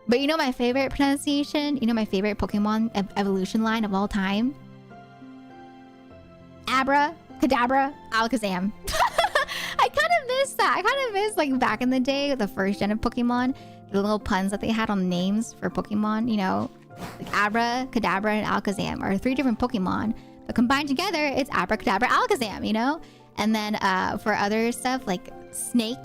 But you know my favorite pronunciation? You know my favorite Pokemon evolution line of all time? Abra, Kadabra, Alakazam. I kind of miss that. I kind of miss like back in the day, the first gen of Pokemon, the little puns that they had on names for Pokemon, you know? Like Abra, Kadabra, and Alakazam are 3 different Pokemon, but combined together, it's Abracadabra Alakazam, you know? And then for other stuff like Snake,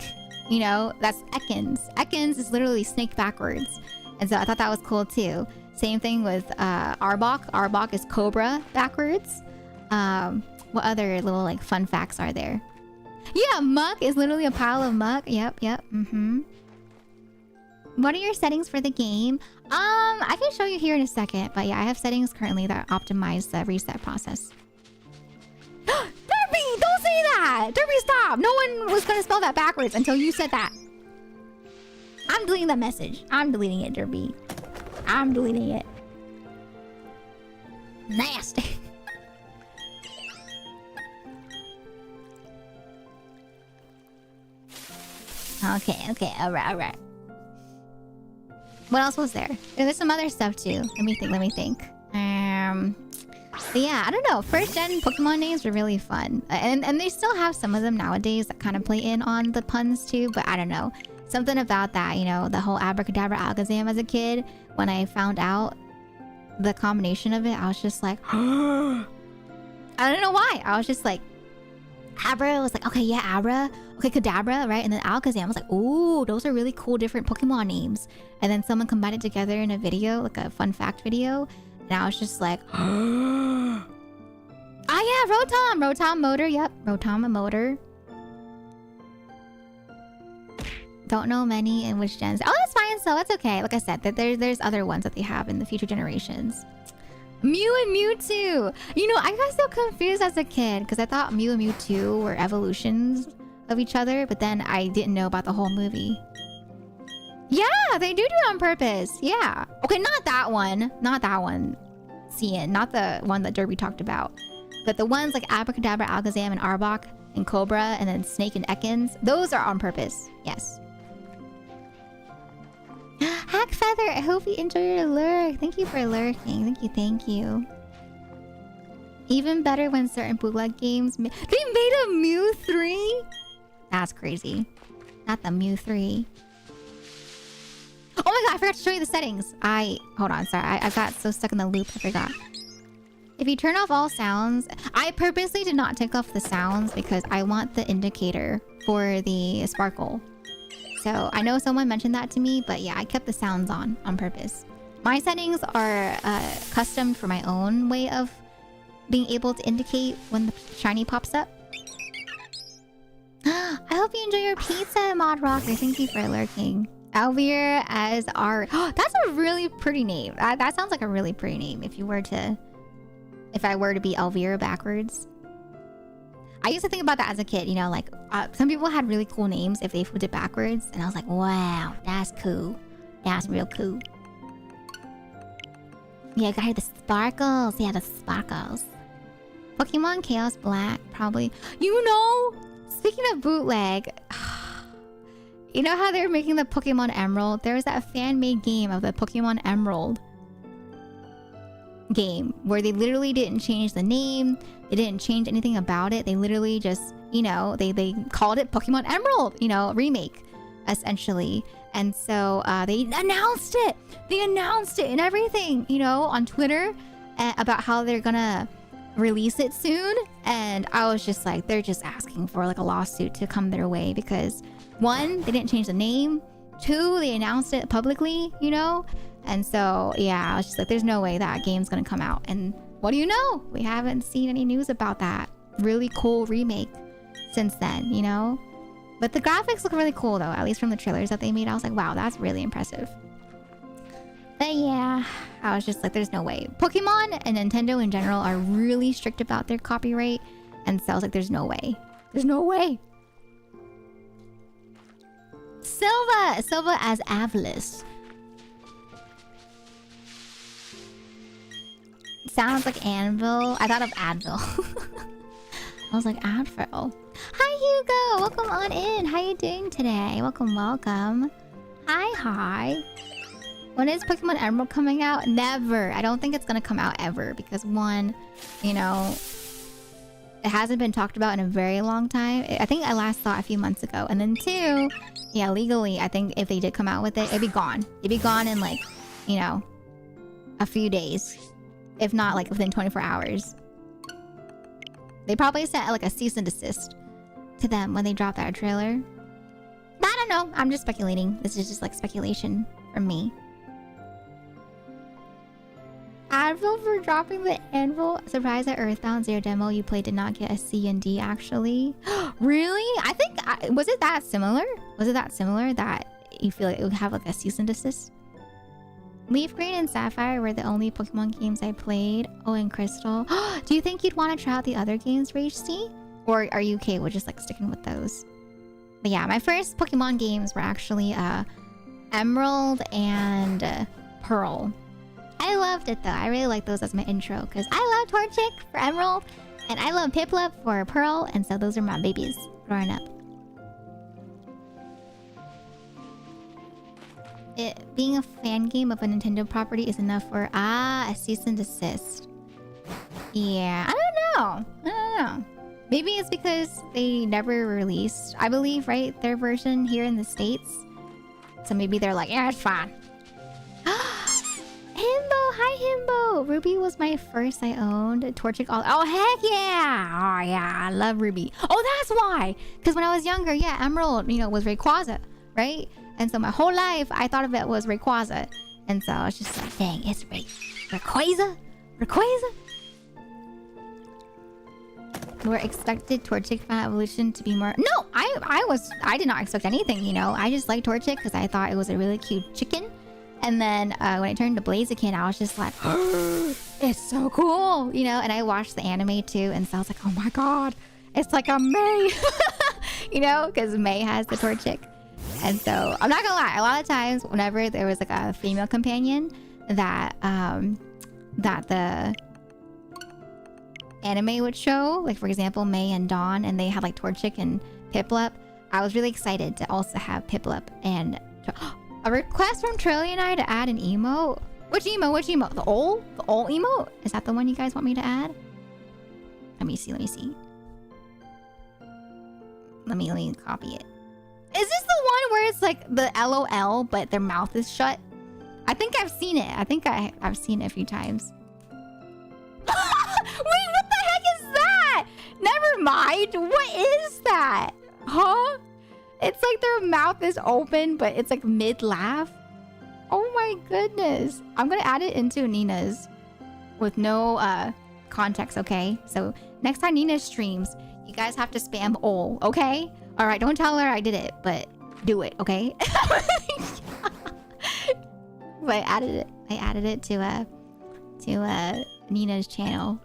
you know, that's Ekans. Ekans is literally snake backwards. And so I thought that was cool too. Same thing with Arbok. Arbok is Cobra backwards. What other little like fun facts are there? Yeah, muck is literally a pile of muck. Yep. What are your settings for the game? I can show you here in a second. But yeah, I have settings currently that optimize the reset process. Derby, don't say that! Derby, stop! No one was gonna spell that backwards until you said that. I'm deleting that message. I'm deleting it, Derby. I'm deleting it. Nasty. Okay, alright. What else was there? There's some other stuff too. Let me think. But yeah, I don't know. First gen Pokemon names were really fun. And they still have some of them nowadays that kind of play in on the puns too, but I don't know. Something about that, you know, the whole Abracadabra Alakazam as a kid, when I found out the combination of it, I was just like, I don't know why. I was just like, Abra was like, okay, yeah, Abra. Okay, Kadabra, right? And then Alakazam was like, ooh, those are really cool different Pokemon names. And then someone combined it together in a video, like a fun fact video. And I was just like, ah, yeah, Rotom. Rotom Motor, yep. Rotom Motor. Don't know many in which gens. Oh, that's fine. So it's okay. Like I said, that there's other ones that they have in the future generations. Mew and Mewtwo. You know, I got so confused as a kid because I thought Mew and Mewtwo were evolutions of each other, but then I didn't know about the whole movie. Yeah, they do it on purpose. Yeah. Okay, not that one. Not that one. Cian. Not the one that Derby talked about. But the ones like Abracadabra, Alakazam, and Arbok, and Cobra, and then Snake and Ekans, those are on purpose. Yes. Hack Feather, I hope you enjoy your lurk. Thank you for lurking. Thank you. Even better when certain bootleg games... They made a Mew 3? That's crazy. Not the Mew 3. Oh my god, I forgot to show you the settings. Hold on, sorry. I got so stuck in the loop, I forgot. If you turn off all sounds... I purposely did not take off the sounds because I want the indicator for the sparkle. So I know someone mentioned that to me, but yeah, I kept the sounds on purpose. My settings are custom for my own way of being able to indicate when the shiny pops up. I hope you enjoy your pizza, Mod Rocker. Thank you for lurking. Alvier as our... That's a really pretty name. That sounds like a really pretty name if I were to be Alvier backwards. I used to think about that as a kid, you know, like some people had really cool names if they flipped it backwards. And I was like, wow, that's cool. That's real cool. Yeah, I got here the sparkles. Yeah, the sparkles. Pokemon Chaos Black, probably. You know, speaking of bootleg, you know how they're making the Pokemon Emerald? There was that fan-made game of the Pokemon Emerald game where they literally didn't change the name. They didn't change anything about it. They literally just, you know, they called it Pokemon Emerald, you know, remake, essentially. And so they announced it. They announced it and everything, you know, on Twitter about how they're gonna release it soon. And I was just like, they're just asking for like a lawsuit to come their way because 1, they didn't change the name. 2, they announced it publicly, you know. And so, yeah, I was just like, there's no way that game's gonna come out. And what do you know? We haven't seen any news about that. Really cool remake since then, you know? But the graphics look really cool, though. At least from the trailers that they made, I was like, wow, that's really impressive. But yeah, I was just like, there's no way. Pokemon and Nintendo in general are really strict about their copyright. And so I was like, there's no way. There's no way. Silva as Avalis. Sounds like Anvil. I thought of Advil. I was like, Advil. Hi, Hugo. Welcome on in. How you doing today? Welcome. Hi. When is Pokemon Emerald coming out? Never. I don't think it's going to come out ever. Because 1, you know, it hasn't been talked about in a very long time. I think I last saw it a few months ago. And then 2, yeah, legally, I think if they did come out with it, it'd be gone. It'd be gone in like, you know, a few days, if not like within 24 hours. They probably sent like a cease and desist to them when they dropped that trailer. But I don't know. I'm just speculating. This is just like speculation from me. Advil for dropping the anvil. Surprised that Earthbound Zero demo you played did not get a C and D actually. Really? I think was it that similar? Was it that similar that you feel like it would have like a cease and desist? Leaf Green and Sapphire were the only Pokemon games I played. Oh, and Crystal. Do you think you'd want to try out the other games, Rage C? Or are you okay with just like sticking with those? But yeah, my first Pokemon games were actually Emerald and Pearl. I loved it though. I really like those as my intro because I love Torchic for Emerald and I love Piplup for Pearl, and so those are my babies growing up. It being a fan game of a Nintendo property is enough for a cease and desist. Yeah, I don't know. Maybe it's because they never released, I believe, right, their version here in the States. So maybe they're like, yeah, it's fine. Himbo, hi Himbo. Ruby was my first I owned. Torchic all. Oh heck yeah! Oh yeah, I love Ruby. Oh, that's why. Because when I was younger, yeah, Emerald, was Rayquaza, right? And so my whole life I thought of it was Rayquaza, and so I was just like, dang, it's Rayquaza. We're expected Torchic fan evolution to be more. No, I did not expect anything. I just liked Torchic because I thought it was a really cute chicken. And then when I turned to Blaziken, I was just like, oh, it's so cool, And I watched the anime too, and so I was like, oh my god, it's like a May, because May has the Torchic. And so I'm not gonna lie, a lot of times whenever there was like a female companion that the anime would show, like for example May and Dawn, and they had like Torchic and Piplup, I was really excited to also have Piplup and. A request from Trilly and I to add an emote? Which emote? The ol emote? Is that the one you guys want me to add? Let me see. Let me copy it. Is this the one where it's like the LOL, but their mouth is shut? I think I've seen it. I've seen it a few times. Wait, what the heck is that? Never mind. What is that? Huh? It's like their mouth is open, but it's like mid-laugh. Oh my goodness. I'm gonna add it into Nina's with no context, okay? So next time Nina streams, you guys have to spam ol, okay? Alright, don't tell her I did it, but do it, okay? But I added it to Nina's channel.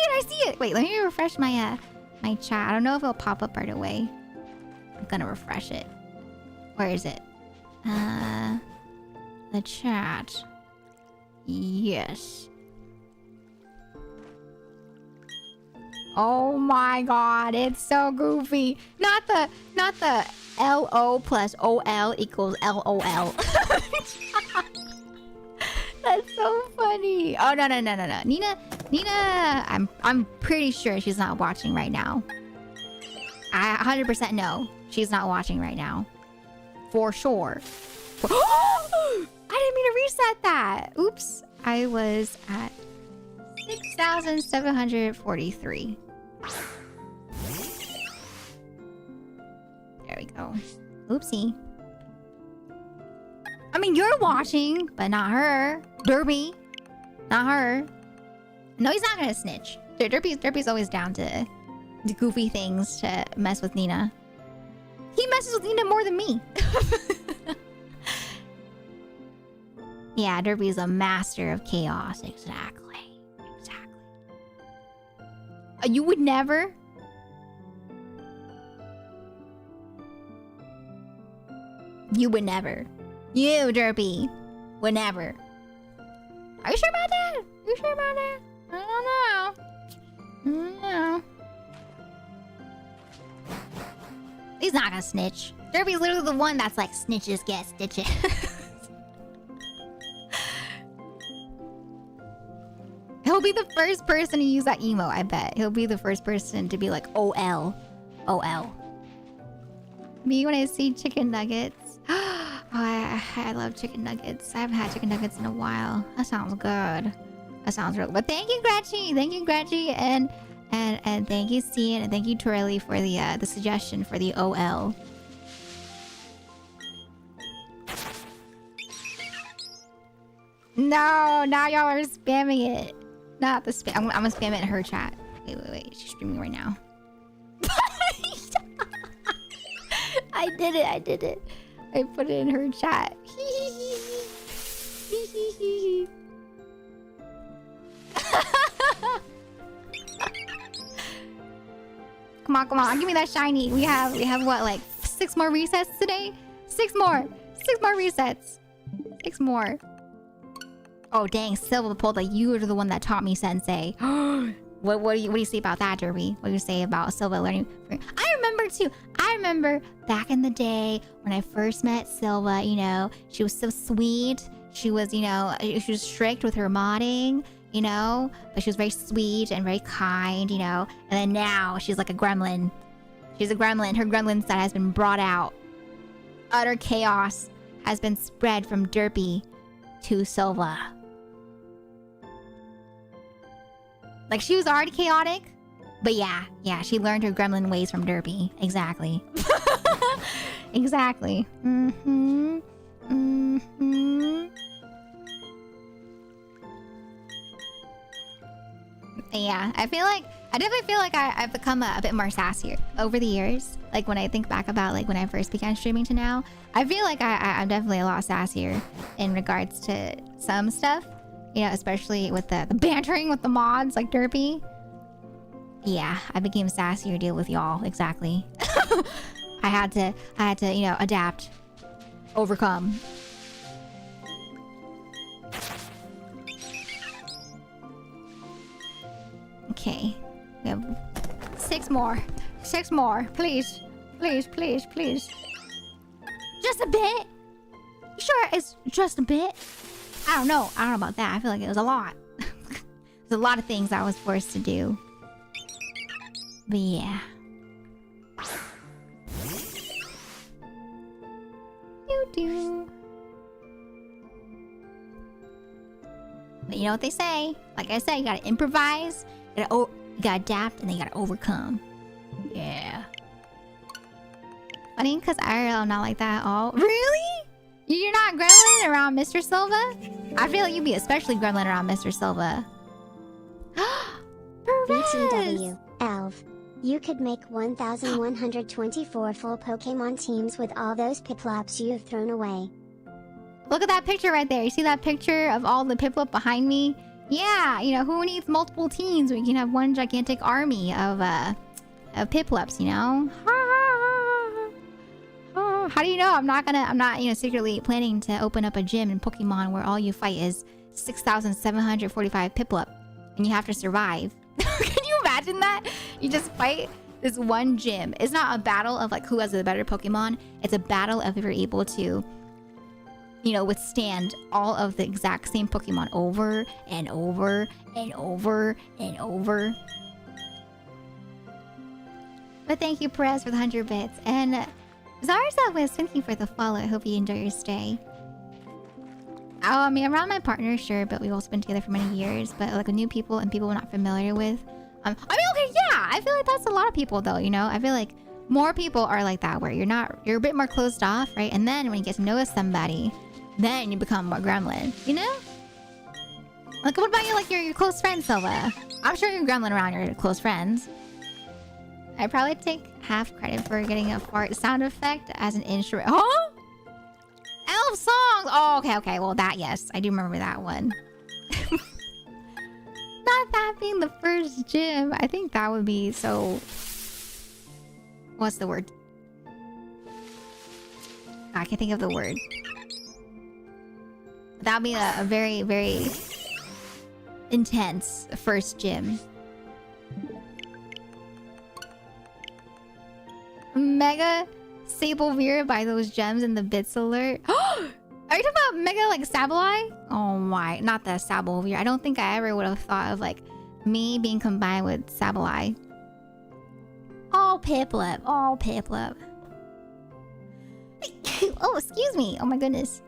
I see it. Wait, let me refresh my my chat. I don't know if it'll pop up right away. I'm gonna refresh it. Where is it? The chat. Yes. Oh my god, it's so goofy. Not the LO plus OL equals LOL. That's so funny. Oh no. Nina, I'm pretty sure she's not watching right now. I 100% know she's not watching right now. For sure. I didn't mean to reset that. Oops. I was at 6,743. There we go. Oopsie. I mean, you're watching, but not her. Derby. Not her. No, he's not gonna snitch. Derpy's always down to goofy things to mess with Nina. He messes with Nina more than me. Yeah, Derpy's a master of chaos. Exactly. You would never? You would never. You, Derpy, would never. Are you sure about that? I don't know. He's not gonna snitch. Derpy's literally the one that's like, snitches get stitches. He'll be the first person to use that emo, I bet. He'll be the first person to be like, OL. Me when I see chicken nuggets. Oh, I love chicken nuggets. I haven't had chicken nuggets in a while. That sounds good. That sounds real. But thank you, Gretchy. Thank you, Gretchy, and thank you, Cian, and thank you, Torelli, for the suggestion for the OL. No, now y'all are spamming it. Not the spam. I'm gonna spam it in her chat. Wait. She's streaming right now. I did it. I put it in her chat. Come on. Give me that shiny. We have what, like 6 more resets today? 6 more. 6 more resets. 6 more. Oh dang, Silva pulled like you were the one that taught me Sensei. What do you say about that, Derby? What do you say about Silva learning? I remember too. I remember back in the day when I first met Silva, you know, she was so sweet. She was, you know, she was strict with her modding, you know, but she was very sweet and very kind, you know. And then now she's like a gremlin. She's a gremlin. Her gremlin side has been brought out. Utter chaos has been spread from Derpy to Silva. Like, she was already chaotic, but yeah, she learned her gremlin ways from Derpy. Exactly. Exactly. Yeah, I definitely feel like I've become a bit more sassier over the years. Like, when I think back about, like, when I first began streaming to now, I feel like I'm definitely a lot sassier in regards to some stuff. You know, especially with the bantering with the mods like Derpy. Yeah, I became sassier to deal with y'all. Exactly. I had to, you know, adapt, overcome. Okay, we have 6 more. 6 more, please, please. Just a bit. You sure it's just a bit? I don't know about that. I feel like it was a lot. There's a lot of things I was forced to do. But yeah. Do. But you know what they say? Like I said, you gotta improvise, you gotta adapt, and then you gotta overcome. Yeah. Funny, because IRL, I'm not like that at all. Really? You're not gremlin around Mr. Silva? I feel like you'd be especially gremlin around Mr. Silva. BTW, Elf. You could make 1,124 full Pokemon teams with all those Piplups you have thrown away. Look at that picture right there. You see that picture of all the Piplup behind me? Yeah, you know, who needs multiple teams when you can have one gigantic army of Piplups, you know? How do you know I'm not, you know, secretly planning to open up a gym in Pokemon where all you fight is 6,745 Piplup and you have to survive? Can you imagine that? You just fight this one gym. It's not a battle of like who has the better Pokemon. It's a battle of if you're able to, you know, withstand all of the exact same Pokemon over and over and over and over. But thank you, Perez, for the 100 bits. And Zarza, thank you for the follow. I hope you enjoy your stay. Oh, I mean, around my partner, sure, but we've also been together for many years. But like with new people and people we're not familiar with. I mean, okay, yeah. I feel like that's a lot of people, though, you know? I feel like more people are like that, where you're a bit more closed off, right? And then when you get to know somebody, then you become more gremlin, you know? Like, what about you, like your close friends, Silva? I'm sure you're gremlin around your close friends. I probably take half credit for getting a fart sound effect as an instrument. Huh? Elf songs! Oh, okay. Well, that, yes. I do remember that one. Not that being the first gym. I think that would be so... What's the word? I can't think of the word. That would be a very, very intense first gym. Mega Sablevere by those gems in the bits alert. Are you talking about Mega like Sableye? Oh my, not the Sablevere. I don't think I ever would have thought of like me being combined with Sableye. All Piplup. Oh, excuse me. Oh my goodness.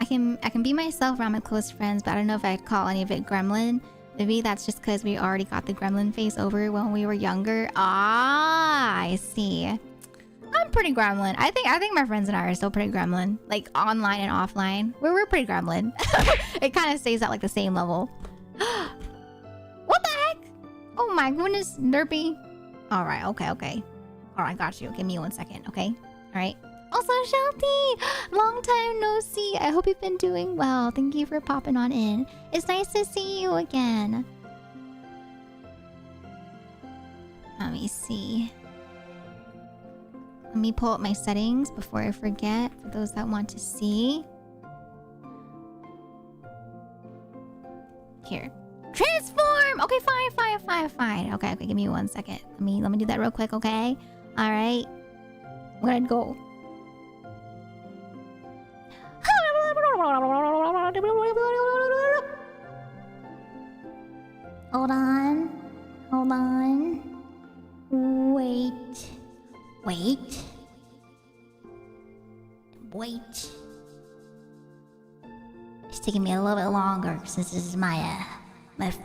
I can be myself around my close friends, but I don't know if I'd call any of it gremlin. Maybe that's just because we already got the gremlin face over when we were younger. Ah, I see. I'm pretty gremlin. I think my friends and I are still pretty gremlin. Like online and offline. We're pretty gremlin. It kind of stays at like the same level. What the heck? Oh my goodness, Derpy. Alright, okay. Alright, got you. Give me 1 second, okay? Alright. Also, Shelty! Long time no see. I hope you've been doing well. Thank you for popping on in. It's nice to see you again. Let me see. Let me pull up my settings before I forget, for those that want to see. Here. Transform! Okay, fine. Okay, give me 1 second. Let me do that real quick, okay? Alright. We're gonna go. Hold on. Wait. It's taking me a little bit longer since this is my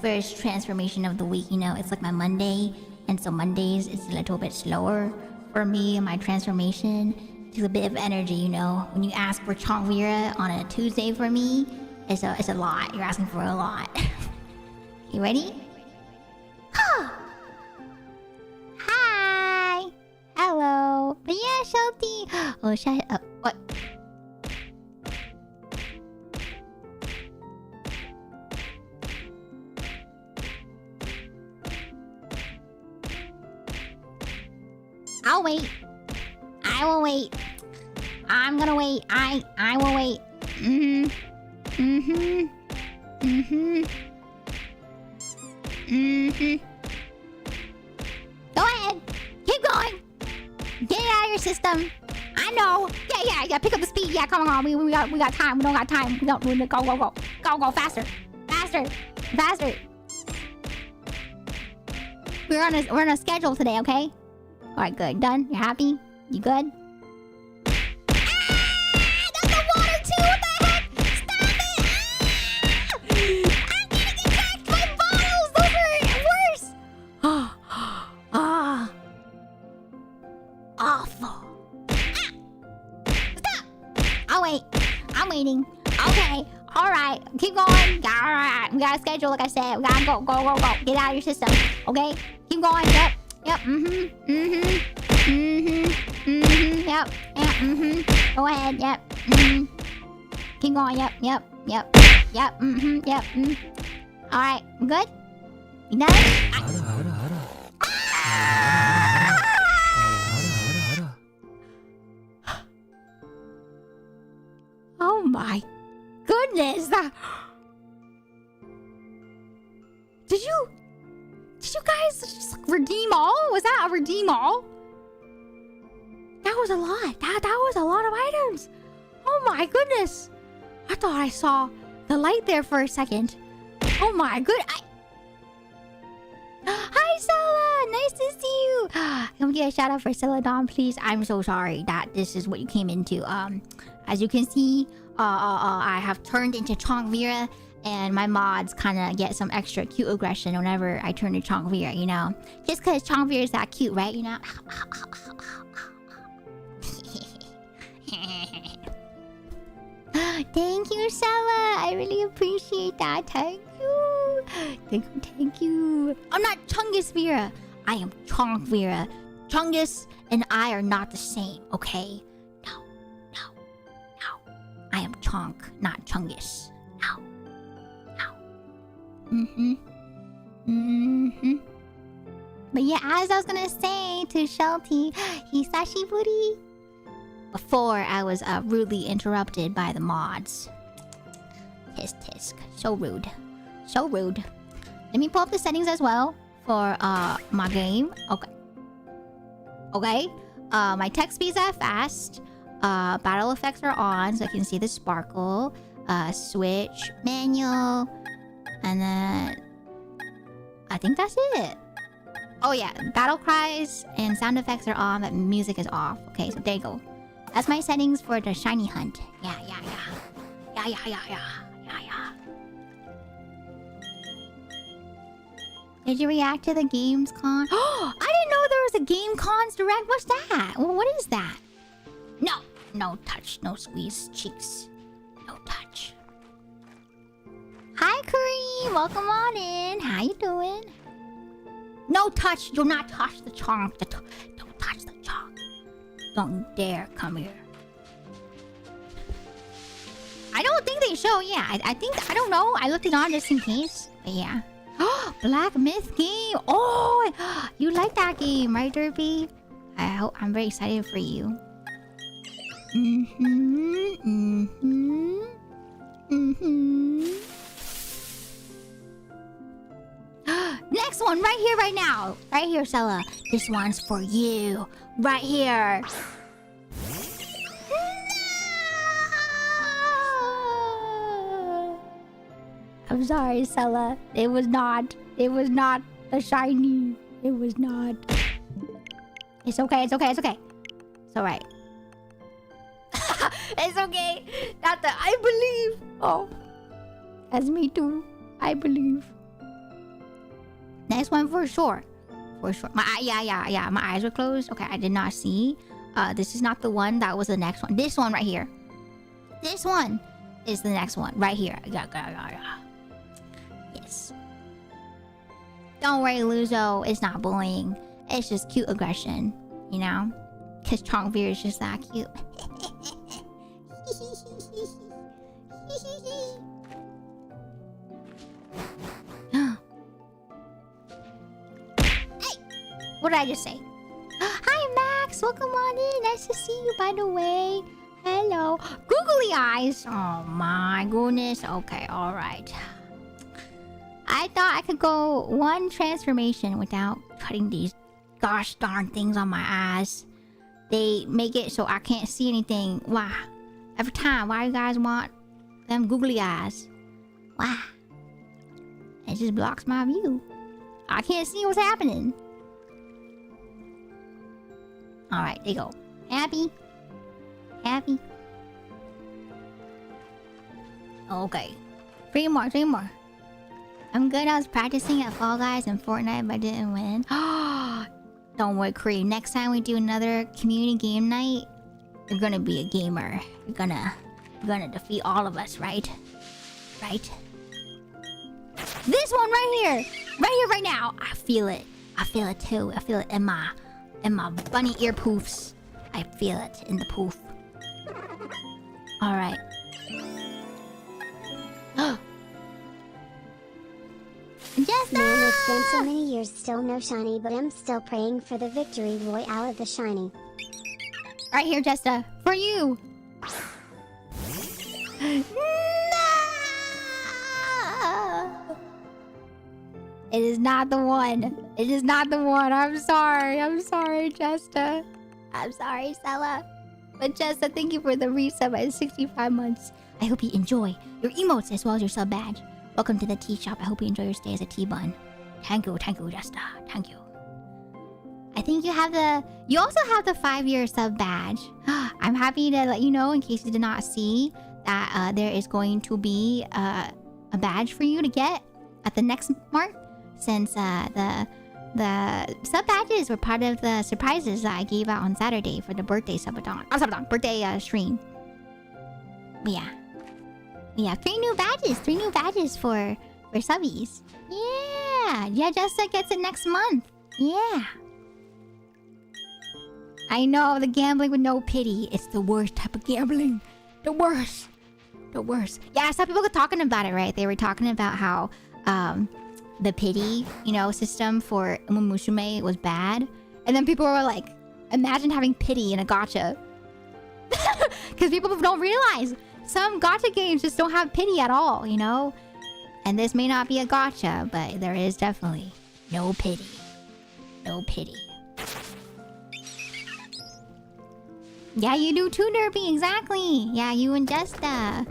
first transformation of the week. You know, it's like my Monday, and so Mondays is a little bit slower for me and my transformation. To a bit of energy, you know. When you ask for Chongvira on a Tuesday for me, it's a lot. You're asking for a lot. You ready? Hi. Hello. But yeah, Shelty. Oh, shut up. What? I'll wait. I will wait. I'm gonna wait. I will wait. Go ahead. Keep going. Get it out of your system. I know. Yeah. Pick up the speed. Yeah, come on. We got time. We don't got time. We don't go faster. We're on a schedule today, okay? All right, good. Done. You're happy? You good? That's the water too! What the heck? Stop it! I'm gonna get jacked by bottles! Those are worse! Awful. Stop! I'll wait. I'm waiting. Okay. Alright. Keep going. Alright. We got a schedule, like I said. We gotta go. Get out of your system. Okay? Keep going. Yep. Yep. Go ahead. Yep. Keep going. Yep. All right. Good. You done? Oh my goodness! Did you guys just redeem all? Was that a redeem all? That was a lot. That was a lot of items. Oh my goodness. I thought I saw the light there for a second. Oh my good. Hi, Stella. Nice to see you. Can we get a shout out for Celadon, please? I'm so sorry that this is what you came into. As you can see, I have turned into Chongvira. And my mods kind of get some extra cute aggression whenever I turn to Chongvira, you know? Just because Chongvira is that cute, right? You know? Thank you, Stella. I really appreciate that. Thank you. I'm not Chungus Vera. I am Chongvira. Chungus and I are not the same, okay? No. I am Chonk, not Chungus. No. But yeah, as I was gonna say to Shelty, Hisashi Buri. Before I was rudely interrupted by the mods. Tisk. So rude. Let me pull up the settings as well for my game. Okay. My text speeds are fast. Battle effects are on, so I can see the sparkle. Switch, manual. And then I think that's it. Oh yeah, battle cries and sound effects are on, but music is off. Okay, so there you go. That's my settings for the shiny hunt. Yeah. Did you react to the Games Con? Oh, I didn't know there was a Game Cons Direct. What's that? What is that? No touch, no squeeze cheeks. No touch. Hi, Kareem. Welcome on in. How you doing? No touch. Do not touch the chonk. Don't touch the chonk. Don't dare come here. I don't think they show. Yeah, I think... I don't know. I looked it on just in case. But yeah. Black Myth game. Oh, you like that game, right, Derpy? I'm very excited for you. Next one, right here, right now. Right here, Sella. This one's for you. Right here. No! I'm sorry, Sella. It was not a shiny. It was not. It's okay. It's alright. It's okay. Not that I believe. Oh. That's me too. I believe. Next one for sure. Yeah. My eyes were closed. Okay, I did not see. This is not the one. That was the next one. This one right here. This one is the next one. Right here. Yeah. Yes. Don't worry, Luzo. It's not bullying. It's just cute aggression. You know? Because Chongveer is just that cute. What did I just say? Hi, Max. Welcome on in. Nice to see you, by the way. Hello. Googly eyes. Oh, my goodness. Okay, all right. I thought I could go one transformation without putting these gosh darn things on my eyes. They make it so I can't see anything. Why? Every time. Why you guys want them googly eyes? Why? It just blocks my view. I can't see what's happening. Alright, there you go. Happy? Okay. Three more. I'm good. I was practicing at Fall Guys and Fortnite, but I didn't win. Don't worry, Kareem. Next time we do another community game night, you're gonna be a gamer. You're gonna defeat all of us, right? Right? This one right here! Right now! I feel it too. I feel it in my bunny ear poofs. I feel it in the poof. Alright. Yes, Man, it's been so many years, still no shiny, but I'm still praying for the victory royale of the shiny. Right here, Jesta. For you! No! It is not the one. I'm sorry, Jesta. I'm sorry, Stella. But Jesta, thank you for the resub at 65 months. I hope you enjoy your emotes as well as your sub badge. Welcome to the tea shop. I hope you enjoy your stay as a tea bun. Thank you, Jesta. Thank you. I think you also have the 5-year sub badge. I'm happy to let you know, in case you did not see, that there is going to be a badge for you to get at the next mark, since the sub badges were part of the surprises that I gave out on Saturday for the birthday birthday stream. But yeah. We have 3 new badges for subbies. Yeah, Jessica gets it next month. Yeah. I know, the gambling with no pity. It's the worst type of gambling. The worst. Yeah, I saw people talking about it, right? They were talking about how the pity, system for Umumushume was bad. And then people were like, imagine having pity in a gacha. Because people don't realize some gacha games just don't have pity at all, And this may not be a gacha, but there is definitely no pity. No pity. Yeah, you do too, Derpy. Exactly. Yeah, you and Jesta.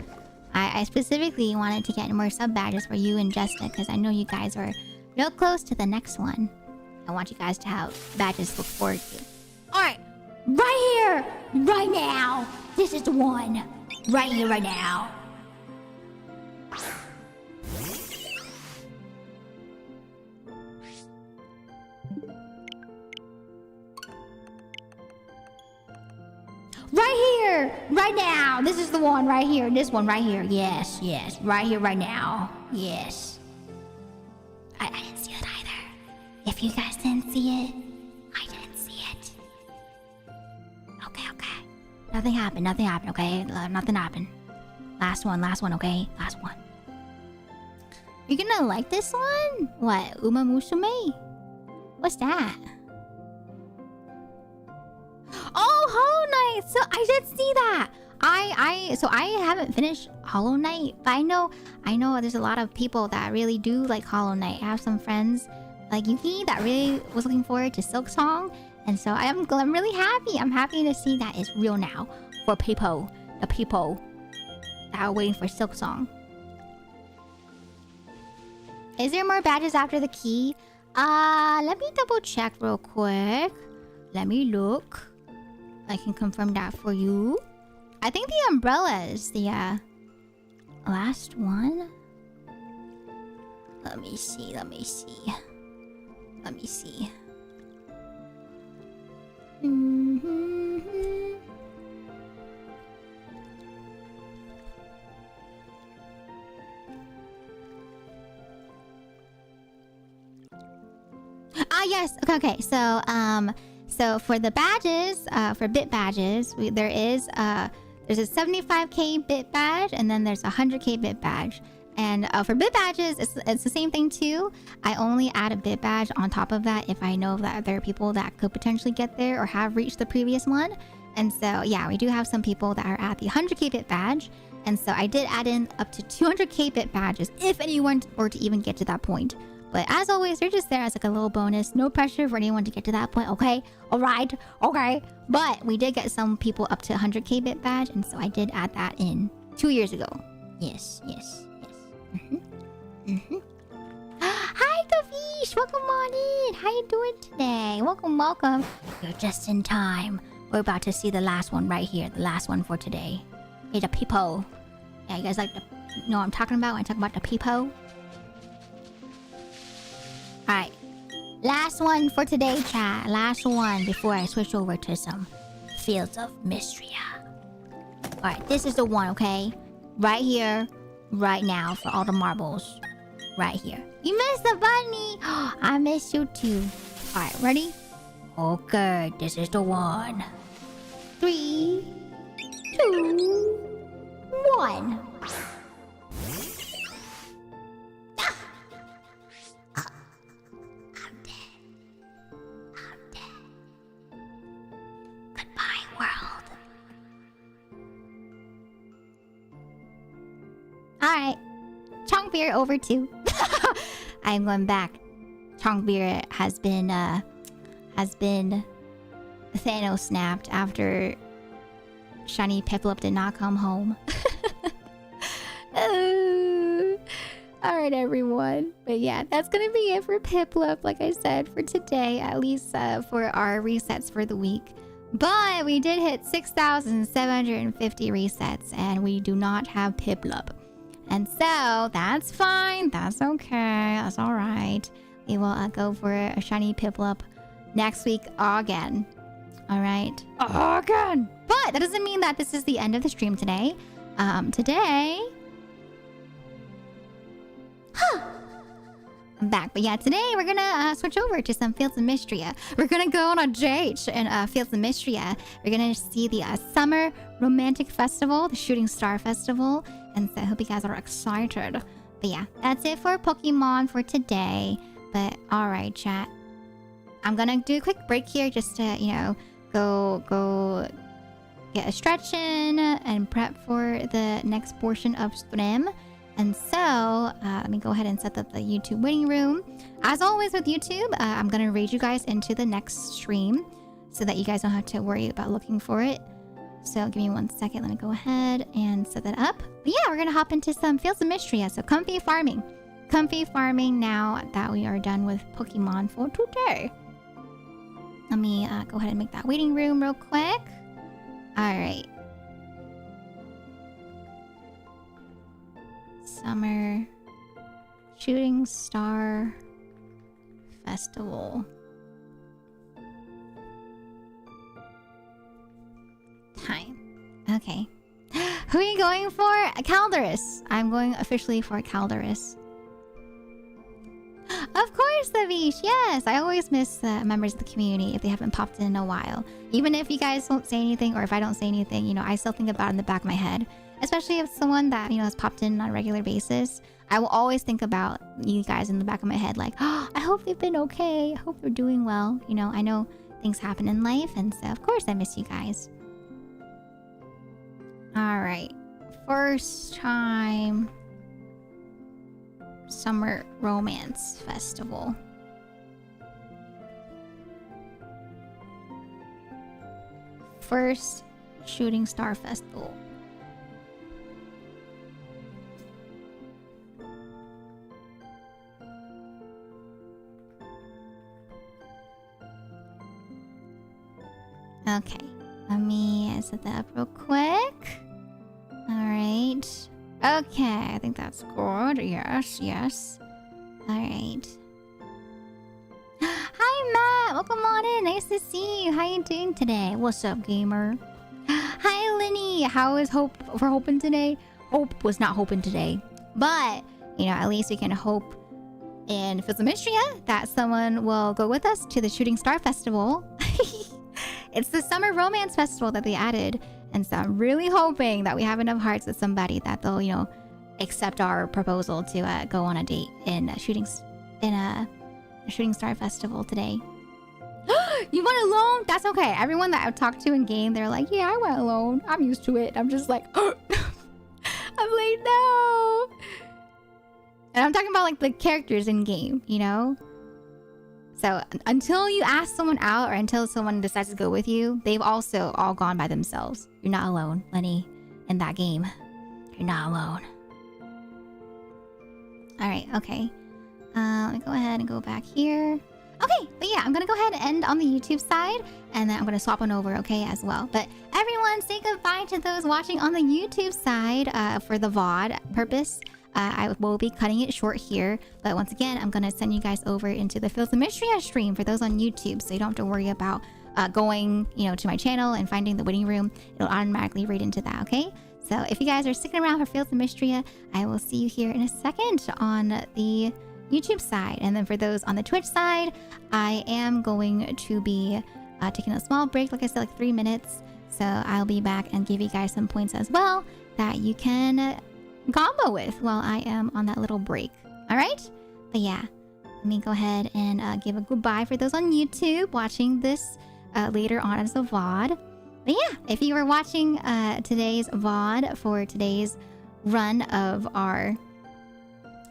I specifically wanted to get more sub badges for you and Jesta because I know you guys were real close to the next one. I want you guys to have badges to look forward to. Alright, right here, right now. This is the one. Right here, right now. Right here, right now. This is the one right here. This one right here. Yes, yes. Right here, right now. Yes. I didn't see it either. If you guys didn't see it, I didn't see it. Okay, okay. Nothing happened, okay? Nothing happened. Last one, okay? Last one. You're gonna like this one? What? Uma Musume? What's that? Oh, Hollow Knight! So I did see that. So I haven't finished Hollow Knight, but I know there's a lot of people that really do like Hollow Knight. I have some friends like Yuki that really was looking forward to Silk Song, and so I'm really happy. I'm happy to see that it's real now for people, the people that are waiting for Silk Song. Is there more badges after the key? Let me double check real quick. Let me look. I can confirm that for you. I think the umbrella is the last one. Let me see. Yes. Okay. So for the badges, for bit badges, there's a 75k bit badge, and then there's a 100k bit badge. And for bit badges, it's the same thing too. I only add a bit badge on top of that if I know that there are people that could potentially get there or have reached the previous one. And so yeah, we do have some people that are at the 100k bit badge. And so I did add in up to 200k bit badges if anyone were to even get to that point. But as always, they're just there as like a little bonus. No pressure for anyone to get to that point, okay? Alright, okay. But we did get some people up to 100k bit badge, and so I did add that in 2 years ago. Yes. Hi, Kafish! Welcome on in! How you doing today? Welcome. You're just in time. We're about to see the last one right here. The last one for today. Hey, the peepo. Yeah, you guys like know what I'm talking about when I talk about the peepo? Alright, last one for today, chat. Last one before I switch over to some Fields of Mystria. Alright, this is the one, okay? Right here, right now, for all the marbles. Right here. You missed the bunny! I miss you too. Alright, ready? Okay, this is the one. 3, 2, 1. Alright. Chongbeer over too. I'm going back. Chongbeer has been Thanos snapped after Shiny Piplup did not come home. Alright everyone. But yeah, that's gonna be it for Piplup, like I said, for today, at least for our resets for the week. But we did hit 6,750 resets, and we do not have Piplup. And so, that's fine. That's okay. That's alright. We will go for a shiny Piplup next week again. Alright? Again! But that doesn't mean that this is the end of the stream today. Today... I'm back. But yeah, today we're gonna switch over to some Fields of Mystria. We're gonna go on a date in Fields of Mystria. We're gonna see the Summer Romantic Festival, the Shooting Star Festival. And so I hope you guys are excited. But yeah, that's it for Pokemon for today. But alright, chat. I'm gonna do a quick break here just to, you know, go get a stretch in and prep for the next portion of stream. And so, let me go ahead and set up the YouTube waiting room. As always with YouTube, I'm going to raid you guys into the next stream so that you guys don't have to worry about looking for it. So give me 1 second. Let me go ahead and set that up. But yeah, we're going to hop into some Fields of Mystria. So comfy farming. comfy farming now that we are done with Pokemon for today. Let me go ahead and make that waiting room real quick. Alright. Summer Shooting Star Festival. Time. Okay. Who are you going for? Calderus. I'm going officially for Calderus. Of course, Avish. Yes, I always miss members of the community if they haven't popped in a while. Even if you guys don't say anything, or if I don't say anything, you know, I still think about it in the back of my head. Especially if someone that, you know, has popped in on a regular basis. I will always think about you guys in the back of my head, like, oh, I hope they've been okay. I hope they're doing well. You know, I know things happen in life, and so of course I miss you guys. Alright. First time Summer Romance Festival. First Shooting Star Festival. Okay, let me set that up real quick. Alright. Okay, I think that's good. Yes, yes. Alright. Hi, Matt! Welcome on in. Nice to see you. How you doing today? What's up, gamer? Hi, Linny! How is Hope for hoping today? Hope was not hoping today. But, you know, at least we can hope in Fizzlemistria that someone will go with us to the Shooting Star Festival. It's the Summer Romance Festival that they added. And so I'm really hoping that we have enough hearts with somebody that they'll, you know, accept our proposal to go on a date in a Shooting Star Festival today. You went alone? That's okay. Everyone that I've talked to in game, they're like, yeah, I went alone. I'm used to it. I'm just like, I'm like, no. And I'm talking about like the characters in game, you know? So until you ask someone out or until someone decides to go with you, they've also all gone by themselves. You're not alone, Lenny, in that game. You're not alone. Alright, okay. Let me go ahead and go back here. Okay, but yeah, I'm gonna go ahead and end on the YouTube side, and then I'm gonna swap on over, okay, as well. But everyone, say goodbye to those watching on the YouTube side for the VOD purpose. I will be cutting it short here, but once again, I'm gonna send you guys over into the Fizzlemistria stream for those on YouTube, so you don't have to worry about going, you know, to my channel and finding the waiting room. It'll automatically read into that, okay? So if you guys are sticking around for Fizzlemistria, I will see you here in a second on the YouTube side. And then for those on the Twitch side, I am going to be taking a small break, like I said, like 3 minutes. So I'll be back and give you guys some points as well that you can combo with while I am on that little break. All right? But yeah, let me go ahead and give a goodbye for those on YouTube watching this later on as a VOD. But yeah, if you were watching today's VOD for today's run of our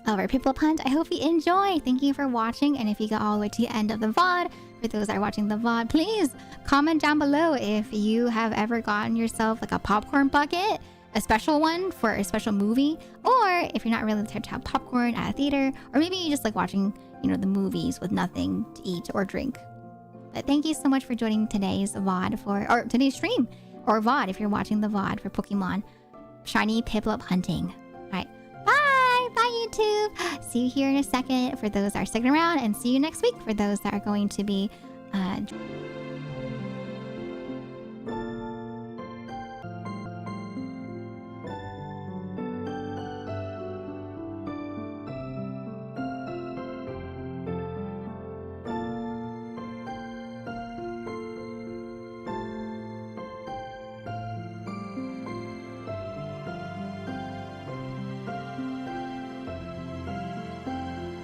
Piplup hunt, I hope you enjoy. Thank you for watching, and if you got all the way to the end of the VOD, for those that are watching the VOD, please comment down below if you have ever gotten yourself like a popcorn bucket, a special one for a special movie, or if you're not really the type to have popcorn at a theater, or maybe you just like watching, you know, the movies with nothing to eat or drink. But thank you so much for joining today's VOD or today's stream, or VOD if you're watching the VOD for Pokemon Shiny Piplup hunting. All right, bye! Bye, YouTube! See you here in a second for those that are sticking around, and see you next week for those that are going to be